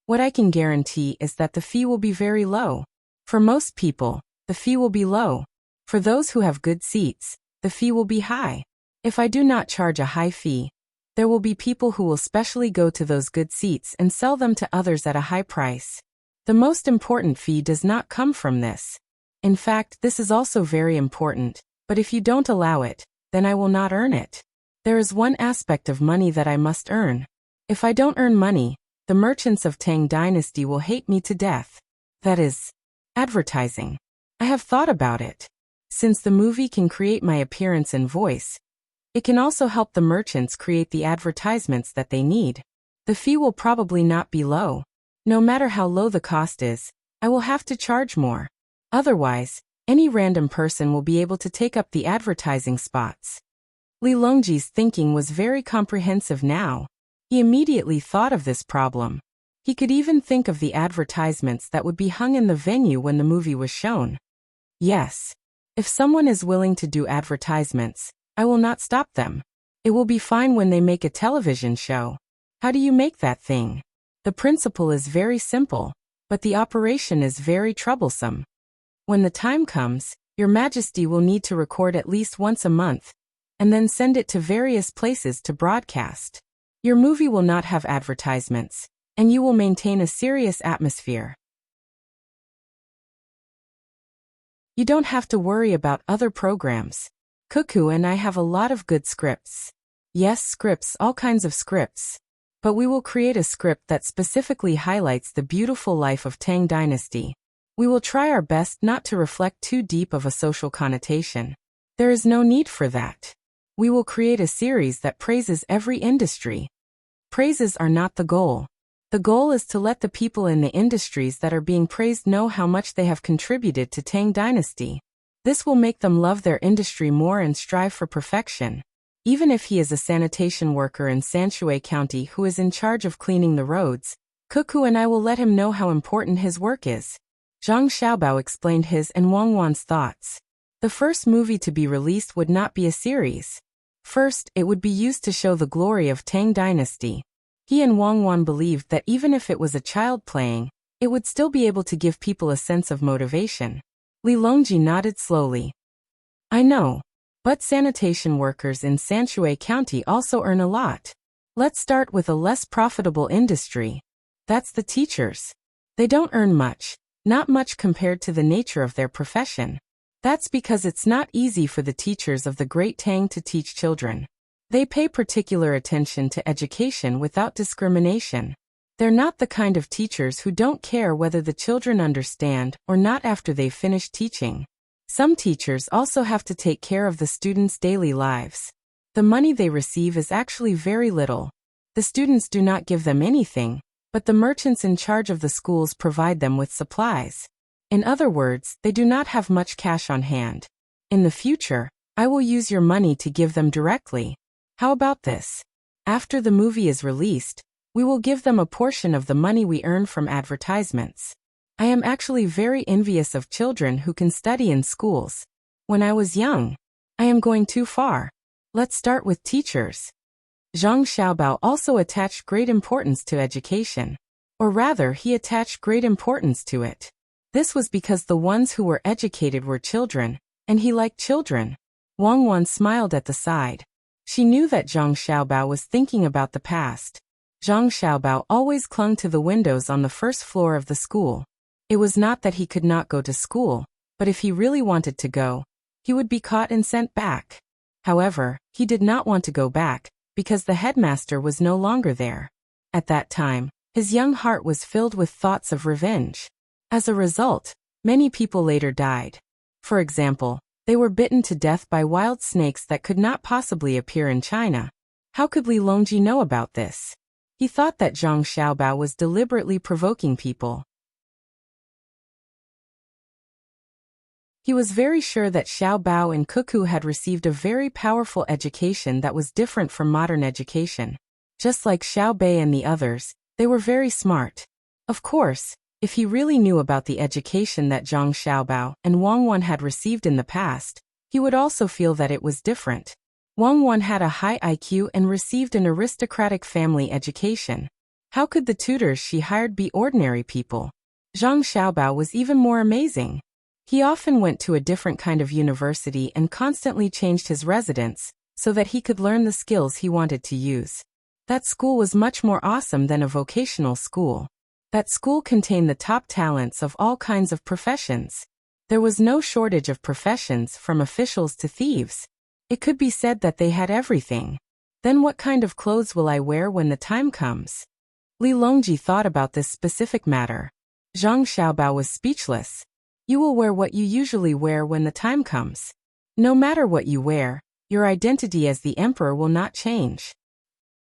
What I can guarantee is that the fee will be very low. For most people, the fee will be low. For those who have good seats, the fee will be high. If I do not charge a high fee, there will be people who will specially go to those good seats and sell them to others at a high price. The most important fee does not come from this. In fact, this is also very important, but if you don't allow it, then I will not earn it. There is one aspect of money that I must earn. If I don't earn money, the merchants of Tang Dynasty will hate me to death. That is, advertising. I have thought about it. Since the movie can create my appearance and voice, it can also help the merchants create the advertisements that they need. The fee will probably not be low. No matter how low the cost is, I will have to charge more. Otherwise, any random person will be able to take up the advertising spots. Li Longji's thinking was very comprehensive now. He immediately thought of this problem. He could even think of the advertisements that would be hung in the venue when the movie was shown. Yes. If someone is willing to do advertisements, I will not stop them. It will be fine when they make a television show. How do you make that thing? The principle is very simple, but the operation is very troublesome. When the time comes, Your Majesty will need to record at least once a month, and then send it to various places to broadcast. Your movie will not have advertisements, and you will maintain a serious atmosphere. You don't have to worry about other programs. Cuckoo and I have a lot of good scripts. Yes, scripts, all kinds of scripts. But we will create a script that specifically highlights the beautiful life of Tang Dynasty. We will try our best not to reflect too deep of a social connotation. There is no need for that. We will create a series that praises every industry. Praises are not the goal. The goal is to let the people in the industries that are being praised know how much they have contributed to Tang Dynasty. This will make them love their industry more and strive for perfection. Even if he is a sanitation worker in Sanshui County who is in charge of cleaning the roads, Cuckoo and I will let him know how important his work is. Zhang Xiaobao explained his and Wang Wan's thoughts. The first movie to be released would not be a series. First, it would be used to show the glory of Tang Dynasty. He and Wang Wan believed that even if it was a child playing, it would still be able to give people a sense of motivation. Li Longji nodded slowly. I know. But sanitation workers in Sanshui County also earn a lot. Let's start with a less profitable industry. That's the teachers. They don't earn much, not much compared to the nature of their profession. That's because it's not easy for the teachers of the Great Tang to teach children. They pay particular attention to education without discrimination. They're not the kind of teachers who don't care whether the children understand or not after they've finished teaching. Some teachers also have to take care of the students' daily lives. The money they receive is actually very little. The students do not give them anything, but the merchants in charge of the schools provide them with supplies. In other words, they do not have much cash on hand. In the future, I will use your money to give them directly. How about this? After the movie is released, we will give them a portion of the money we earn from advertisements. I am actually very envious of children who can study in schools. When I was young, I am going too far. Let's start with teachers. Zhang Xiaobao also attached great importance to education. Or rather, he attached great importance to it. This was because the ones who were educated were children, and he liked children. Wang Wan smiled at the side. She knew that Zhang Xiaobao was thinking about the past. Zhang Xiaobao always clung to the windows on the first floor of the school. It was not that he could not go to school, but if he really wanted to go, he would be caught and sent back. However, he did not want to go back, because the headmaster was no longer there. At that time, his young heart was filled with thoughts of revenge. As a result, many people later died. For example, they were bitten to death by wild snakes that could not possibly appear in China. How could Li Longji know about this? He thought that Zhang Xiaobao was deliberately provoking people. He was very sure that Xiaobao and Cuckoo had received a very powerful education that was different from modern education. Just like Xiaobei and the others, they were very smart. Of course, if he really knew about the education that Zhang Xiaobao and Wang Wan had received in the past, he would also feel that it was different. Wang Wan had a high IQ and received an aristocratic family education. How could the tutors she hired be ordinary people? Zhang Xiaobao was even more amazing. He often went to a different kind of university and constantly changed his residence, so that he could learn the skills he wanted to use. That school was much more awesome than a vocational school. That school contained the top talents of all kinds of professions. There was no shortage of professions, from officials to thieves. It could be said that they had everything. Then what kind of clothes will I wear when the time comes? Li Longji thought about this specific matter. Zhang Xiaobao was speechless. You will wear what you usually wear when the time comes. No matter what you wear, your identity as the emperor will not change.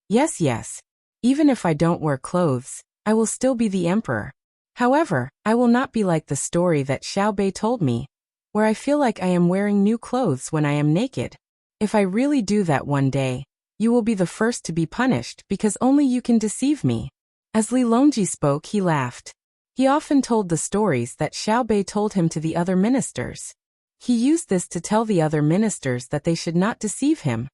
Yes. Even if I don't wear clothes, I will still be the emperor. However, I will not be like the story that Xiaobei told me, where I feel like I am wearing new clothes when I am naked. If I really do that one day, you will be the first to be punished because only you can deceive me. As Li Longji spoke, he laughed. He often told the stories that Xiaobei told him to the other ministers. He used this to tell the other ministers that they should not deceive him,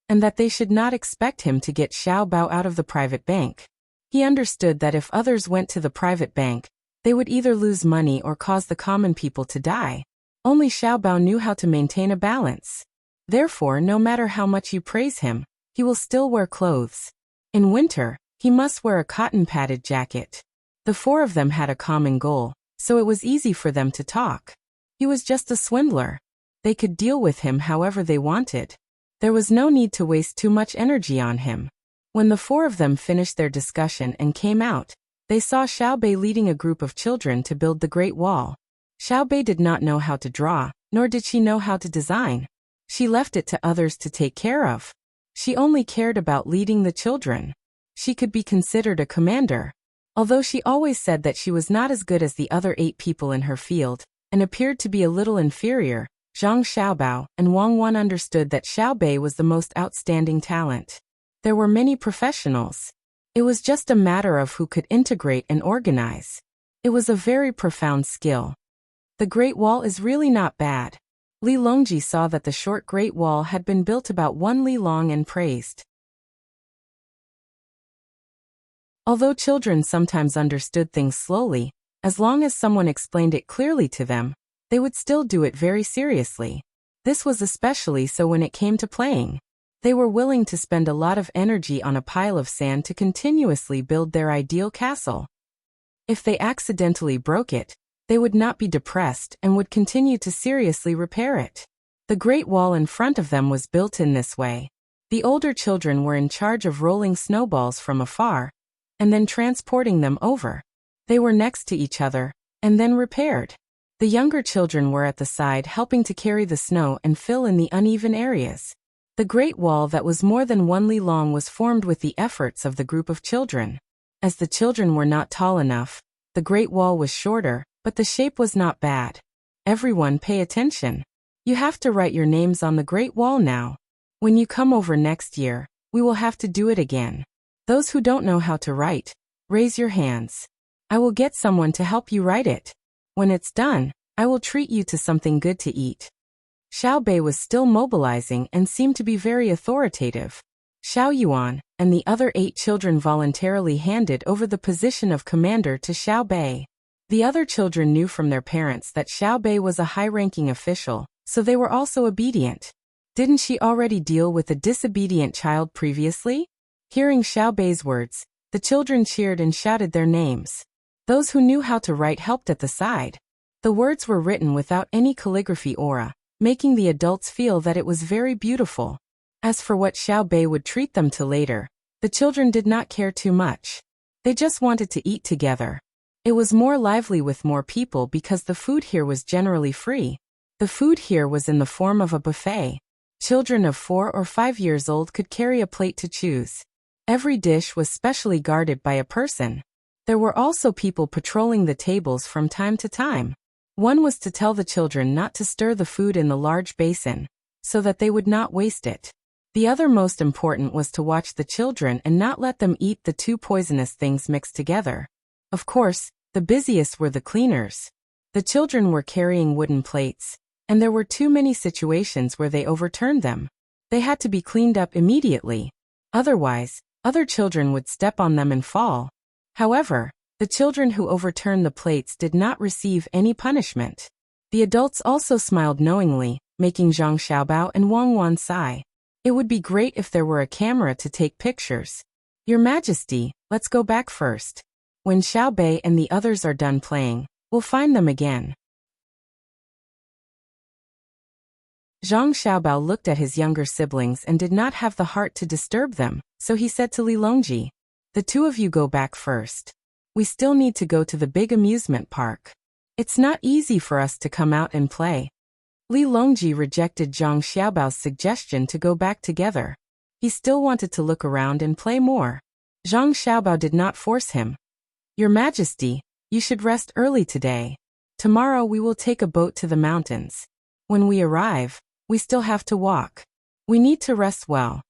and that they should not expect him to get Xiaobao out of the private bank. He understood that if others went to the private bank, they would either lose money or cause the common people to die. Only Xiaobao knew how to maintain a balance. Therefore, no matter how much you praise him, he will still wear clothes. In winter, he must wear a cotton-padded jacket. The four of them had a common goal, so it was easy for them to talk. He was just a swindler. They could deal with him however they wanted. There was no need to waste too much energy on him. When the four of them finished their discussion and came out, they saw Xiaobei leading a group of children to build the Great Wall. Xiaobei did not know how to draw, nor did she know how to design. She left it to others to take care of. She only cared about leading the children. She could be considered a commander. Although she always said that she was not as good as the other 8 people in her field, and appeared to be a little inferior, Zhang Xiaobao and Wang Wan understood that Xiaobei was the most outstanding talent. There were many professionals. It was just a matter of who could integrate and organize. It was a very profound skill. The Great Wall is really not bad. Li Longji saw that the short Great Wall had been built about 1 li long and praised. Although children sometimes understood things slowly, As long as someone explained it clearly to them, they would still do it very seriously. This was especially so when it came to playing. They were willing to spend a lot of energy on a pile of sand to continuously build their ideal castle. If they accidentally broke it, they would not be depressed and would continue to seriously repair it. The Great Wall in front of them was built in this way. The older children were in charge of rolling snowballs from afar, and then transporting them over. They were next to each other, and then repaired. The younger children were at the side helping to carry the snow and fill in the uneven areas. The Great Wall that was more than 1 li long was formed with the efforts of the group of children. As the children were not tall enough, the Great Wall was shorter, but the shape was not bad. Everyone pay attention. You have to write your names on the Great Wall now. When you come over next year, we will have to do it again. Those who don't know how to write, raise your hands. I will get someone to help you write it. When it's done, I will treat you to something good to eat. Xiao Bei was still mobilizing and seemed to be very authoritative. Xiao Yuan and the other 8 children voluntarily handed over the position of commander to Xiao Bei. The other children knew from their parents that Xiao Bei was a high-ranking official, so they were also obedient. Didn't she already deal with a disobedient child previously? Hearing Xiao Bei's words, the children cheered and shouted their names. Those who knew how to write helped at the side. The words were written without any calligraphy aura, making the adults feel that it was very beautiful. As for what Xiao Bei would treat them to later, the children did not care too much. They just wanted to eat together. It was more lively with more people because the food here was generally free. The food here was in the form of a buffet. Children of 4 or 5 years old could carry a plate to choose. Every dish was specially guarded by a person. There were also people patrolling the tables from time to time. One was to tell the children not to stir the food in the large basin, so that they would not waste it. The other most important was to watch the children and not let them eat the 2 poisonous things mixed together. Of course, the busiest were the cleaners. The children were carrying wooden plates, and there were too many situations where they overturned them. They had to be cleaned up immediately. Otherwise, other children would step on them and fall. However, the children who overturned the plates did not receive any punishment. The adults also smiled knowingly, making Zhang Xiaobao and Wang Wan sigh. It would be great if there were a camera to take pictures. Your Majesty, let's go back first. When Xiao Bei and the others are done playing, we'll find them again. Zhang Xiaobao looked at his younger siblings and did not have the heart to disturb them, so he said to Li Longji, "The 2 of you go back first. We still need to go to the big amusement park. It's not easy for us to come out and play." Li Longji rejected Zhang Xiaobao's suggestion to go back together. He still wanted to look around and play more. Zhang Xiaobao did not force him. "Your Majesty, you should rest early today. Tomorrow we will take a boat to the mountains. When we arrive, we still have to walk. We need to rest well."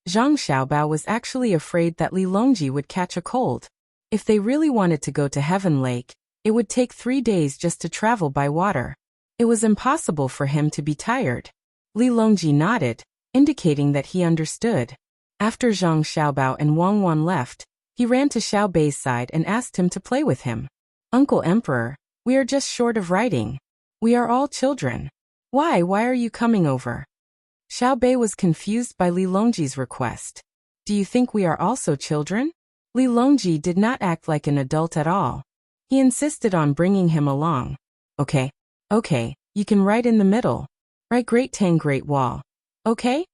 Zhang Xiaobao was actually afraid that Li Longji would catch a cold. If they really wanted to go to Heaven Lake, it would take 3 days just to travel by water. It was impossible for him to be tired. Li Longji nodded, indicating that he understood. After Zhang Xiaobao and Wang Wan left, he ran to Xiao Bei's side and asked him to play with him. "Uncle Emperor, we are just short of writing. We are all children. Why are you coming over?" Xiao Bei was confused by Li Longji's request. "Do you think we are also children?" Li Longji did not act like an adult at all. He insisted on bringing him along. Okay, you can write in the middle. Write Great Tang Great Wall. Okay?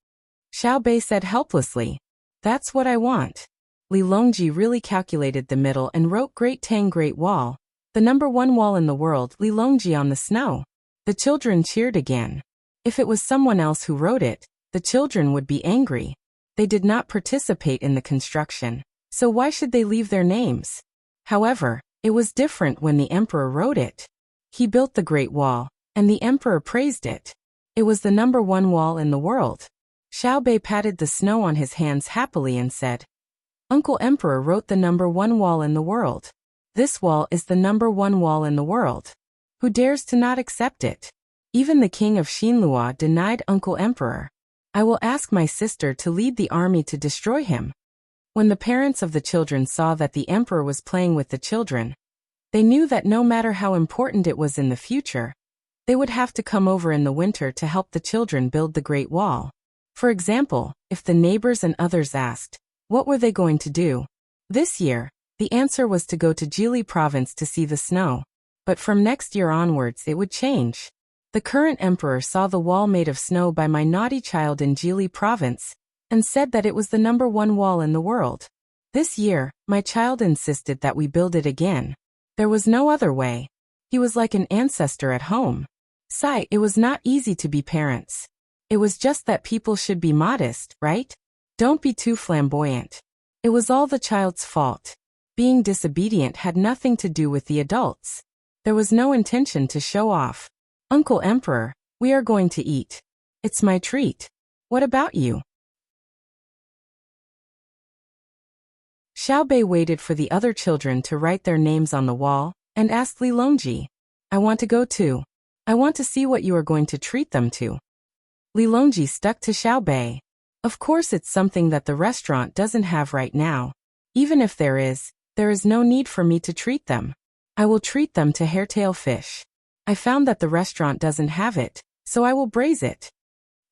Xiao Bei said helplessly. "That's what I want." Li Longji really calculated the middle and wrote Great Tang Great Wall, the #1 wall in the world, Li Longji on the snow. The children cheered again. If it was someone else who wrote it, the children would be angry. They did not participate in the construction, so why should they leave their names? However, it was different when the emperor wrote it. He built the Great Wall, and the emperor praised it. It was the #1 wall in the world. Xiao Bei patted the snow on his hands happily and said, "Uncle Emperor wrote the #1 wall in the world. This wall is the #1 wall in the world. Who dares to not accept it? Even the king of Xinlua denied Uncle Emperor. I will ask my sister to lead the army to destroy him." When the parents of the children saw that the emperor was playing with the children, They knew that no matter how important it was in the future, they would have to come over in the winter to help the children build the Great Wall. For example, if the neighbors and others asked, what were they going to do? This year, the answer was to go to Jili province to see the snow. But from next year onwards it would change. The current emperor saw the wall made of snow by my naughty child in Jili province, and said that it was the #1 wall in the world. This year, my child insisted that we build it again. There was no other way. He was like an ancestor at home. Sigh, it was not easy to be parents. It was just that people should be modest, right? Don't be too flamboyant. It was all the child's fault. Being disobedient had nothing to do with the adults. There was no intention to show off. Uncle Emperor, we are going to eat. It's my treat. What about you? Xiaobei waited for the other children to write their names on the wall, and asked Li Longji, I want to go too. I want to see what you are going to treat them to. Li Longji stuck to Xiaobei. Of course it's something that the restaurant doesn't have right now. Even if there is no need for me to treat them. I will treat them to hairtail fish. I found that the restaurant doesn't have it, so I will braise it.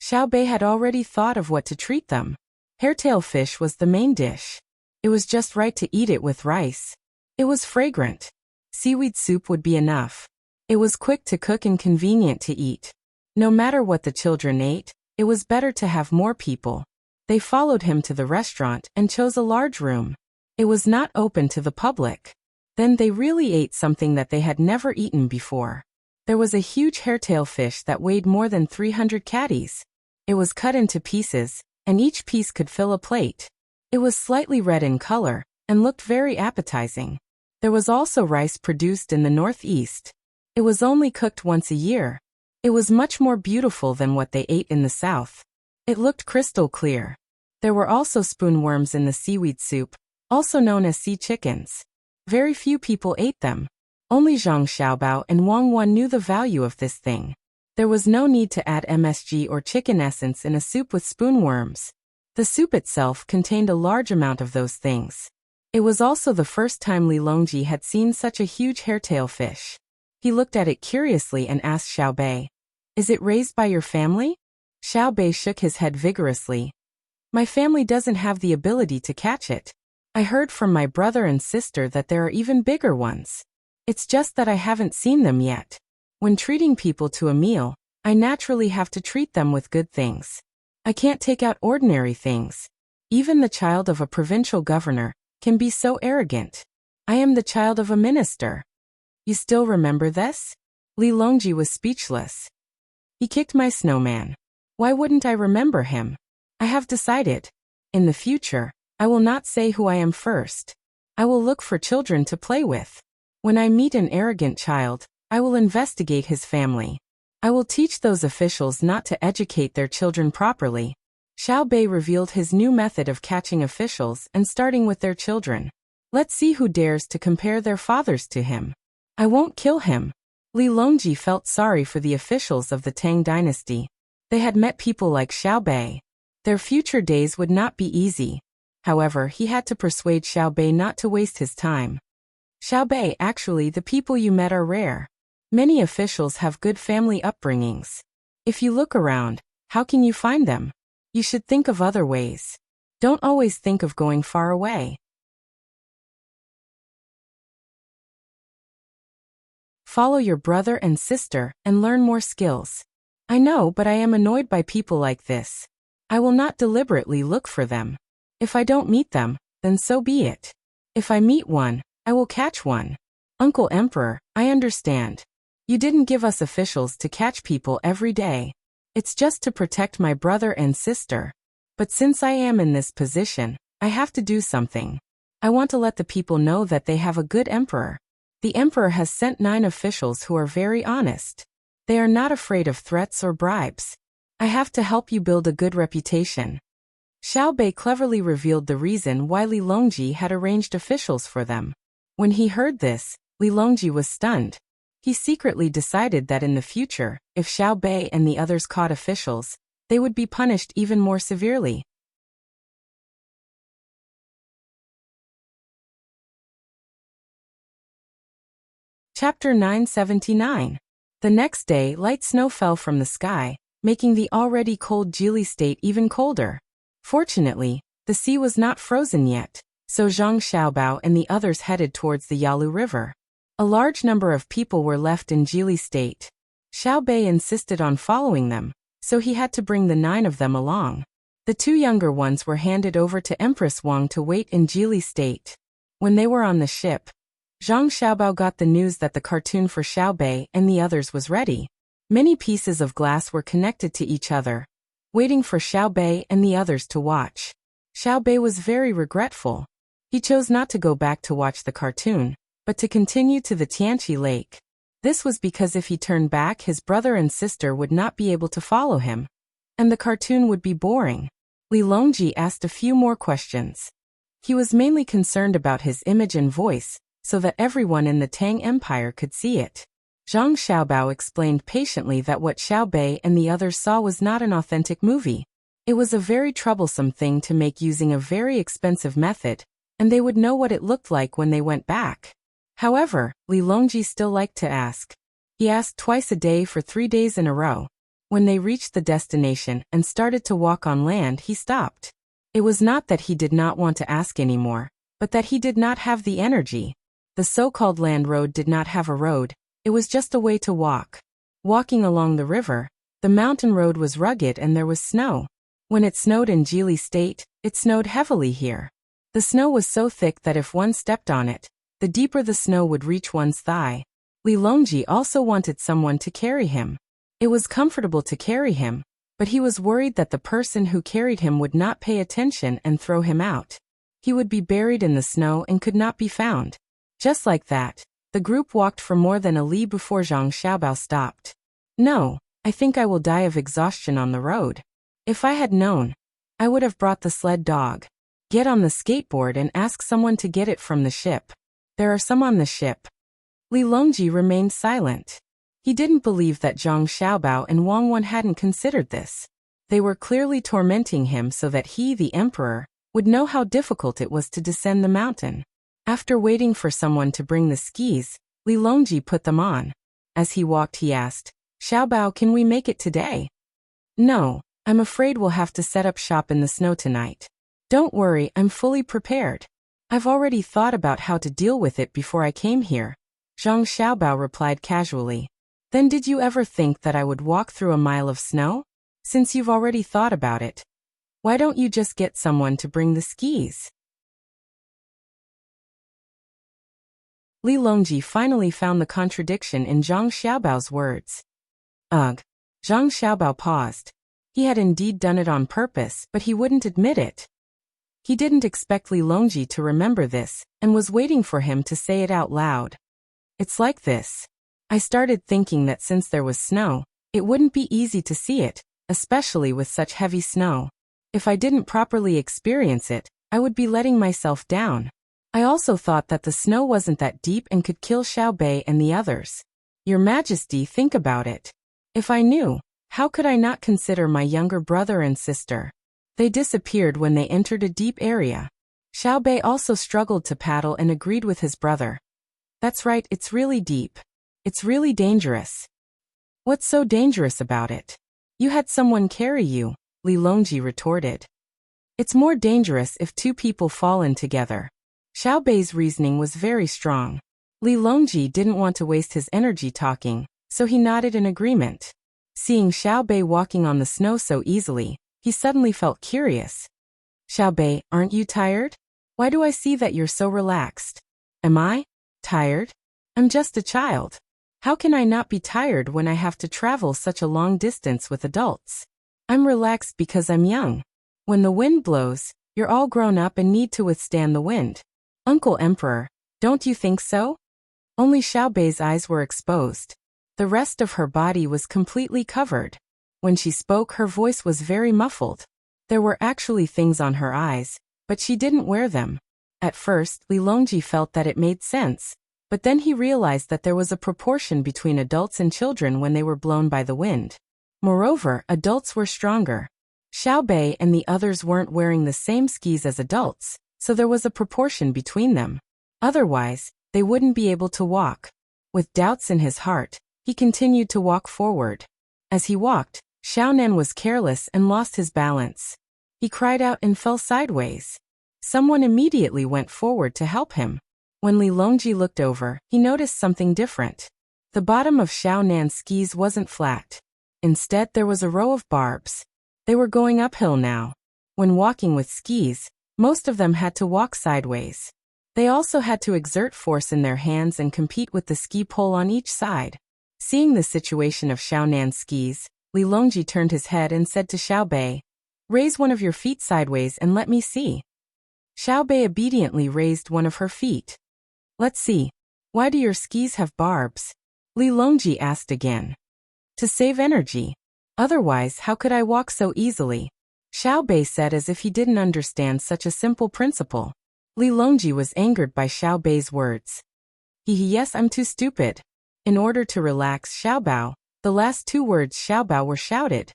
Xiaobei had already thought of what to treat them. Hairtail fish was the main dish. It was just right to eat it with rice. It was fragrant. Seaweed soup would be enough. It was quick to cook and convenient to eat. No matter what the children ate, it was better to have more people. They followed him to the restaurant and chose a large room. It was not open to the public. Then they really ate something that they had never eaten before. There was a huge hairtail fish that weighed more than 300 catties. It was cut into pieces, and each piece could fill a plate. It was slightly red in color, and looked very appetizing. There was also rice produced in the northeast. It was only cooked once a year. It was much more beautiful than what they ate in the south. It looked crystal clear. There were also spoonworms in the seaweed soup, also known as sea chickens. Very few people ate them. Only Zhang Xiaobao and Wang Wan knew the value of this thing. There was no need to add MSG or chicken essence in a soup with spoonworms. The soup itself contained a large amount of those things. It was also the first time Li Longji had seen such a huge hairtail fish. He looked at it curiously and asked Xiaobei, Is it raised by your family? Xiaobei shook his head vigorously. My family doesn't have the ability to catch it. I heard from my brother and sister that there are even bigger ones. It's just that I haven't seen them yet. When treating people to a meal, I naturally have to treat them with good things. I can't take out ordinary things. Even the child of a provincial governor can be so arrogant. I am the child of a minister. You still remember this? Li Longji was speechless. He kicked my snowman. Why wouldn't I remember him? I have decided. In the future, I will not say who I am first. I will look for children to play with. When I meet an arrogant child, I will investigate his family. I will teach those officials not to educate their children properly. Xiaobei revealed his new method of catching officials and starting with their children. Let's see who dares to compare their fathers to him. I won't kill him. Li Longji felt sorry for the officials of the Tang Dynasty. They had met people like Xiaobei. Their future days would not be easy. However, he had to persuade Xiaobei not to waste his time. Xiaobei, actually the people you met are rare. Many officials have good family upbringings. If you look around, how can you find them? You should think of other ways. Don't always think of going far away. Follow your brother and sister and learn more skills. I know, but I am annoyed by people like this. I will not deliberately look for them. If I don't meet them, then so be it. If I meet one, I will catch one. Uncle Emperor, I understand. You didn't give us officials to catch people every day. It's just to protect my brother and sister. But since I am in this position, I have to do something. I want to let the people know that they have a good emperor. The emperor has sent 9 officials who are very honest. They are not afraid of threats or bribes. I have to help you build a good reputation. Xiaobei cleverly revealed the reason why Li Longji had arranged officials for them. When he heard this, Li Longji was stunned. He secretly decided that in the future, if Xiaobei and the others caught officials, they would be punished even more severely. Chapter 979. The next day, light snow fell from the sky, making the already cold Jili state even colder. Fortunately, the sea was not frozen yet, so Zhang Xiaobao and the others headed towards the Yalu River. A large number of people were left in Jili state. Xiao Bei insisted on following them, so he had to bring the 9 of them along. The 2 younger ones were handed over to Empress Wang to wait in Jili state. When they were on the ship, Zhang Xiaobao got the news that the cartoon for Xiao Bei and the others was ready. Many pieces of glass were connected to each other, waiting for Xiao Bei and the others to watch. Xiao Bei was very regretful. He chose not to go back to watch the cartoon, but to continue to the Tianqi Lake. This was because if he turned back, his brother and sister would not be able to follow him, and the cartoon would be boring. Li Longji asked a few more questions. He was mainly concerned about his image and voice, so that everyone in the Tang Empire could see it. Zhang Xiaobao explained patiently that what Xiao Bei and the others saw was not an authentic movie. It was a very troublesome thing to make using a very expensive method, and they would know what it looked like when they went back. However, Li Longji still liked to ask. He asked twice a day for 3 days in a row. When they reached the destination and started to walk on land, he stopped. It was not that he did not want to ask anymore, but that he did not have the energy. The so-called land road did not have a road, it was just a way to walk. Walking along the river, the mountain road was rugged and there was snow. When it snowed in Jili state, it snowed heavily here. The snow was so thick that if one stepped on it, the deeper the snow would reach one's thigh. Li Longji also wanted someone to carry him. It was comfortable to carry him, but he was worried that the person who carried him would not pay attention and throw him out. He would be buried in the snow and could not be found. Just like that, the group walked for more than a li before Zhang Xiaobao stopped. No, I think I will die of exhaustion on the road. If I had known, I would have brought the sled dog. Get on the skateboard and ask someone to get it from the ship. There are some on the ship. Li Longji remained silent. He didn't believe that Zhang Xiaobao and Wang Wen hadn't considered this. They were clearly tormenting him so that he, the emperor, would know how difficult it was to descend the mountain. After waiting for someone to bring the skis, Li Longji put them on. As he walked, he asked, Xiaobao, can we make it today? No, I'm afraid we'll have to set up shop in the snow tonight. Don't worry, I'm fully prepared. I've already thought about how to deal with it before I came here. Zhang Xiaobao replied casually. Then did you ever think that I would walk through a mile of snow? Since you've already thought about it, why don't you just get someone to bring the skis? Li Longji finally found the contradiction in Zhang Xiaobao's words. Ugh. Zhang Xiaobao paused. He had indeed done it on purpose, but he wouldn't admit it. He didn't expect Li Longji to remember this, and was waiting for him to say it out loud. It's like this. I started thinking that since there was snow, it wouldn't be easy to see it, especially with such heavy snow. If I didn't properly experience it, I would be letting myself down. I also thought that the snow wasn't that deep and could kill Xiao Bei and the others. Your Majesty, think about it. If I knew, how could I not consider my younger brother and sister? They disappeared when they entered a deep area. Xiao Bei also struggled to paddle and agreed with his brother. That's right, it's really deep. It's really dangerous. What's so dangerous about it? You had someone carry you, Li Longji retorted. It's more dangerous if 2 people fall in together. Xiao Bei's reasoning was very strong. Li Longji didn't want to waste his energy talking, so he nodded in agreement. Seeing Xiao Bei walking on the snow so easily, he suddenly felt curious. Xiao Bei, aren't you tired? Why do I see that you're so relaxed? Am I tired? I'm just a child. How can I not be tired when I have to travel such a long distance with adults? I'm relaxed because I'm young. When the wind blows, you're all grown up and need to withstand the wind. Uncle Emperor, don't you think so? Only Xiao Bei's eyes were exposed. The rest of her body was completely covered. When she spoke, her voice was very muffled. There were actually things on her eyes, but she didn't wear them. At first, Li Longji felt that it made sense, but then he realized that there was a proportion between adults and children when they were blown by the wind. Moreover, adults were stronger. Xiao Bei and the others weren't wearing the same skis as adults, so there was a proportion between them. Otherwise, they wouldn't be able to walk. With doubts in his heart, he continued to walk forward. As he walked, Xiaonan was careless and lost his balance. He cried out and fell sideways. Someone immediately went forward to help him. When Li Longji looked over, he noticed something different. The bottom of Xiaonan's skis wasn't flat. Instead, there was a row of barbs. They were going uphill now. When walking with skis, most of them had to walk sideways. They also had to exert force in their hands and compete with the ski pole on each side. Seeing the situation of Xiaonan's skis, Li Longji turned his head and said to Xiao Bei, "Raise one of your feet sideways and let me see." Xiao Bei obediently raised one of her feet. "Let's see. Why do your skis have barbs?" Li Longji asked again. "To save energy. Otherwise, how could I walk so easily?" Xiao Bei said as if he didn't understand such a simple principle. Li Longji was angered by Xiao Bei's words. Yes, I'm too stupid." In order to relax Xiao Bao, the last two words Xiao Bao were shouted.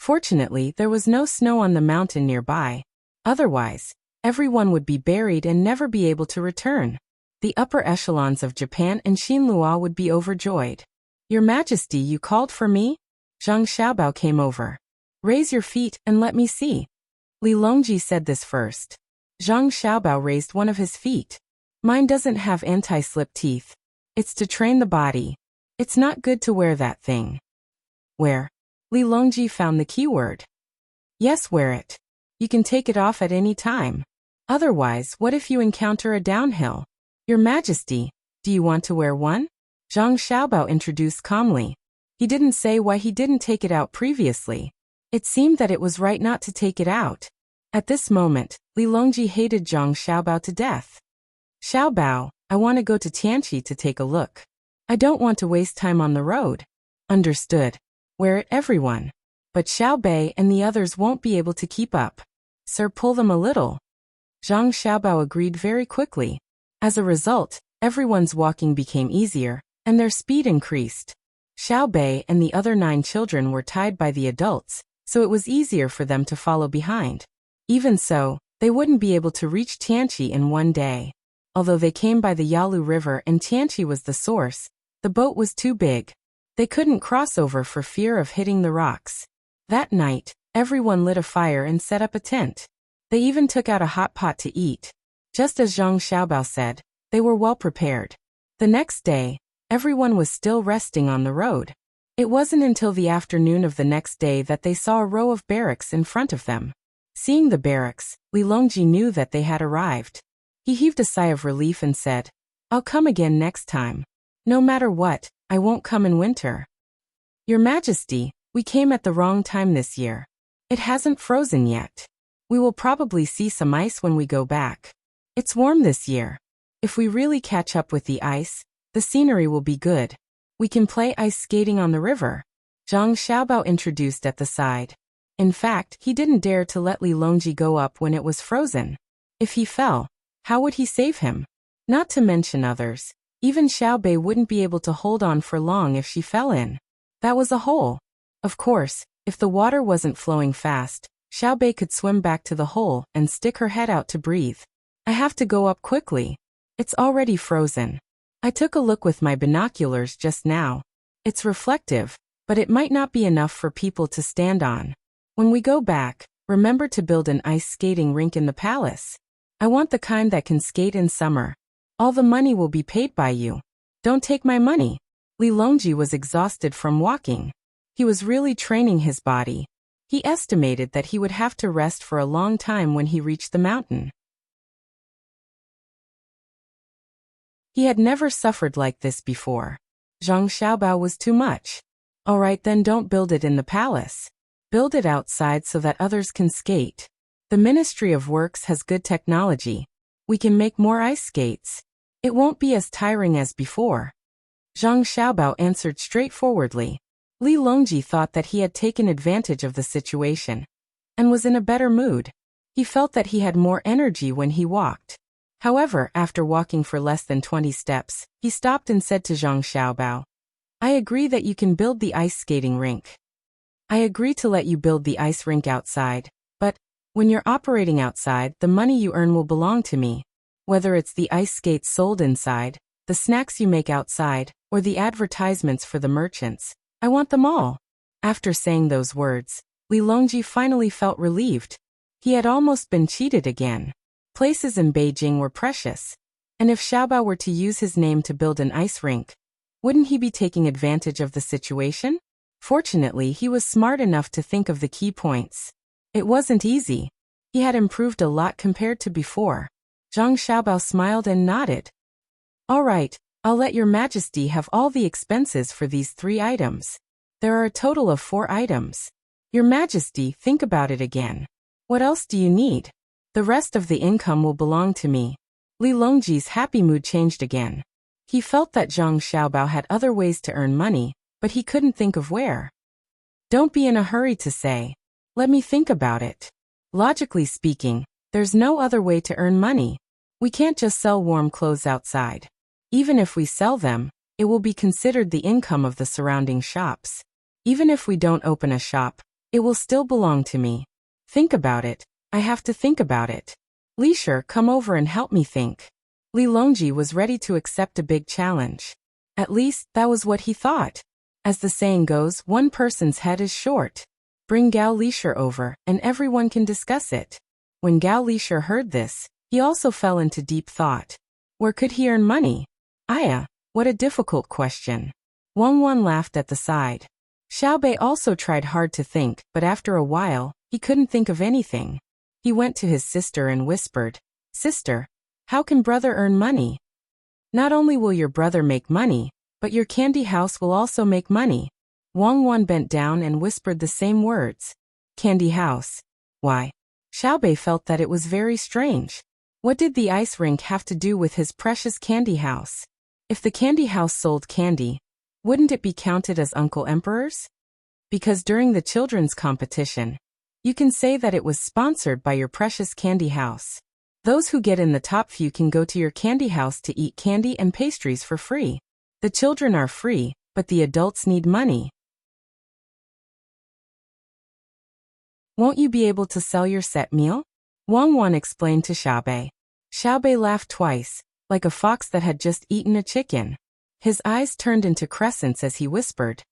Fortunately, there was no snow on the mountain nearby. Otherwise, everyone would be buried and never be able to return. The upper echelons of Japan and Xinlua would be overjoyed. "Your Majesty, you called for me?" Zhang Xiaobao came over. "Raise your feet and let me see." Li Longji said this first. Zhang Xiaobao raised one of his feet. "Mine doesn't have anti-slip teeth. It's to train the body. It's not good to wear that thing." "Wear?" Li Longji found the keyword. "Yes, wear it. You can take it off at any time. Otherwise, what if you encounter a downhill?" "Your Majesty, do you want to wear one?" Zhang Xiaobao introduced calmly. He didn't say why he didn't take it out previously. It seemed that it was right not to take it out. At this moment, Li Longji hated Zhang Xiaobao to death. "Xiaobao, I want to go to Tianqi to take a look. I don't want to waste time on the road." "Understood. Wear it, everyone. But Xiao Bei and the others won't be able to keep up. Sir, pull them a little." Zhang Xiaobao agreed very quickly. As a result, everyone's walking became easier, and their speed increased. Xiao Bei and the other 9 children were tied by the adults, so it was easier for them to follow behind. Even so, they wouldn't be able to reach Tianqi in one day. Although they came by the Yalu River and Tianqi was the source, the boat was too big. They couldn't cross over for fear of hitting the rocks. That night, everyone lit a fire and set up a tent. They even took out a hot pot to eat. Just as Zhang Xiaobao said, they were well prepared. The next day, everyone was still resting on the road. It wasn't until the afternoon of the next day that they saw a row of barracks in front of them. Seeing the barracks, Li Longji knew that they had arrived. He heaved a sigh of relief and said, "I'll come again next time. No matter what, I won't come in winter." "Your Majesty, we came at the wrong time this year. It hasn't frozen yet. We will probably see some ice when we go back. It's warm this year. If we really catch up with the ice, the scenery will be good. We can play ice skating on the river," Zhang Xiaobao introduced at the side. In fact, he didn't dare to let Li Longji go up when it was frozen. If he fell, how would he save him? Not to mention others. Even Xiao Bei wouldn't be able to hold on for long if she fell in. That was a hole. Of course, if the water wasn't flowing fast, Xiao Bei could swim back to the hole and stick her head out to breathe. "I have to go up quickly. It's already frozen. I took a look with my binoculars just now. It's reflective, but it might not be enough for people to stand on. When we go back, remember to build an ice skating rink in the palace. I want the kind that can skate in summer. All the money will be paid by you. Don't take my money." Li Longji was exhausted from walking. He was really training his body. He estimated that he would have to rest for a long time when he reached the mountain. He had never suffered like this before. Zhang Xiaobao was too much. "All right, then don't build it in the palace. Build it outside so that others can skate. The Ministry of Works has good technology. We can make more ice skates. It won't be as tiring as before." Zhang Xiaobao answered straightforwardly. Li Longji thought that he had taken advantage of the situation and was in a better mood. He felt that he had more energy when he walked. However, after walking for less than 20 steps, he stopped and said to Zhang Xiaobao, "I agree that you can build the ice skating rink. I agree to let you build the ice rink outside, but When you're operating outside, the money you earn will belong to me. Whether it's the ice skates sold inside, the snacks you make outside, or the advertisements for the merchants, I want them all. After saying those words, Li Longji finally felt relieved. He had almost been cheated again. Places in Beijing were precious. And if Xiaobao were to use his name to build an ice rink, wouldn't he be taking advantage of the situation? Fortunately, he was smart enough to think of the key points. It wasn't easy. He had improved a lot compared to before. Zhang Xiaobao smiled and nodded. All right, I'll let your majesty have all the expenses for these 3 items. There are a total of 4 items. Your majesty, think about it again. What else do you need? The rest of the income will belong to me. Li Longji's happy mood changed again. He felt that Zhang Xiaobao had other ways to earn money, but he couldn't think of where. Don't be in a hurry to say. Let me think about it. Logically speaking, there's no other way to earn money. We can't just sell warm clothes outside. Even if we sell them, it will be considered the income of the surrounding shops. Even if we don't open a shop, it will still belong to me. Think about it. I have to think about it. Li Shi, come over and help me think. Li Longji was ready to accept a big challenge. At least, that was what he thought. As the saying goes, one person's head is short. Bring Gao Li Shi over, and everyone can discuss it. When Gao Li Shi heard this, he also fell into deep thought. Where could he earn money? What a difficult question. Wang Wan laughed at the side. Xiaobei also tried hard to think, but after a while, he couldn't think of anything. He went to his sister and whispered, Sister, how can brother earn money? Not only will your brother make money, but your candy house will also make money. Wang Wan bent down and whispered the same words. Candy house. Why? Xiaobei felt that it was very strange. What did the ice rink have to do with his precious candy house? If the candy house sold candy, wouldn't it be counted as Uncle Emperor's? Because during the children's competition, you can say that it was sponsored by your precious candy house. Those who get in the top few can go to your candy house to eat candy and pastries for free. The children are free, but the adults need money. Won't you be able to sell your set meal? Wang Wan explained to Xiaobei. Xiaobei laughed twice, like a fox that had just eaten a chicken. His eyes turned into crescents as he whispered,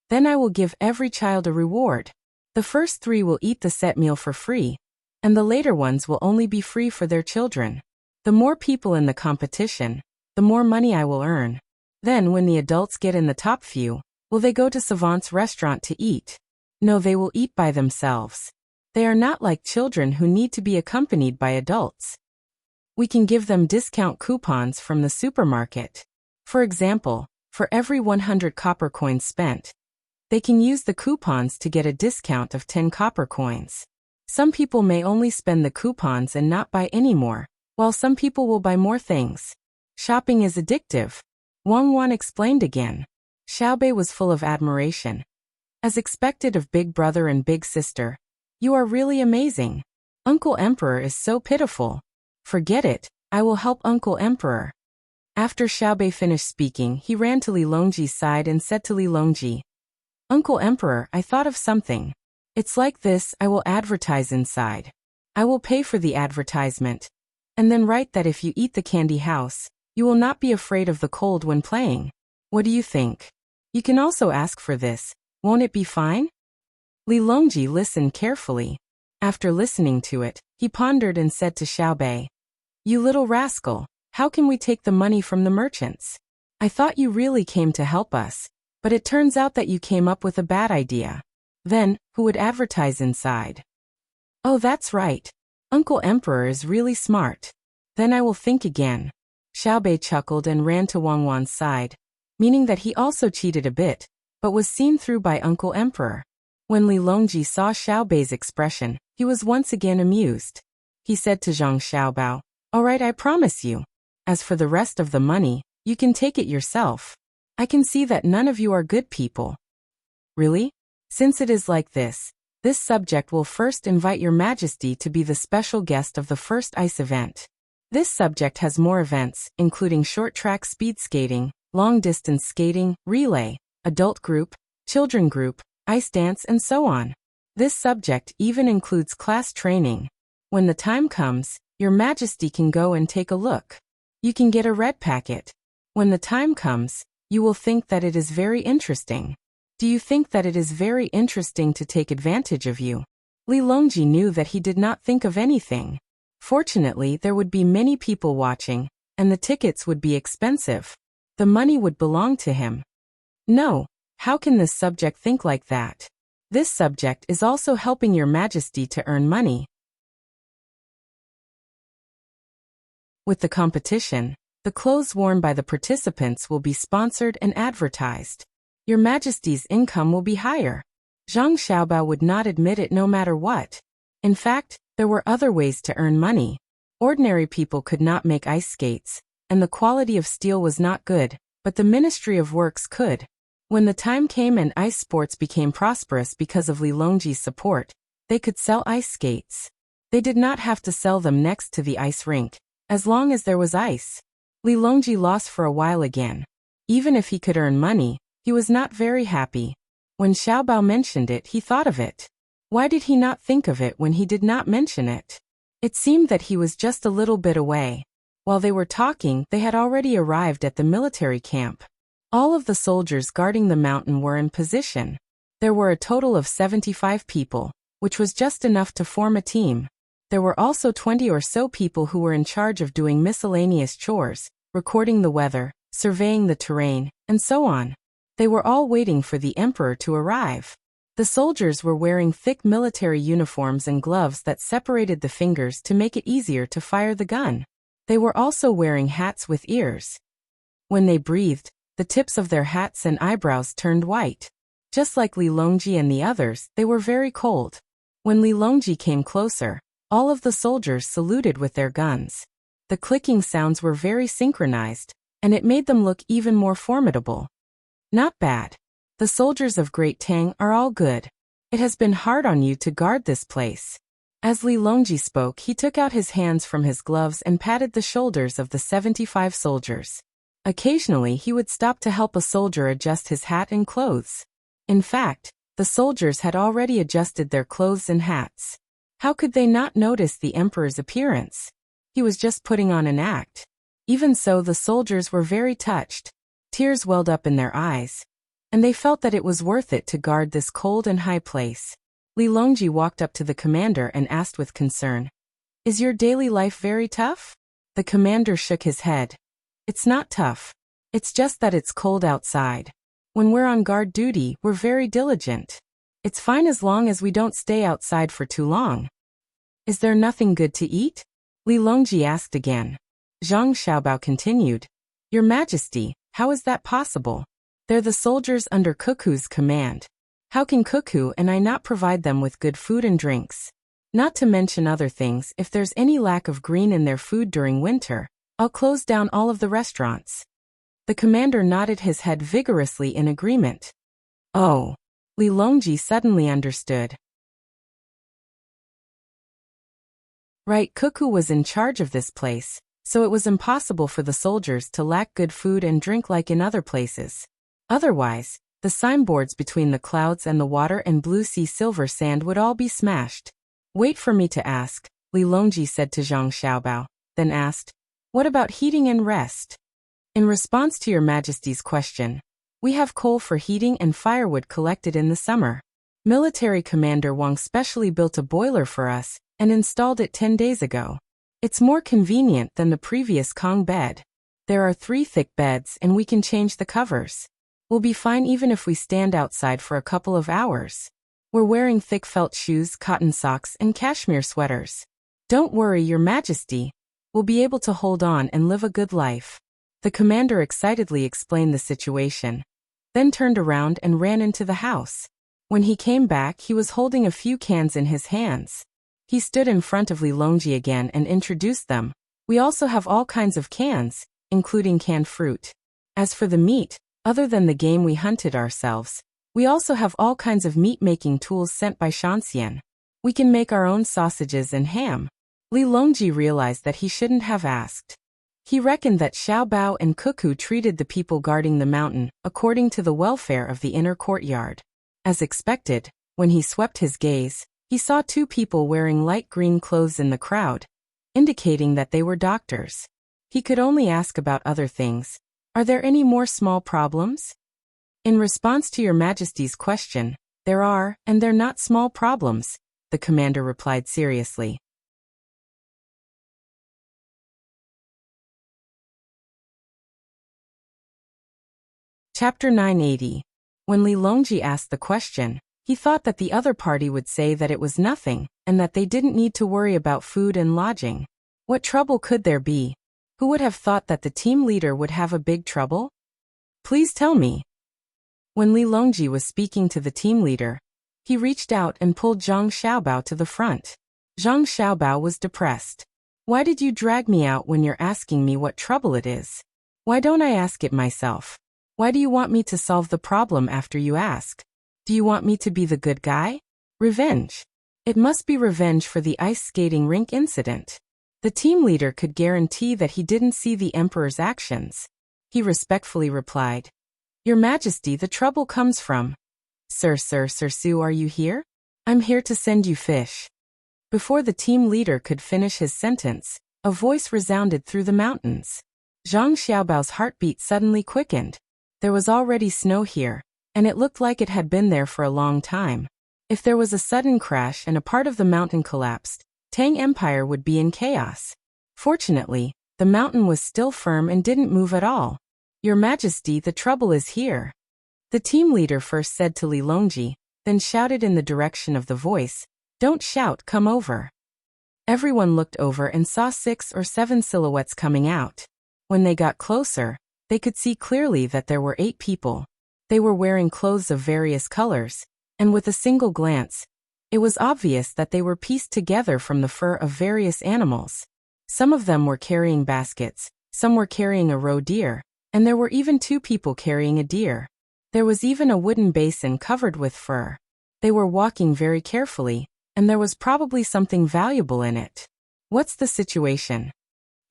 Then I will give every child a reward. The first 3 will eat the set meal for free, and the later ones will only be free for their children. The more people in the competition, the more money I will earn. Then when the adults get in the top few, will they go to Savant's restaurant to eat? No, they will eat by themselves. They are not like children who need to be accompanied by adults. We can give them discount coupons from the supermarket. For example, for every 100 copper coins spent, they can use the coupons to get a discount of 10 copper coins. Some people may only spend the coupons and not buy any more, while some people will buy more things. Shopping is addictive. Wang Wan explained again. Xiaobei was full of admiration. As expected of big brother and big sister, you are really amazing. Uncle Emperor is so pitiful. Forget it, I will help Uncle Emperor. After Xiaobei finished speaking, he ran to Li Longji's side and said to Li Longji, Uncle Emperor, I thought of something. It's like this, I will advertise inside. I will pay for the advertisement. And then write that if you eat the candy house, you will not be afraid of the cold when playing. What do you think? You can also ask for this. Won't it be fine? Li Longji listened carefully. After listening to it, he pondered and said to Xiaobei, You little rascal, how can we take the money from the merchants? I thought you really came to help us, but it turns out that you came up with a bad idea. Then, who would advertise inside? Oh, that's right. Uncle Emperor is really smart. Then I will think again. Xiaobei chuckled and ran to Wang Wan's side, meaning that he also cheated a bit, but was seen through by Uncle Emperor. When Li Longji saw Xiaobei's expression, he was once again amused. He said to Zhang Xiaobao, All right, I promise you. As for the rest of the money, you can take it yourself. I can see that none of you are good people. Really? Since it is like this subject will first invite your majesty to be the special guest of the first ice event. This subject has more events, including short track speed skating, long distance skating, relay, adult group, children group, ice dance and so on. This subject even includes class training, When the time comes, Your Majesty can go and take a look. You can get a red packet. When the time comes, you will think that it is very interesting. Do you think that it is very interesting to take advantage of you? Li Longji knew that he did not think of anything. Fortunately, there would be many people watching, and the tickets would be expensive. The money would belong to him. No, how can this subject think like that? This subject is also helping Your Majesty to earn money. With the competition, the clothes worn by the participants will be sponsored and advertised. Your Majesty's income will be higher. Zhang Xiaobao would not admit it no matter what. In fact, there were other ways to earn money. Ordinary people could not make ice skates, and the quality of steel was not good, but the Ministry of Works could. When the time came and ice sports became prosperous because of Li Longji's support, they could sell ice skates. They did not have to sell them next to the ice rink, as long as there was ice. Li Longji lost for a while again. Even if he could earn money, he was not very happy. When Xiaobao mentioned it, he thought of it. Why did he not think of it when he did not mention it? It seemed that he was just a little bit away. While they were talking, they had already arrived at the military camp. All of the soldiers guarding the mountain were in position. There were a total of 75 people, which was just enough to form a team. There were also 20 or so people who were in charge of doing miscellaneous chores, recording the weather, surveying the terrain, and so on. They were all waiting for the emperor to arrive. The soldiers were wearing thick military uniforms and gloves that separated the fingers to make it easier to fire the gun. They were also wearing hats with ears. When they breathed, the tips of their hats and eyebrows turned white. Just like Li Longji and the others, they were very cold. When Li Longji came closer, all of the soldiers saluted with their guns. The clicking sounds were very synchronized, and it made them look even more formidable. Not bad. The soldiers of Great Tang are all good. It has been hard on you to guard this place. As Li Longji spoke, he took out his hands from his gloves and patted the shoulders of the 75 soldiers. Occasionally, he would stop to help a soldier adjust his hat and clothes. In fact, the soldiers had already adjusted their clothes and hats. How could they not notice the emperor's appearance? He was just putting on an act. Even so, the soldiers were very touched. Tears welled up in their eyes, and they felt that it was worth it to guard this cold and high place. Li Longji walked up to the commander and asked with concern, "Is your daily life very tough?" The commander shook his head. "It's not tough. It's just that it's cold outside. When we're on guard duty, we're very diligent. It's fine as long as we don't stay outside for too long." "Is there nothing good to eat?" Li Longji asked again. Zhang Xiaobao continued, "Your Majesty, how is that possible? They're the soldiers under Cuckoo's command. How can Cuckoo and I not provide them with good food and drinks? Not to mention other things, if there's any lack of green in their food during winter, I'll close down all of the restaurants." The commander nodded his head vigorously in agreement. Oh. Li Longji suddenly understood. Right, Cuckoo was in charge of this place, so it was impossible for the soldiers to lack good food and drink like in other places. Otherwise, the signboards between the clouds and the water and blue sea silver sand would all be smashed. "Wait for me to ask," Li Longji said to Zhang Xiaobao, then asked, "What about heating and rest?" "In response to Your Majesty's question, we have coal for heating and firewood collected in the summer. Military Commander Wang specially built a boiler for us and installed it 10 days ago. It's more convenient than the previous Kong bed. There are 3 thick beds and we can change the covers. We'll be fine even if we stand outside for a couple of hours. We're wearing thick felt shoes, cotton socks, and cashmere sweaters. Don't worry, Your Majesty. We'll be able to hold on and live a good life." The commander excitedly explained the situation, then turned around and ran into the house. When he came back, he was holding a few cans in his hands. He stood in front of Li Longji again and introduced them. "We also have all kinds of cans, including canned fruit. As for the meat, other than the game we hunted ourselves, we also have all kinds of meat-making tools sent by Shanxian. We can make our own sausages and ham." Li Longji realized that he shouldn't have asked. He reckoned that Xiaobao and Cuckoo treated the people guarding the mountain according to the welfare of the inner courtyard. As expected, when he swept his gaze, He saw two people wearing light green clothes in the crowd, indicating that they were doctors. He could only ask about other things. Are there any more small problems? In response to Your Majesty's question, there are, and they're not small problems, the commander replied seriously. Chapter 980. When Li Longji asked the question, he thought that the other party would say that it was nothing, and that they didn't need to worry about food and lodging. What trouble could there be? Who would have thought that the team leader would have a big trouble? Please tell me. When Li Longji was speaking to the team leader, he reached out and pulled Zhang Xiaobao to the front. Zhang Xiaobao was depressed. Why did you drag me out when you're asking me what trouble it is? Why don't I ask it myself? Why do you want me to solve the problem after you ask? Do you want me to be the good guy? Revenge. It must be revenge for the ice skating rink incident. The team leader could guarantee that he didn't see the emperor's actions. He respectfully replied, Your Majesty, the trouble comes from. Sir Su, are you here? I'm here to send you fish. Before the team leader could finish his sentence, a voice resounded through the mountains. Zhang Xiaobao's heartbeat suddenly quickened. There was already snow here, and it looked like it had been there for a long time. If there was a sudden crash and a part of the mountain collapsed, Tang Empire would be in chaos. Fortunately, the mountain was still firm and didn't move at all. Your Majesty, the trouble is here. The team leader first said to Li Longji, then shouted in the direction of the voice, Don't shout, come over. Everyone looked over and saw 6 or 7 silhouettes coming out. When they got closer, they could see clearly that there were 8 people. They were wearing clothes of various colors, and with a single glance, it was obvious that they were pieced together from the fur of various animals. Some of them were carrying baskets, some were carrying a roe deer, and there were even 2 people carrying a deer. There was even a wooden basin covered with fur. They were walking very carefully, and there was probably something valuable in it. What's the situation?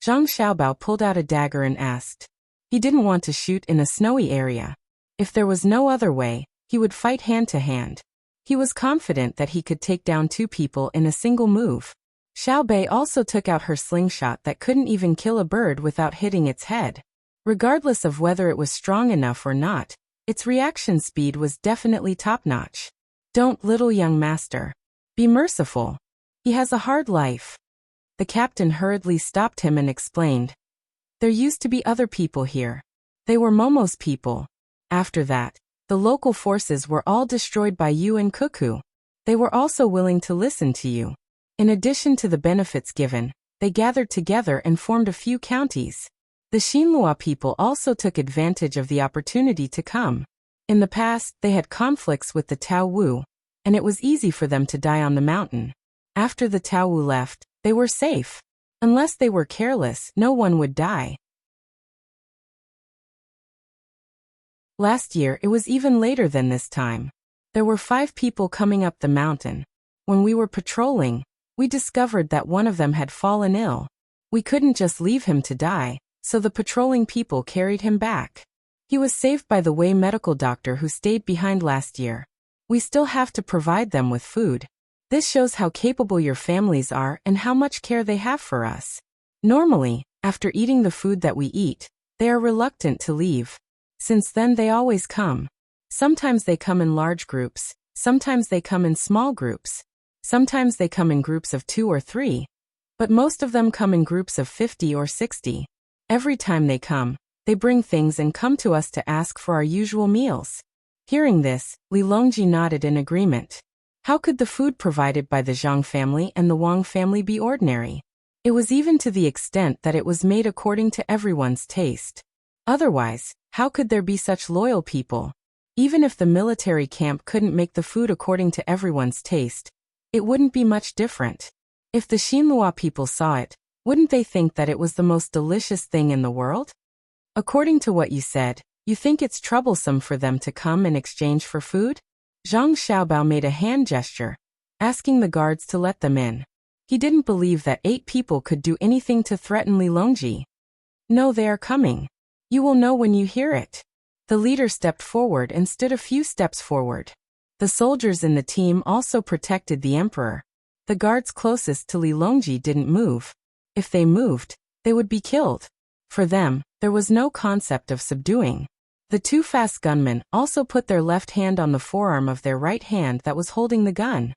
Zhang Xiaobao pulled out a dagger and asked. He didn't want to shoot in a snowy area. If there was no other way, he would fight hand to hand. He was confident that he could take down 2 people in a single move. Xiao Bei also took out her slingshot that couldn't even kill a bird without hitting its head. Regardless of whether it was strong enough or not, its reaction speed was definitely top-notch. Don't, little young master. Be merciful. He has a hard life. The captain hurriedly stopped him and explained. There used to be other people here. They were Momo's people. After that, the local forces were all destroyed by you and Cuckoo. They were also willing to listen to you. In addition to the benefits given, they gathered together and formed a few counties. The Xinlua people also took advantage of the opportunity to come. In the past, they had conflicts with the Tao Wu, and it was easy for them to die on the mountain. After the Tao Wu left, they were safe. Unless they were careless, no one would die. Last year, it was even later than this time. There were 5 people coming up the mountain. When we were patrolling, we discovered that one of them had fallen ill. We couldn't just leave him to die, so the patrolling people carried him back. He was saved by the Wei medical doctor who stayed behind last year. We still have to provide them with food. This shows how capable your families are and how much care they have for us. Normally, after eating the food that we eat, they are reluctant to leave. Since then they always come. Sometimes they come in large groups, sometimes they come in small groups, sometimes they come in groups of 2 or 3. But most of them come in groups of 50 or 60. Every time they come, they bring things and come to us to ask for our usual meals. Hearing this, Li Longji nodded in agreement. How could the food provided by the Zhang family and the Wang family be ordinary? It was even to the extent that it was made according to everyone's taste. Otherwise, how could there be such loyal people? Even if the military camp couldn't make the food according to everyone's taste, it wouldn't be much different. If the Xinlua people saw it, wouldn't they think that it was the most delicious thing in the world? According to what you said, you think it's troublesome for them to come in exchange for food? Zhang Xiaobao made a hand gesture, asking the guards to let them in. He didn't believe that 8 people could do anything to threaten Li Longji. No, they are coming. You will know when you hear it. The leader stepped forward and stood a few steps forward. The soldiers in the team also protected the emperor. The guards closest to Li Longji didn't move. If they moved, they would be killed. For them, there was no concept of subduing. The two fast gunmen also put their left hand on the forearm of their right hand that was holding the gun.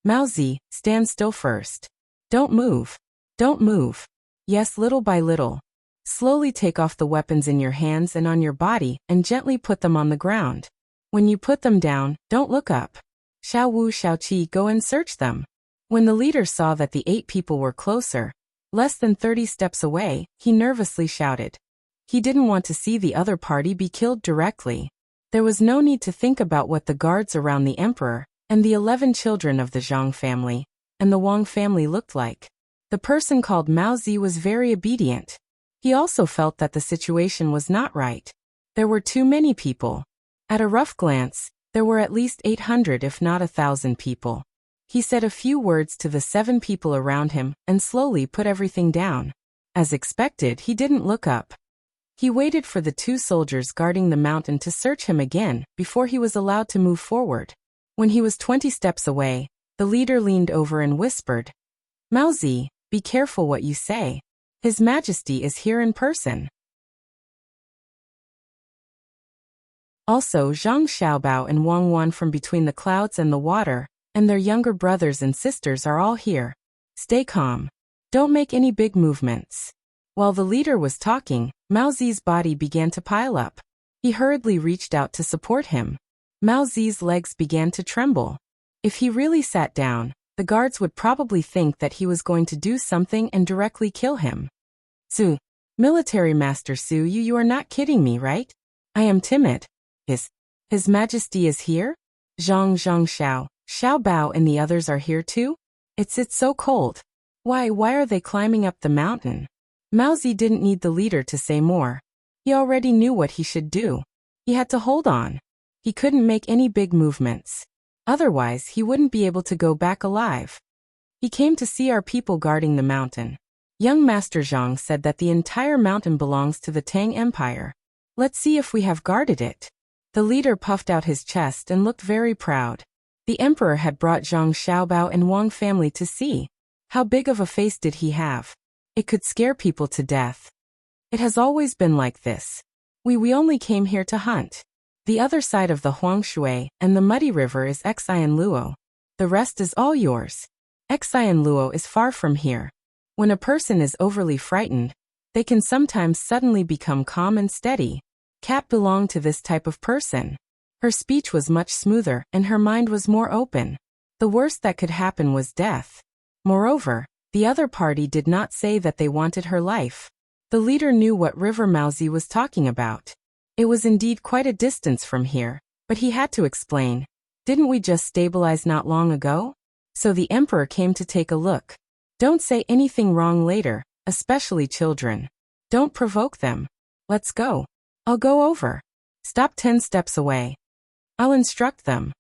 Maozi, stand still first. Don't move. Don't move. Yes, little by little. Slowly take off the weapons in your hands and on your body and gently put them on the ground. When you put them down, don't look up. Xiao Wu, Xiao Qi, go and search them. When the leader saw that the 8 people were closer, less than 30 steps away, he nervously shouted. He didn't want to see the other party be killed directly. There was no need to think about what the guards around the emperor and the 11 children of the Zhang family and the Wang family looked like. The person called Maozi was very obedient. He also felt that the situation was not right. There were too many people. At a rough glance, there were at least 800 if not 1,000 people. He said a few words to the 7 people around him and slowly put everything down. As expected, he didn't look up. He waited for the 2 soldiers guarding the mountain to search him again before he was allowed to move forward. When he was 20 steps away, the leader leaned over and whispered, Maozi, be careful what you say. His Majesty is here in person. Also, Zhang Xiaobao and Wang Wan from between the clouds and the water, and their younger brothers and sisters are all here. Stay calm. Don't make any big movements. While the leader was talking, Maozi's body began to pile up. He hurriedly reached out to support him. Maozi's legs began to tremble. If he really sat down, the guards would probably think that he was going to do something and directly kill him. Su, Military Master Su, you are not kidding me, right? I am timid. His Majesty is here? Zhang Xiao, Xiao Bao and the others are here too? It's so cold. Why are they climbing up the mountain? Maozi didn't need the leader to say more. He already knew what he should do. He had to hold on. He couldn't make any big movements. Otherwise, he wouldn't be able to go back alive. He came to see our people guarding the mountain. Young Master Zhang said that the entire mountain belongs to the Tang Empire. Let's see if we have guarded it. The leader puffed out his chest and looked very proud. The emperor had brought Zhang Xiaobao and Wang family to see. How big of a face did he have? It could scare people to death. It has always been like this. We only came here to hunt. The other side of the Huangshui and the Muddy River is Xian Luo. The rest is all yours. Xian Luo is far from here. When a person is overly frightened, they can sometimes suddenly become calm and steady. Cat belonged to this type of person. Her speech was much smoother and her mind was more open. The worst that could happen was death. Moreover, the other party did not say that they wanted her life. The leader knew what river Maozi was talking about. It was indeed quite a distance from here, but he had to explain. Didn't we just stabilize not long ago? So the emperor came to take a look. Don't say anything wrong later, especially children. Don't provoke them. Let's go. I'll go over. Stop 10 steps away. I'll instruct them.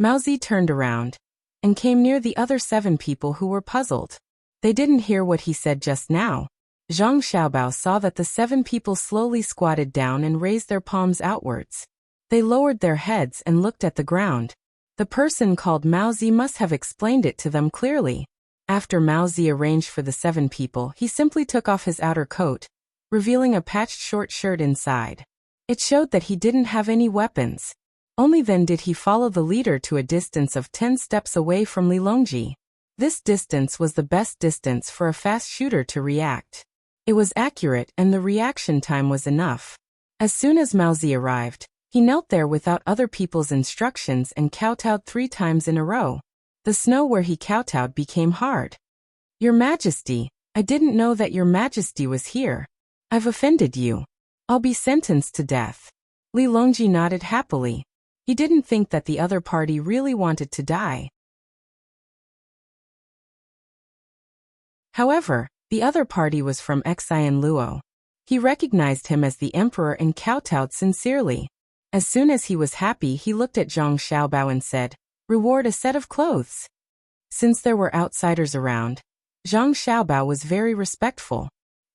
Maozi turned around and came near the other 7 people who were puzzled. They didn't hear what he said just now. Zhang Xiaobao saw that the 7 people slowly squatted down and raised their palms outwards. They lowered their heads and looked at the ground. The person called Maozi must have explained it to them clearly. After Maozi arranged for the 7 people, he simply took off his outer coat, revealing a patched short shirt inside. It showed that he didn't have any weapons. Only then did he follow the leader to a distance of 10 steps away from Li Longji. This distance was the best distance for a fast shooter to react. It was accurate and the reaction time was enough. As soon as Maozi arrived, he knelt there without other people's instructions and kowtowed 3 times in a row. The snow where he kowtowed became hard. Your Majesty, I didn't know that your Majesty was here. I've offended you. I'll be sentenced to death. Li Longji nodded happily. He didn't think that the other party really wanted to die. However, the other party was from Xian Luo. He recognized him as the emperor and kowtowed sincerely. As soon as he was happy, he looked at Zhang Xiaobao and said, "Reward a set of clothes." Since there were outsiders around, Zhang Xiaobao was very respectful.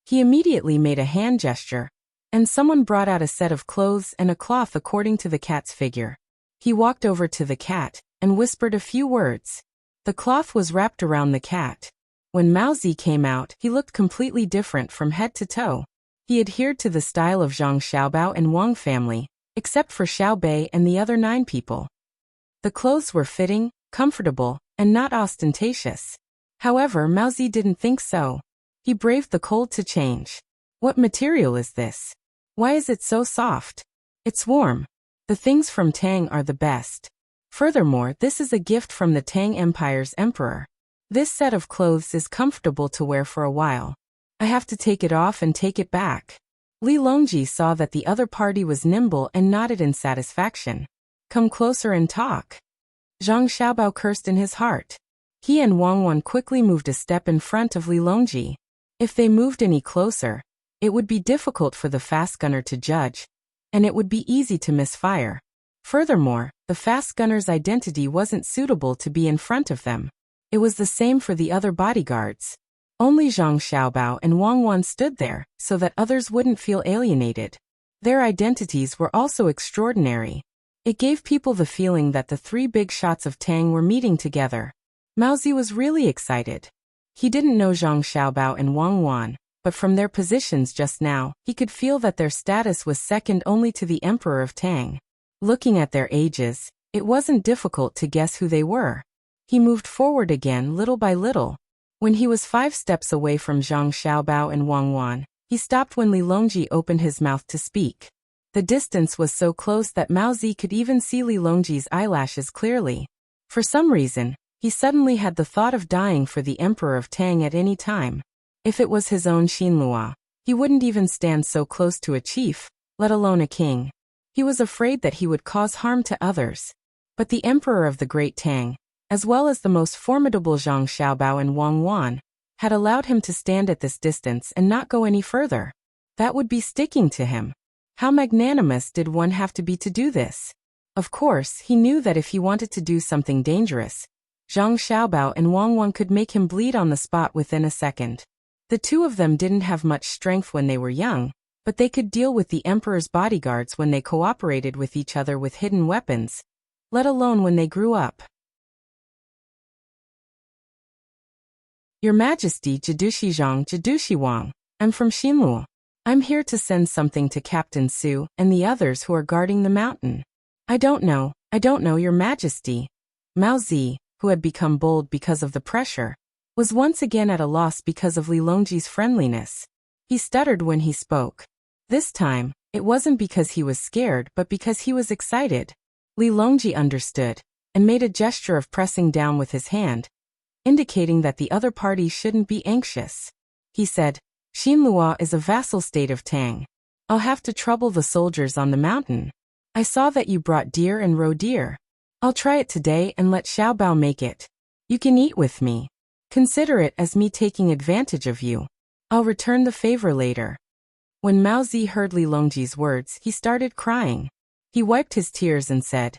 He immediately made a hand gesture, and someone brought out a set of clothes and a cloth according to the cat's figure. He walked over to the cat and whispered a few words. The cloth was wrapped around the cat. When Mao Zi came out, he looked completely different from head to toe. He adhered to the style of Zhang Xiaobao and Wang family, except for Xiao Bei and the other 9 people. The clothes were fitting, comfortable, and not ostentatious. However, Mao Zi didn't think so. He braved the cold to change. What material is this? Why is it so soft? It's warm. The things from Tang are the best. Furthermore, this is a gift from the Tang Empire's emperor. This set of clothes is comfortable to wear for a while. I have to take it off and take it back. Li Longji saw that the other party was nimble and nodded in satisfaction. Come closer and talk. Zhang Xiaobao cursed in his heart. He and Wang Wan quickly moved a step in front of Li Longji. If they moved any closer, it would be difficult for the fast gunner to judge, and it would be easy to misfire. Furthermore, the fast gunner's identity wasn't suitable to be in front of them. It was the same for the other bodyguards. Only Zhang Xiaobao and Wang Wan stood there, so that others wouldn't feel alienated. Their identities were also extraordinary. It gave people the feeling that the 3 big shots of Tang were meeting together. Mao Zi was really excited. He didn't know Zhang Xiaobao and Wang Wan, but from their positions just now, he could feel that their status was second only to the Emperor of Tang. Looking at their ages, it wasn't difficult to guess who they were. He moved forward again little by little. When he was 5 steps away from Zhang Xiaobao and Wang Wan, he stopped when Li Longji opened his mouth to speak. The distance was so close that Mao Zi could even see Li Longji's eyelashes clearly. For some reason, he suddenly had the thought of dying for the Emperor of Tang at any time. If it was his own Xinlua, he wouldn't even stand so close to a chief, let alone a king. He was afraid that he would cause harm to others. But the Emperor of the Great Tang, as well as the most formidable Zhang Xiaobao and Wang Wan, had allowed him to stand at this distance and not go any further. That would be sticking to him. How magnanimous did one have to be to do this? Of course, he knew that if he wanted to do something dangerous, Zhang Xiaobao and Wang Wan could make him bleed on the spot within a second. The 2 of them didn't have much strength when they were young, but they could deal with the Emperor's bodyguards when they cooperated with each other with hidden weapons, let alone when they grew up. Your Majesty, Jidushi Zhang Jidushi Wang, I'm from Xinluo. I'm here to send something to Captain Su and the others who are guarding the mountain. I don't know, Your Majesty. Mao Zi, who had become bold because of the pressure, was once again at a loss because of Li Longji's friendliness. He stuttered when he spoke. This time, it wasn't because he was scared but because he was excited. Li Longji understood, and made a gesture of pressing down with his hand, indicating that the other party shouldn't be anxious. He said, Xinlua is a vassal state of Tang. I'll have to trouble the soldiers on the mountain. I saw that you brought deer and roe deer. I'll try it today and let Xiaobao make it. You can eat with me. Consider it as me taking advantage of you. I'll return the favor later. When Mao Zi heard Li Longji's words, he started crying. He wiped his tears and said,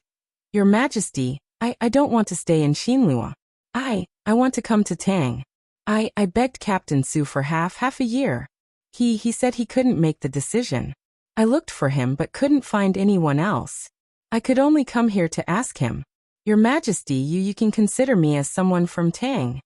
Your Majesty, I don't want to stay in Xinlua. I want to come to Tang. I begged Captain Su for half a year. He said he couldn't make the decision. I looked for him but couldn't find anyone else. I could only come here to ask him. Your Majesty, you can consider me as someone from Tang.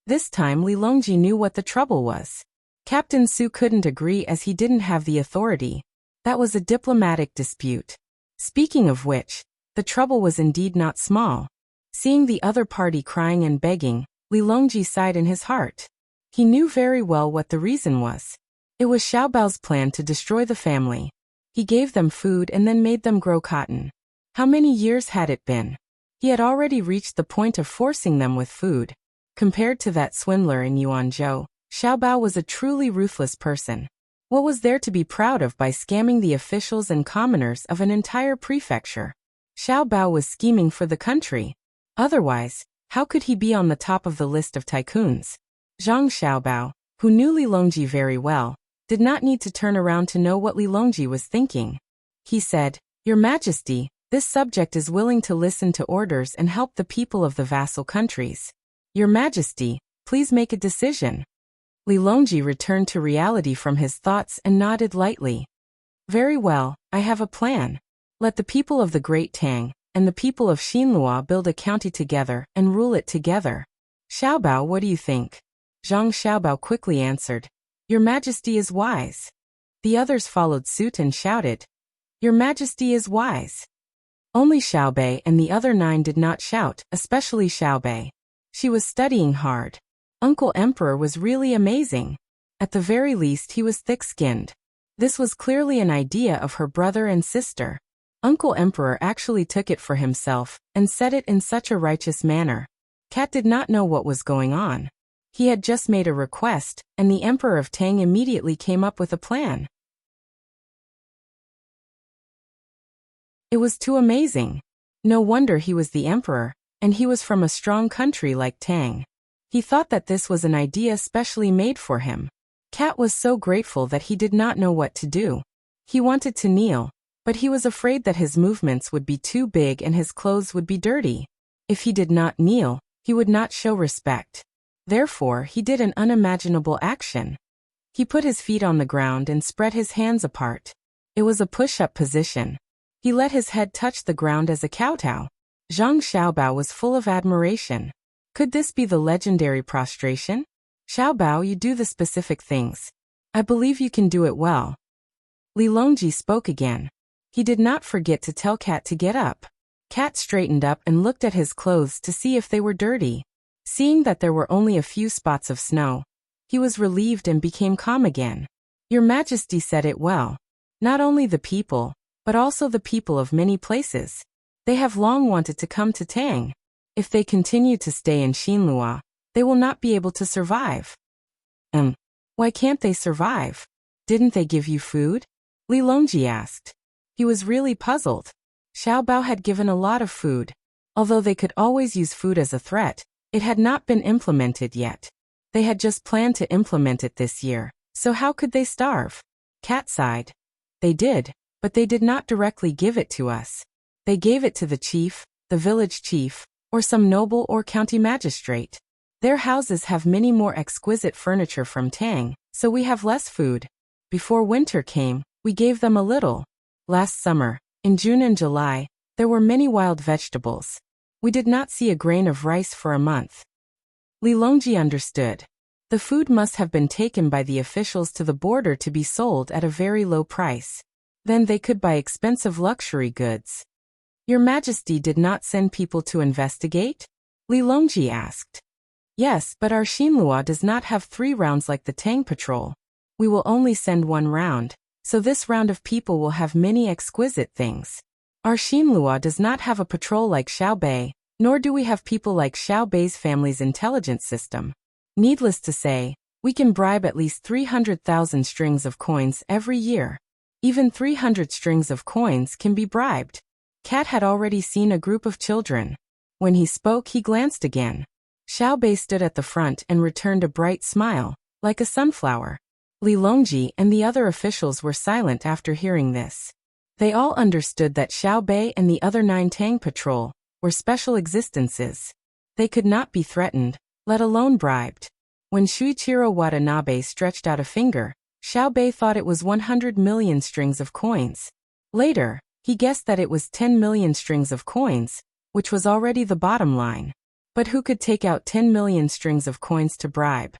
This time Li Longji knew what the trouble was. Captain Su couldn't agree as he didn't have the authority. That was a diplomatic dispute. Speaking of which, the trouble was indeed not small. Seeing the other party crying and begging, Li Longji sighed in his heart. He knew very well what the reason was. It was Xiaobao's plan to destroy the family. He gave them food and then made them grow cotton. How many years had it been? He had already reached the point of forcing them with food. Compared to that swindler in Yuanzhou, Xiaobao was a truly ruthless person. What was there to be proud of by scamming the officials and commoners of an entire prefecture? Xiaobao was scheming for the country. Otherwise, how could he be on the top of the list of tycoons? Zhang Xiaobao, who knew Li Longji very well, did not need to turn around to know what Li Longji was thinking. He said, Your Majesty, this subject is willing to listen to orders and help the people of the vassal countries. Your Majesty, please make a decision. Li Longji returned to reality from his thoughts and nodded lightly. Very well, I have a plan. Let the people of the Great Tang, and the people of Xinlua build a county together and rule it together. Xiaobao, what do you think? Zhang Xiaobao quickly answered. Your Majesty is wise. The others followed suit and shouted. Your Majesty is wise. Only Xiaobei and the other 9 did not shout, especially Xiaobei. She was studying hard. Uncle Emperor was really amazing. At the very least he was thick-skinned. This was clearly an idea of her brother and sister. Uncle Emperor actually took it for himself and said it in such a righteous manner. Cat did not know what was going on. He had just made a request, and the Emperor of Tang immediately came up with a plan. It was too amazing. No wonder he was the emperor, and he was from a strong country like Tang. He thought that this was an idea specially made for him. Cat was so grateful that he did not know what to do. He wanted to kneel, but he was afraid that his movements would be too big and his clothes would be dirty. If he did not kneel, he would not show respect. Therefore, he did an unimaginable action. He put his feet on the ground and spread his hands apart. It was a push-up position. He let his head touch the ground as a kowtow. Zhang Xiaobao was full of admiration. Could this be the legendary prostration? Xiaobao, you do the specific things. I believe you can do it well. Li Longji spoke again. He did not forget to tell Cat to get up. Cat straightened up and looked at his clothes to see if they were dirty. Seeing that there were only a few spots of snow, he was relieved and became calm again. Your Majesty said it well. Not only the people, but also the people of many places. They have long wanted to come to Tang. If they continue to stay in Xinlua, they will not be able to survive. Why can't they survive? Didn't they give you food? Li Longji asked. He was really puzzled. Xiaobao had given a lot of food. Although they could always use food as a threat, it had not been implemented yet. They had just planned to implement it this year, so how could they starve? Cat sighed. They did. But they did not directly give it to us. They gave it to the chief, the village chief, or some noble or county magistrate. Their houses have many more exquisite furniture from Tang, so we have less food. Before winter came, we gave them a little. Last summer, in June and July, there were many wild vegetables. We did not see a grain of rice for a month. Li Longji understood. The food must have been taken by the officials to the border to be sold at a very low price. Then they could buy expensive luxury goods. Your Majesty did not send people to investigate? Li Longji asked. Yes, but our Xinlua does not have 3 rounds like the Tang patrol. We will only send 1 round, so this round of people will have many exquisite things. Our Xinlua does not have a patrol like Xiaobei, nor do we have people like Xiaobei's family's intelligence system. Needless to say, we can bribe at least 300,000 strings of coins every year. Even 300 strings of coins can be bribed. Cat had already seen a group of children. When he spoke, he glanced again. Xiaobei stood at the front and returned a bright smile, like a sunflower. Li Longji and the other officials were silent after hearing this. They all understood that Xiaobei and the other 9 Tang patrol were special existences. They could not be threatened, let alone bribed. When Shuichiro Watanabe stretched out a finger, Xiaobei thought it was 100 million strings of coins. Later, he guessed that it was 10 million strings of coins, which was already the bottom line. But who could take out 10 million strings of coins to bribe?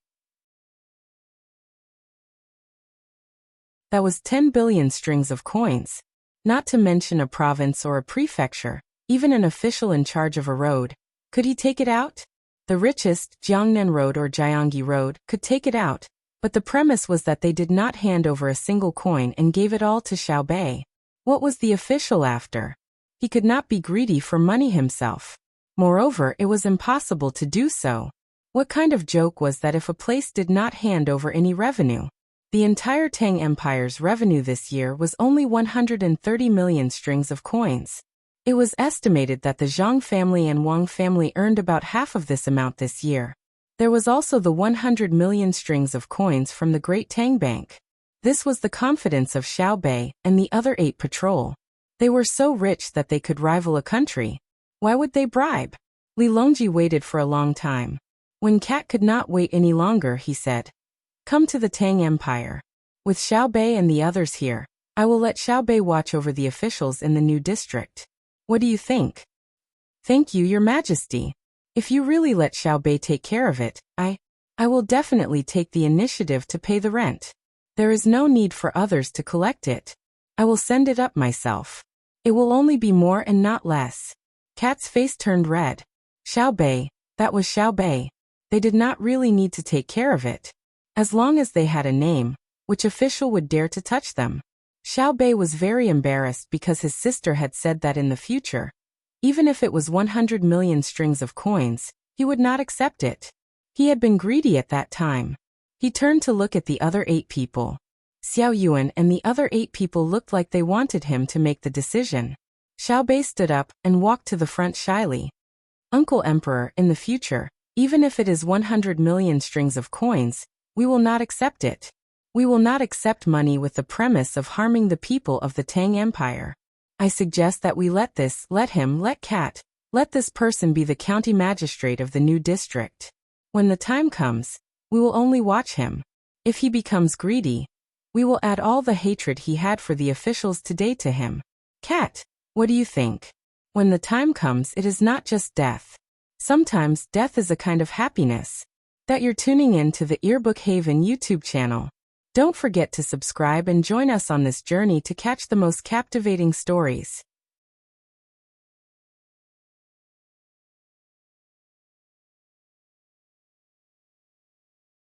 That was 10 billion strings of coins. Not to mention a province or a prefecture, even an official in charge of a road. Could he take it out? The richest, Jiangnan Road or Jiangyi Road, could take it out. But the premise was that they did not hand over a single coin and gave it all to Xiaobei. What was the official after? He could not be greedy for money himself. Moreover, it was impossible to do so. What kind of joke was that if a place did not hand over any revenue? The entire Tang Empire's revenue this year was only 130 million strings of coins. It was estimated that the Zhang family and Wang family earned about half of this amount this year. There was also the 100 million strings of coins from the Great Tang Bank. This was the confidence of Xiaobei and the other 8 patrol. They were so rich that they could rival a country. Why would they bribe? Li Longji waited for a long time. When Cat could not wait any longer, he said, "Come to the Tang Empire. With Xiaobei and the others here, I will let Xiaobei watch over the officials in the new district. What do you think? Thank you, Your Majesty. If you really let Xiao Bei take care of it, I will definitely take the initiative to pay the rent. There is no need for others to collect it. I will send it up myself. It will only be more and not less. Cat's face turned red. Xiao Bei, that was Xiao Bei. They did not really need to take care of it. As long as they had a name, which official would dare to touch them? Xiao Bei was very embarrassed because his sister had said that in the future, even if it was 100 million strings of coins, he would not accept it. He had been greedy at that time. He turned to look at the other 8 people. Xiao Yuan and the other 8 people looked like they wanted him to make the decision. Xiao Bei stood up and walked to the front shyly. Uncle Emperor, in the future, even if it is 100 million strings of coins, we will not accept it. We will not accept money with the premise of harming the people of the Tang Empire. I suggest that we let this person be the county magistrate of the new district. When the time comes, we will only watch him. If he becomes greedy, we will add all the hatred he had for the officials today to him. Cat, what do you think? When the time comes, it is not just death. Sometimes death is a kind of happiness. That you're tuning in to the Earbook Haven YouTube channel. Don't forget to subscribe and join us on this journey to catch the most captivating stories.